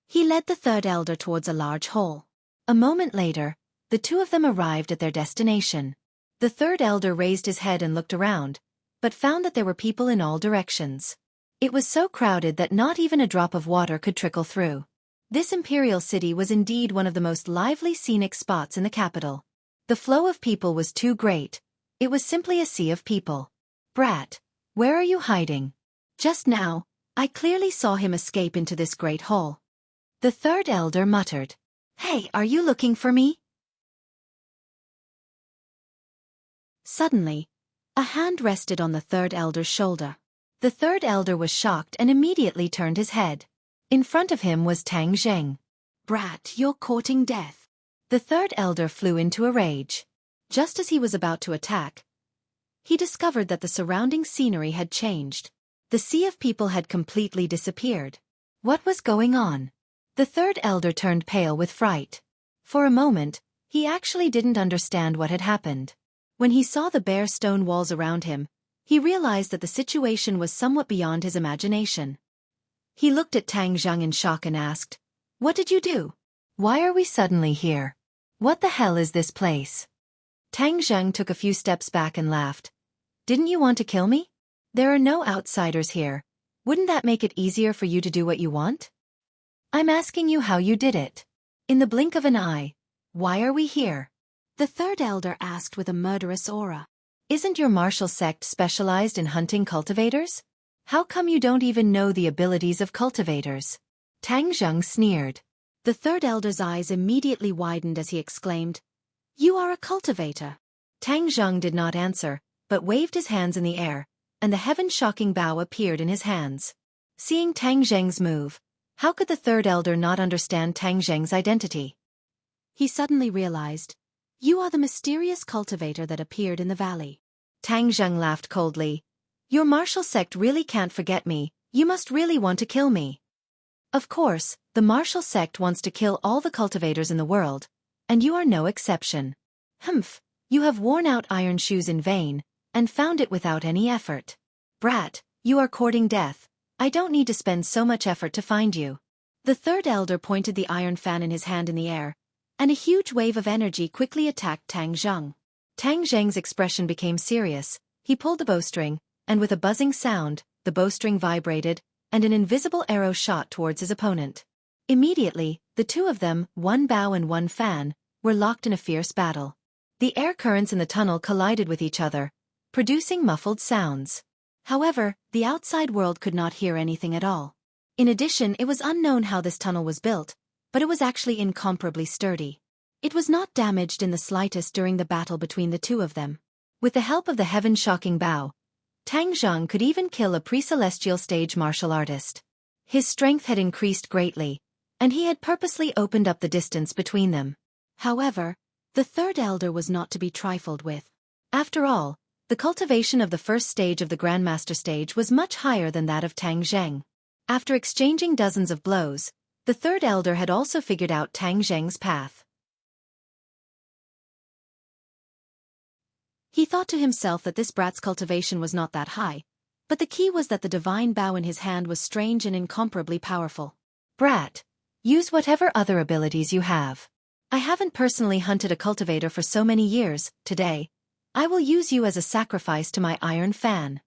he led the third elder towards a large hall. A moment later, the two of them arrived at their destination. The third elder raised his head and looked around, but found that there were people in all directions. It was so crowded that not even a drop of water could trickle through. This imperial city was indeed one of the most lively scenic spots in the capital. The flow of people was too great. It was simply a sea of people. Brat, where are you hiding? Just now, I clearly saw him escape into this great hall. The third elder muttered. Hey, are you looking for me? Suddenly, a hand rested on the third elder's shoulder. The third elder was shocked and immediately turned his head. In front of him was Tang Zheng. Brat, you're courting death. The third elder flew into a rage. Just as he was about to attack, he discovered that the surrounding scenery had changed. The sea of people had completely disappeared. What was going on? The third elder turned pale with fright. For a moment, he actually didn't understand what had happened. When he saw the bare stone walls around him, he realized that the situation was somewhat beyond his imagination. He looked at Tang Zheng in shock and asked, What did you do? Why are we suddenly here? What the hell is this place? Tang Zheng took a few steps back and laughed. Didn't you want to kill me? There are no outsiders here. Wouldn't that make it easier for you to do what you want? I'm asking you how you did it. In the blink of an eye. Why are we here? The third elder asked with a murderous aura. Isn't your martial sect specialized in hunting cultivators? How come you don't even know the abilities of cultivators? Tang Zheng sneered. The third elder's eyes immediately widened as he exclaimed, You are a cultivator. Tang Zheng did not answer, but waved his hands in the air, and the heaven-shocking bow appeared in his hands. Seeing Tang Zheng's move, how could the third elder not understand Tang Zheng's identity? He suddenly realized, You are the mysterious cultivator that appeared in the valley. Tang Zheng laughed coldly. Your martial sect really can't forget me. You must really want to kill me. Of course, the martial sect wants to kill all the cultivators in the world, and you are no exception. Humph, you have worn out iron shoes in vain, and found it without any effort. Brat, you are courting death. I don't need to spend so much effort to find you. The third elder pointed the iron fan in his hand in the air, and a huge wave of energy quickly attacked Tang Zheng. Tang Zheng's expression became serious. He pulled the bowstring, and with a buzzing sound, the bowstring vibrated, and an invisible arrow shot towards his opponent. Immediately, the two of them, one bow and one fan, were locked in a fierce battle. The air currents in the tunnel collided with each other, producing muffled sounds. However, the outside world could not hear anything at all. In addition, it was unknown how this tunnel was built, but it was actually incomparably sturdy. It was not damaged in the slightest during the battle between the two of them. With the help of the heaven-shocking bow, Tang Zheng could even kill a pre-celestial stage martial artist. His strength had increased greatly, and he had purposely opened up the distance between them. However, the third elder was not to be trifled with. After all, the cultivation of the first stage of the Grandmaster stage was much higher than that of Tang Zheng. After exchanging dozens of blows, the third elder had also figured out Tang Zheng's path. He thought to himself that this brat's cultivation was not that high, but the key was that the divine bow in his hand was strange and incomparably powerful. Brat, use whatever other abilities you have. I haven't personally hunted a cultivator for so many years. Today, I will use you as a sacrifice to my iron fan.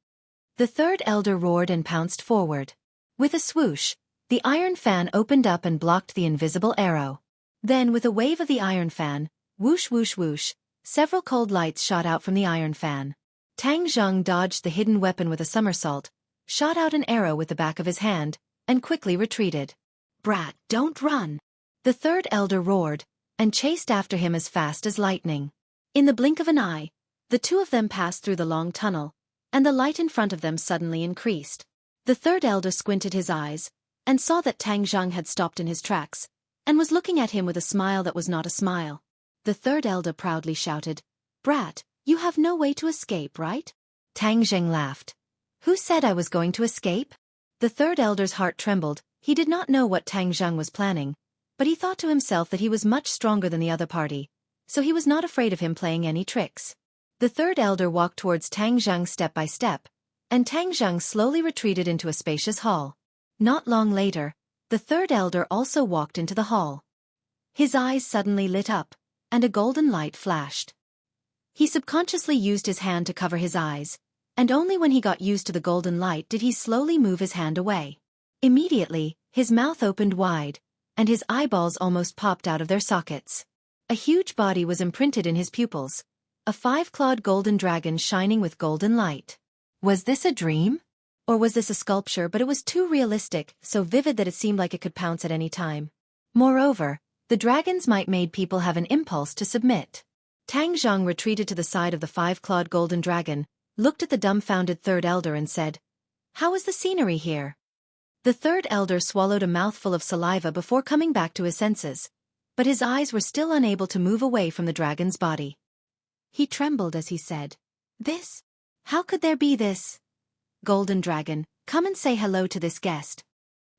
The third elder roared and pounced forward. With a swoosh, the iron fan opened up and blocked the invisible arrow. Then with a wave of the iron fan, whoosh whoosh whoosh, several cold lights shot out from the iron fan. Tang Zheng dodged the hidden weapon with a somersault, shot out an arrow with the back of his hand, and quickly retreated. Brat, don't run! The third elder roared, and chased after him as fast as lightning. In the blink of an eye, the two of them passed through the long tunnel, and the light in front of them suddenly increased. The third elder squinted his eyes, and saw that Tang Zhang had stopped in his tracks, and was looking at him with a smile that was not a smile. The third elder proudly shouted, Brat, you have no way to escape, right? Tang Zheng laughed. Who said I was going to escape? The third elder's heart trembled. He did not know what Tang Zheng was planning, but he thought to himself that he was much stronger than the other party, so he was not afraid of him playing any tricks. The third elder walked towards Tang Zheng step by step, and Tang Zheng slowly retreated into a spacious hall. Not long later, the third elder also walked into the hall. His eyes suddenly lit up, and a golden light flashed. He subconsciously used his hand to cover his eyes, and only when he got used to the golden light did he slowly move his hand away. Immediately, his mouth opened wide, and his eyeballs almost popped out of their sockets. A huge body was imprinted in his pupils, a five-clawed golden dragon shining with golden light. Was this a dream? Or was this a sculpture? But it was too realistic, so vivid that it seemed like it could pounce at any time. Moreover, the dragon's might made people have an impulse to submit. Tang Zhang retreated to the side of the five-clawed golden dragon, looked at the dumbfounded third elder and said, How is the scenery here? The third elder swallowed a mouthful of saliva before coming back to his senses, but his eyes were still unable to move away from the dragon's body. He trembled as he said, This? How could there be this? Golden dragon, come and say hello to this guest.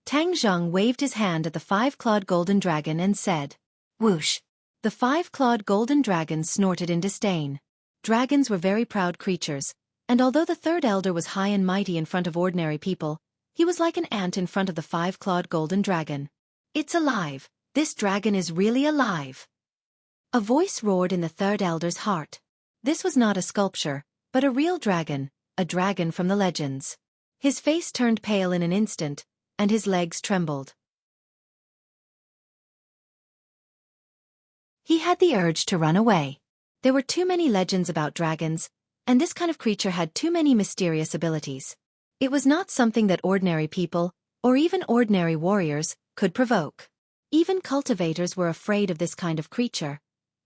Tang Zhang waved his hand at the five-clawed golden dragon and said, Whoosh! The five-clawed golden dragon snorted in disdain. Dragons were very proud creatures, and although the third elder was high and mighty in front of ordinary people, he was like an ant in front of the five-clawed golden dragon. It's alive! This dragon is really alive! A voice roared in the third elder's heart. This was not a sculpture, but a real dragon, a dragon from the legends. His face turned pale in an instant, and his legs trembled. He had the urge to run away. There were too many legends about dragons, and this kind of creature had too many mysterious abilities. It was not something that ordinary people, or even ordinary warriors, could provoke. Even cultivators were afraid of this kind of creature,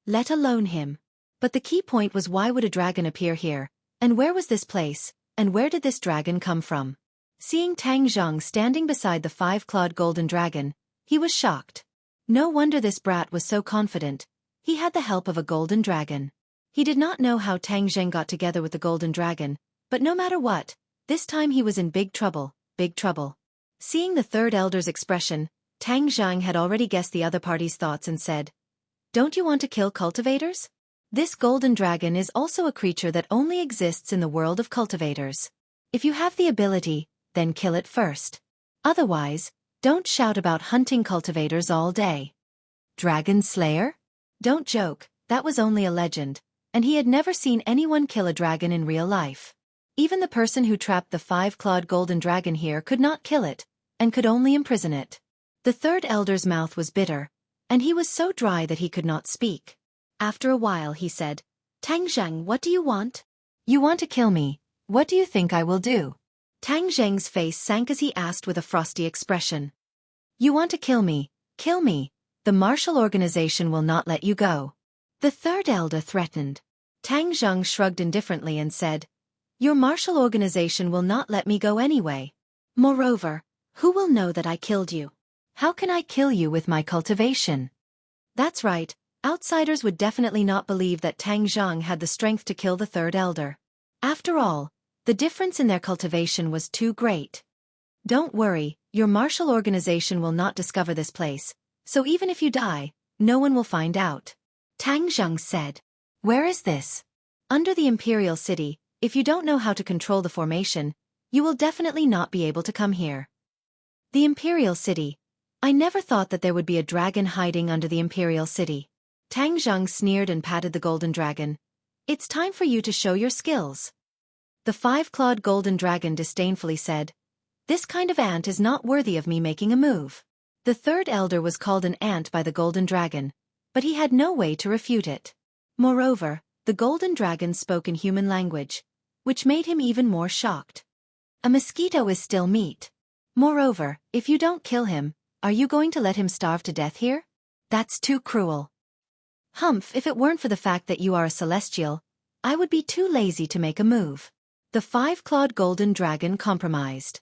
let alone him. But the key point was, why would a dragon appear here, and where was this place, and where did this dragon come from? Seeing Tang Zhang standing beside the five-clawed golden dragon, he was shocked. No wonder this brat was so confident. He had the help of a golden dragon. He did not know how Tang Zheng got together with the golden dragon, but no matter what, this time he was in big trouble, big trouble. Seeing the third elder's expression, Tang Zhang had already guessed the other party's thoughts and said, Don't you want to kill cultivators? This golden dragon is also a creature that only exists in the world of cultivators. If you have the ability, then kill it first. Otherwise, don't shout about hunting cultivators all day. Dragon Slayer? Don't joke, that was only a legend, and he had never seen anyone kill a dragon in real life. Even the person who trapped the five-clawed golden dragon here could not kill it, and could only imprison it. The third elder's mouth was bitter, and he was so dry that he could not speak. After a while he said, Tang Zheng, what do you want? You want to kill me. What do you think I will do? Tang Zheng's face sank as he asked with a frosty expression. You want to kill me? Kill me. The martial organization will not let you go. The third elder threatened. Tang Zheng shrugged indifferently and said, Your martial organization will not let me go anyway. Moreover, who will know that I killed you? How can I kill you with my cultivation? That's right, outsiders would definitely not believe that Tang Zheng had the strength to kill the third elder. After all, the difference in their cultivation was too great. Don't worry, your martial organization will not discover this place, so even if you die, no one will find out. Tang Zheng said. Where is this? Under the Imperial City. If you don't know how to control the formation, you will definitely not be able to come here. The Imperial City. I never thought that there would be a dragon hiding under the Imperial City. Tang Zheng sneered and patted the golden dragon. It's time for you to show your skills. The five-clawed golden dragon disdainfully said, This kind of ant is not worthy of me making a move. The third elder was called an ant by the golden dragon, but he had no way to refute it. Moreover, the golden dragon spoke in human language, which made him even more shocked. A mosquito is still meat. Moreover, if you don't kill him, Are you going to let him starve to death here? That's too cruel. Humph, if it weren't for the fact that you are a celestial, I would be too lazy to make a move. The five-clawed golden dragon compromised.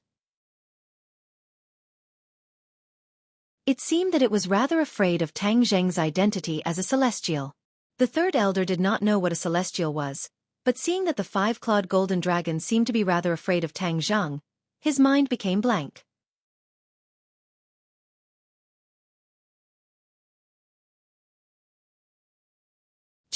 It seemed that it was rather afraid of Tang Zheng's identity as a celestial. The third elder did not know what a celestial was, but seeing that the five-clawed golden dragon seemed to be rather afraid of Tang Zheng, his mind became blank.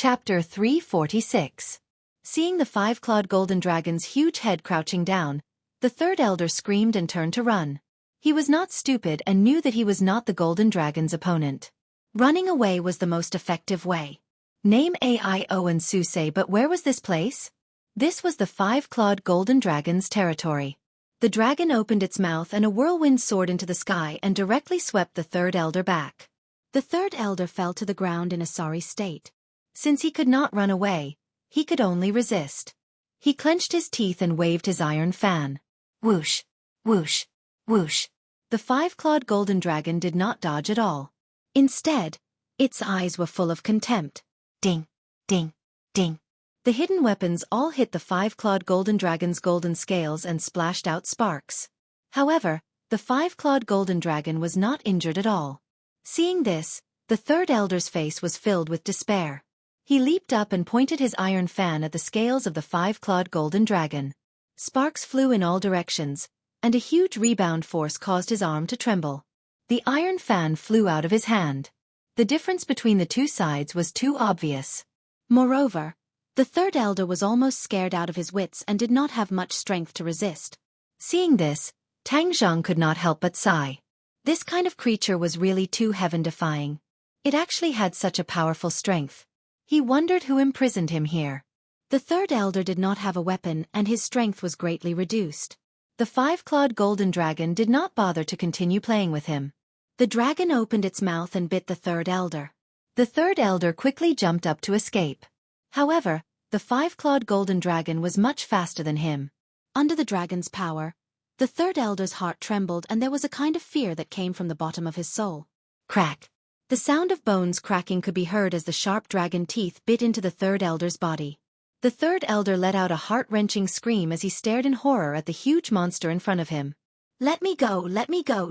Chapter 346. Seeing the five-clawed golden dragon's huge head crouching down, the third elder screamed and turned to run. He was not stupid and knew that he was not the golden dragon's opponent. Running away was the most effective way. Name Aio and Susei, but where was this place? This was the five-clawed golden dragon's territory. The dragon opened its mouth and a whirlwind soared into the sky and directly swept the third elder back. The third elder fell to the ground in a sorry state. Since he could not run away, he could only resist. He clenched his teeth and waved his iron fan. Whoosh, whoosh, whoosh. The five-clawed golden dragon did not dodge at all. Instead, its eyes were full of contempt. Ding, ding, ding. The hidden weapons all hit the five-clawed golden dragon's golden scales and splashed out sparks. However, the five-clawed golden dragon was not injured at all. Seeing this, the third elder's face was filled with despair. He leaped up and pointed his iron fan at the scales of the five-clawed golden dragon. Sparks flew in all directions, and a huge rebound force caused his arm to tremble. The iron fan flew out of his hand. The difference between the two sides was too obvious. Moreover, the third elder was almost scared out of his wits and did not have much strength to resist. Seeing this, Tang Zheng could not help but sigh. This kind of creature was really too heaven-defying. It actually had such a powerful strength. He wondered who imprisoned him here. The third elder did not have a weapon and his strength was greatly reduced. The five-clawed golden dragon did not bother to continue playing with him. The dragon opened its mouth and bit the third elder. The third elder quickly jumped up to escape. However, the five-clawed golden dragon was much faster than him. Under the dragon's power, the third elder's heart trembled and there was a kind of fear that came from the bottom of his soul. Crack! The sound of bones cracking could be heard as the sharp dragon teeth bit into the third elder's body. The third elder let out a heart-wrenching scream as he stared in horror at the huge monster in front of him. Let me go,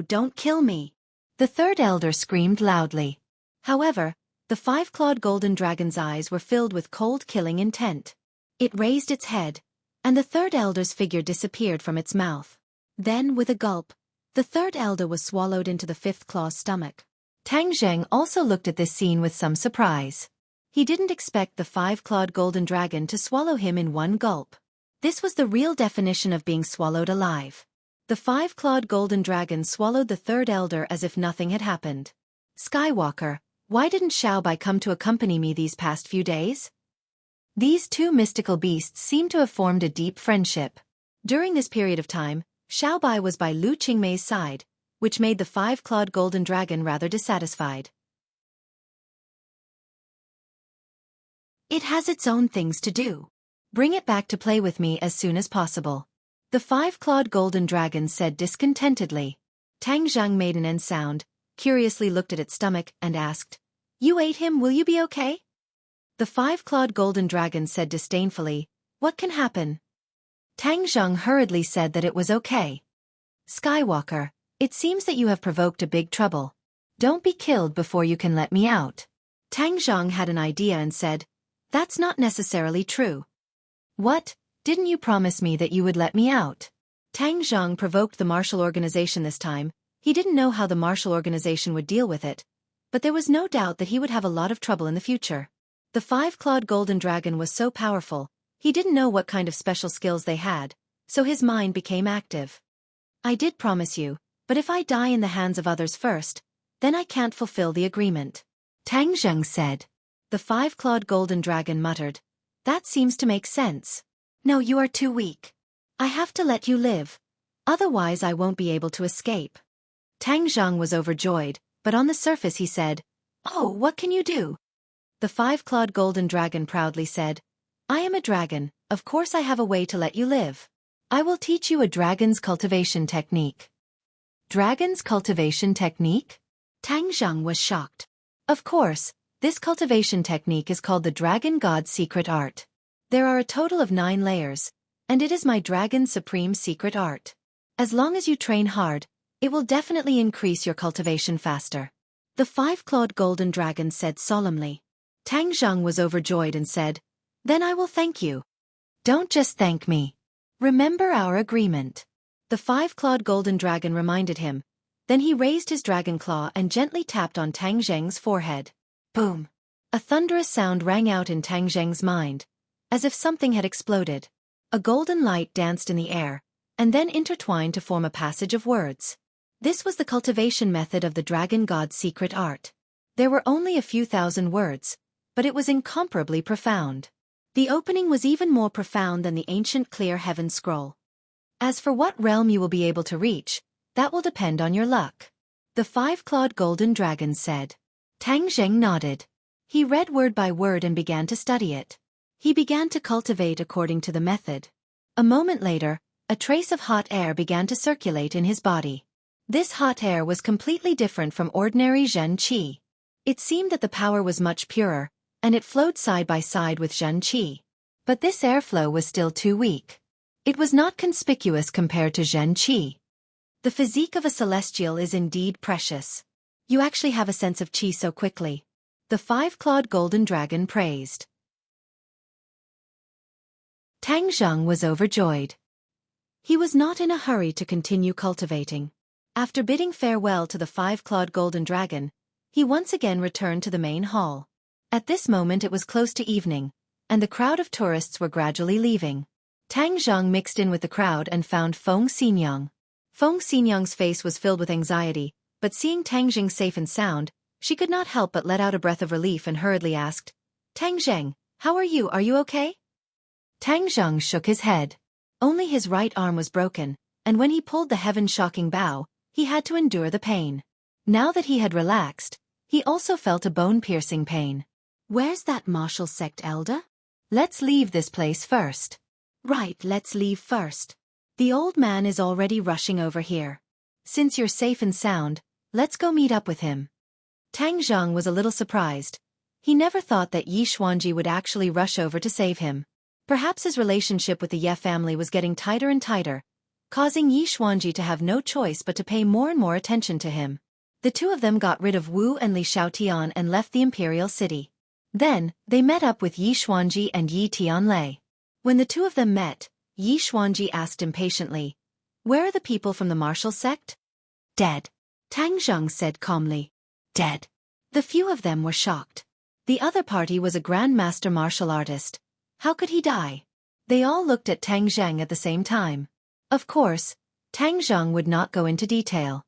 don't kill me. The third elder screamed loudly. However, the five-clawed golden dragon's eyes were filled with cold killing intent. It raised its head, and the third elder's figure disappeared from its mouth. Then, with a gulp, the third elder was swallowed into the fifth claw's stomach. Tang Zheng also looked at this scene with some surprise. He didn't expect the five-clawed golden dragon to swallow him in one gulp. This was the real definition of being swallowed alive. The five-clawed golden dragon swallowed the third elder as if nothing had happened. Skywalker, why didn't Xiaobai come to accompany me these past few days? These two mystical beasts seem to have formed a deep friendship. During this period of time, Xiaobai was by Lu Qingmei's side, which made the five-clawed golden dragon rather dissatisfied. It has its own things to do. Bring it back to play with me as soon as possible. The five-clawed golden dragon said discontentedly. Tang Zheng made an end sound, curiously looked at its stomach, and asked, You ate him, will you be okay? The five-clawed golden dragon said disdainfully, What can happen? Tang Zheng hurriedly said that it was okay. Skywalker, it seems that you have provoked a big trouble. Don't be killed before you can let me out. Tang Zheng had an idea and said, That's not necessarily true. What? Didn't you promise me that you would let me out? Tang Zheng provoked the martial organization this time. He didn't know how the martial organization would deal with it, but there was no doubt that he would have a lot of trouble in the future. The five-clawed golden dragon was so powerful, he didn't know what kind of special skills they had, so his mind became active. I did promise you, but if I die in the hands of others first, then I can't fulfill the agreement. Tang Zheng said. The five-clawed golden dragon muttered, That seems to make sense. No, you are too weak. I have to let you live. Otherwise I won't be able to escape. Tang Zheng was overjoyed, but on the surface he said, Oh, what can you do? The five-clawed golden dragon proudly said, I am a dragon, of course I have a way to let you live. I will teach you a dragon's cultivation technique. Dragon's cultivation technique? Tang Zheng was shocked. Of course, this cultivation technique is called the Dragon God's Secret Art. There are a total of 9 layers, and it is my dragon's supreme secret art. As long as you train hard, it will definitely increase your cultivation faster. The 5-clawed golden dragon said solemnly. Tang Zheng was overjoyed and said, "Then I will thank you." "Don't just thank me. Remember our agreement." The 5-clawed golden dragon reminded him. Then he raised his dragon claw and gently tapped on Tang Zheng's forehead. Boom! A thunderous sound rang out in Tang Zheng's mind, as if something had exploded. A golden light danced in the air, and then intertwined to form a passage of words. This was the cultivation method of the Dragon God's secret art. There were only a few thousand words, but it was incomparably profound. The opening was even more profound than the ancient clear heaven scroll. As for what realm you will be able to reach, that will depend on your luck. The 5-clawed golden dragon said. Tang Zheng nodded. He read word by word and began to study it. He began to cultivate according to the method. A moment later, a trace of hot air began to circulate in his body. This hot air was completely different from ordinary Zhen Qi. It seemed that the power was much purer, and it flowed side by side with Zhen Qi. But this airflow was still too weak. It was not conspicuous compared to Zhen Qi. The physique of a celestial is indeed precious. You actually have a sense of Qi so quickly. The 5-clawed golden dragon praised. Tang Zheng was overjoyed. He was not in a hurry to continue cultivating. After bidding farewell to the 5-clawed golden dragon, he once again returned to the main hall. At this moment it was close to evening, and the crowd of tourists were gradually leaving. Tang Zheng mixed in with the crowd and found Feng Xinyang. Feng Xinyang's face was filled with anxiety, but seeing Tang Zheng safe and sound, she could not help but let out a breath of relief and hurriedly asked, "Tang Zheng, how are you? Are you okay?" Tang Zheng shook his head. Only his right arm was broken, and when he pulled the heaven-shocking bow, he had to endure the pain. Now that he had relaxed, he also felt a bone-piercing pain. "Where's that martial sect elder? Let's leave this place first." "Right, let's leave first. The old man is already rushing over here. Since you're safe and sound, let's go meet up with him." Tang Zheng was a little surprised. He never thought that Yi Xuanji would actually rush over to save him. Perhaps his relationship with the Ye family was getting tighter and tighter, causing Yi Xuanji to have no choice but to pay more and more attention to him. The two of them got rid of Wu and Li Xiaotian and left the imperial city. Then, they met up with Yi Xuanji and Yi Tianlei. When the two of them met, Yi Xuanji asked impatiently, "Where are the people from the martial sect?" "Dead," Tang Zheng said calmly. "Dead." The few of them were shocked. The other party was a grandmaster martial artist. How could he die? They all looked at Tang Zheng at the same time. Of course, Tang Zheng would not go into detail.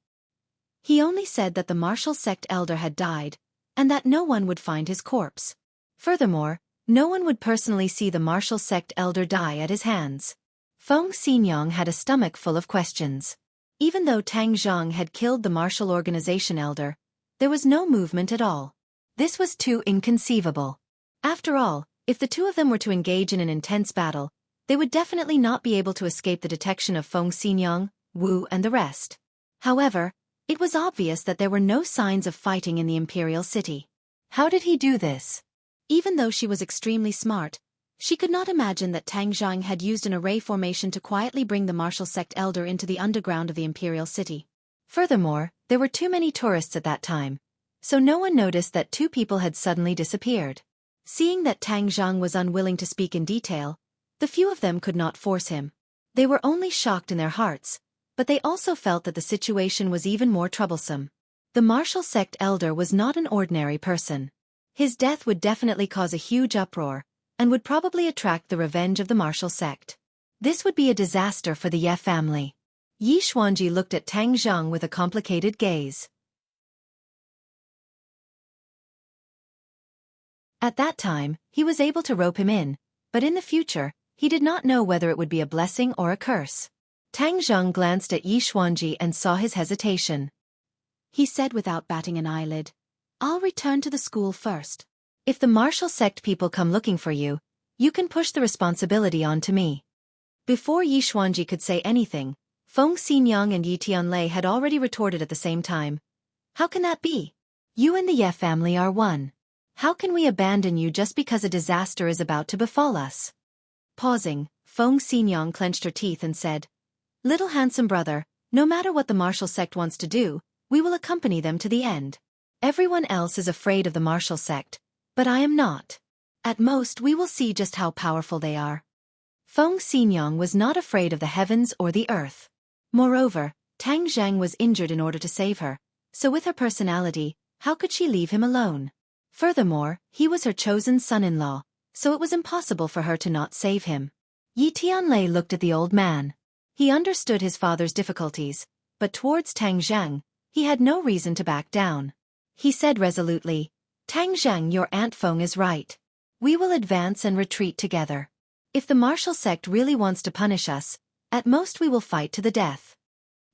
He only said that the martial sect elder had died, and that no one would find his corpse. Furthermore, no one would personally see the martial sect elder die at his hands. Feng Xinyang had a stomach full of questions. Even though Tang Zheng had killed the martial organization elder, there was no movement at all. This was too inconceivable. After all, if the two of them were to engage in an intense battle, they would definitely not be able to escape the detection of Feng Xinyang, Wu and the rest. However, it was obvious that there were no signs of fighting in the imperial city. How did he do this? Even though she was extremely smart, she could not imagine that Tang Zheng had used an array formation to quietly bring the martial sect elder into the underground of the imperial city. Furthermore, there were too many tourists at that time, so no one noticed that two people had suddenly disappeared. Seeing that Tang Zheng was unwilling to speak in detail, the few of them could not force him. They were only shocked in their hearts, but they also felt that the situation was even more troublesome. The martial sect elder was not an ordinary person. His death would definitely cause a huge uproar, and would probably attract the revenge of the martial sect. This would be a disaster for the Ye family. Yi Xuanji looked at Tang Zheng with a complicated gaze. At that time, he was able to rope him in, but in the future, he did not know whether it would be a blessing or a curse. Tang Zheng glanced at Yi Xuanji and saw his hesitation. He said without batting an eyelid, "I'll return to the school first. If the martial sect people come looking for you, you can push the responsibility on to me." Before Yi Xuanji could say anything, Feng Xinyang and Yi Tianlei had already retorted at the same time. How can that be? You and the Ye family are one. How can we abandon you just because a disaster is about to befall us? Pausing, Feng Xinyang clenched her teeth and said, Little handsome brother, no matter what the martial sect wants to do, we will accompany them to the end. Everyone else is afraid of the martial sect, but I am not. At most we will see just how powerful they are. Feng Xinyang was not afraid of the heavens or the earth. Moreover, Tang Zheng was injured in order to save her, so with her personality, how could she leave him alone? Furthermore, he was her chosen son-in-law, so it was impossible for her to not save him. Yi Tianlei looked at the old man. He understood his father's difficulties, but towards Tang Zheng, he had no reason to back down. He said resolutely, Tang Zheng, your Aunt Feng is right. We will advance and retreat together. If the martial sect really wants to punish us, at most we will fight to the death.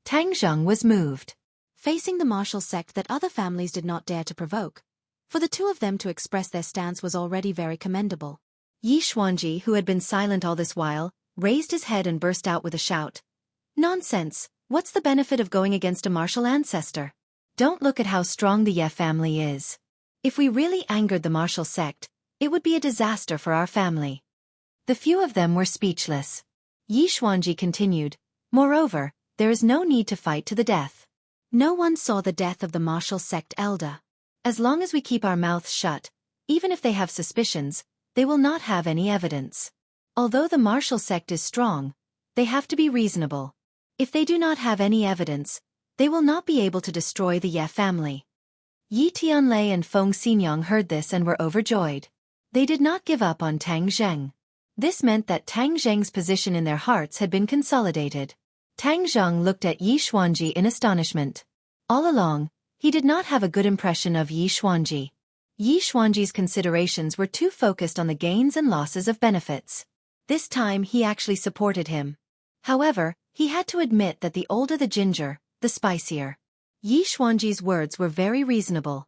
Tang Zheng was moved. Facing the martial sect that other families did not dare to provoke, for the two of them to express their stance was already very commendable. Yi Xuanji, who had been silent all this while, raised his head and burst out with a shout. Nonsense, what's the benefit of going against a martial ancestor? Don't look at how strong the Ye family is. If we really angered the martial sect, it would be a disaster for our family. The few of them were speechless. Yi Xuanji continued, Moreover, there is no need to fight to the death. No one saw the death of the martial sect elder. As long as we keep our mouths shut, even if they have suspicions, they will not have any evidence. Although the martial sect is strong, they have to be reasonable. If they do not have any evidence, they will not be able to destroy the Ye family. Yi Tianlei and Feng Xinyang heard this and were overjoyed. They did not give up on Tang Zheng. This meant that Tang Zheng's position in their hearts had been consolidated. Tang Zheng looked at Yi Xuanji in astonishment. All along, he did not have a good impression of Yi Xuanji. Yi Xuanji's considerations were too focused on the gains and losses of benefits. This time he actually supported him. However, he had to admit that the older the ginger, the spicier. Yi Xuanji's words were very reasonable.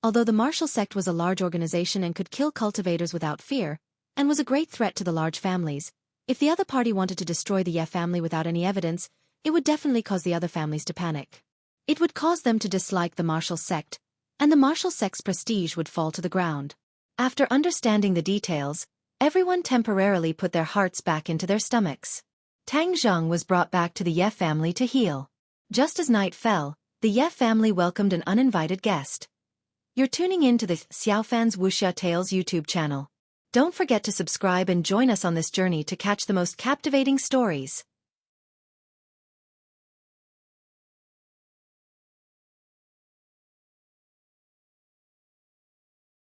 Although the martial sect was a large organization and could kill cultivators without fear, and was a great threat to the large families, if the other party wanted to destroy the Ye family without any evidence, it would definitely cause the other families to panic. It would cause them to dislike the martial sect, and the martial sect's prestige would fall to the ground. After understanding the details, everyone temporarily put their hearts back into their stomachs. Tang Zheng was brought back to the Ye family to heal. Just as night fell, the Ye family welcomed an uninvited guest. You're tuning in to the Xiaofan's Wuxia Tales YouTube channel. Don't forget to subscribe and join us on this journey to catch the most captivating stories.